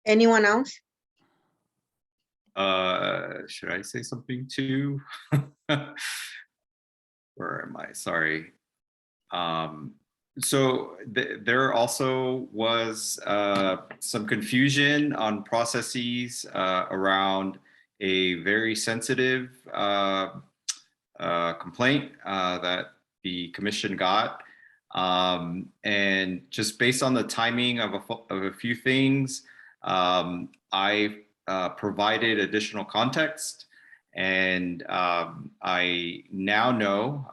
Anyone else? Should I say something too? Where am I? Sorry. So there also was some confusion on processes around a very sensitive complaint that the commission got. And just based on the timing of a few things, I provided additional context, and I now know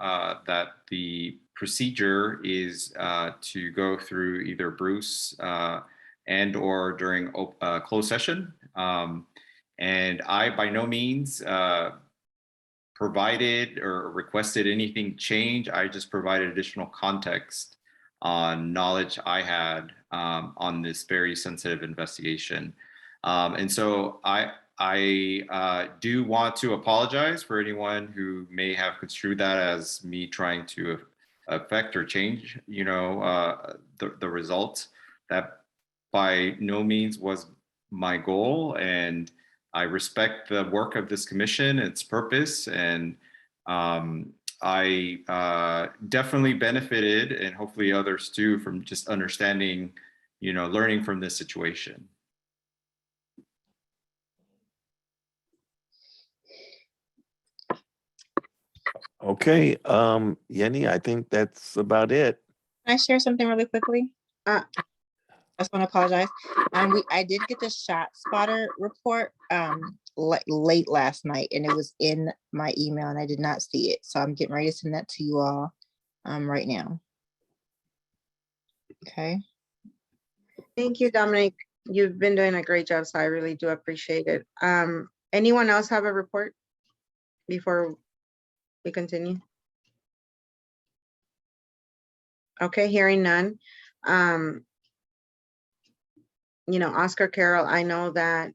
that the procedure is to go through either Bruce and or during closed session. And I by no means provided or requested anything change. I just provided additional context on knowledge I had on this very sensitive investigation. And so I do want to apologize for anyone who may have construed that as me trying to affect or change, the results. That by no means was my goal, and I respect the work of this commission, its purpose, and I definitely benefited, and hopefully others too, from just understanding, learning from this situation. Okay, Yenny, I think that's about it. Can I share something really quickly? I just want to apologize. I did get the shot spotter report late last night, and it was in my email, and I did not see it. So I'm getting ready to send that to you all right now. Okay. Thank you, Dominic. You've been doing a great job, so I really do appreciate it. Anyone else have a report before we continue? Okay, hearing none. Oscar, Carol, I know that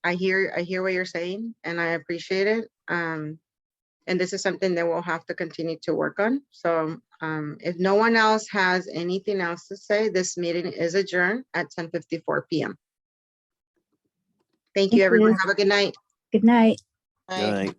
I hear what you're saying, and I appreciate it. And this is something that we'll have to continue to work on. So if no one else has anything else to say, this meeting is adjourned at 10:54 p.m. Thank you, everyone. Have a good night. Good night. Good night.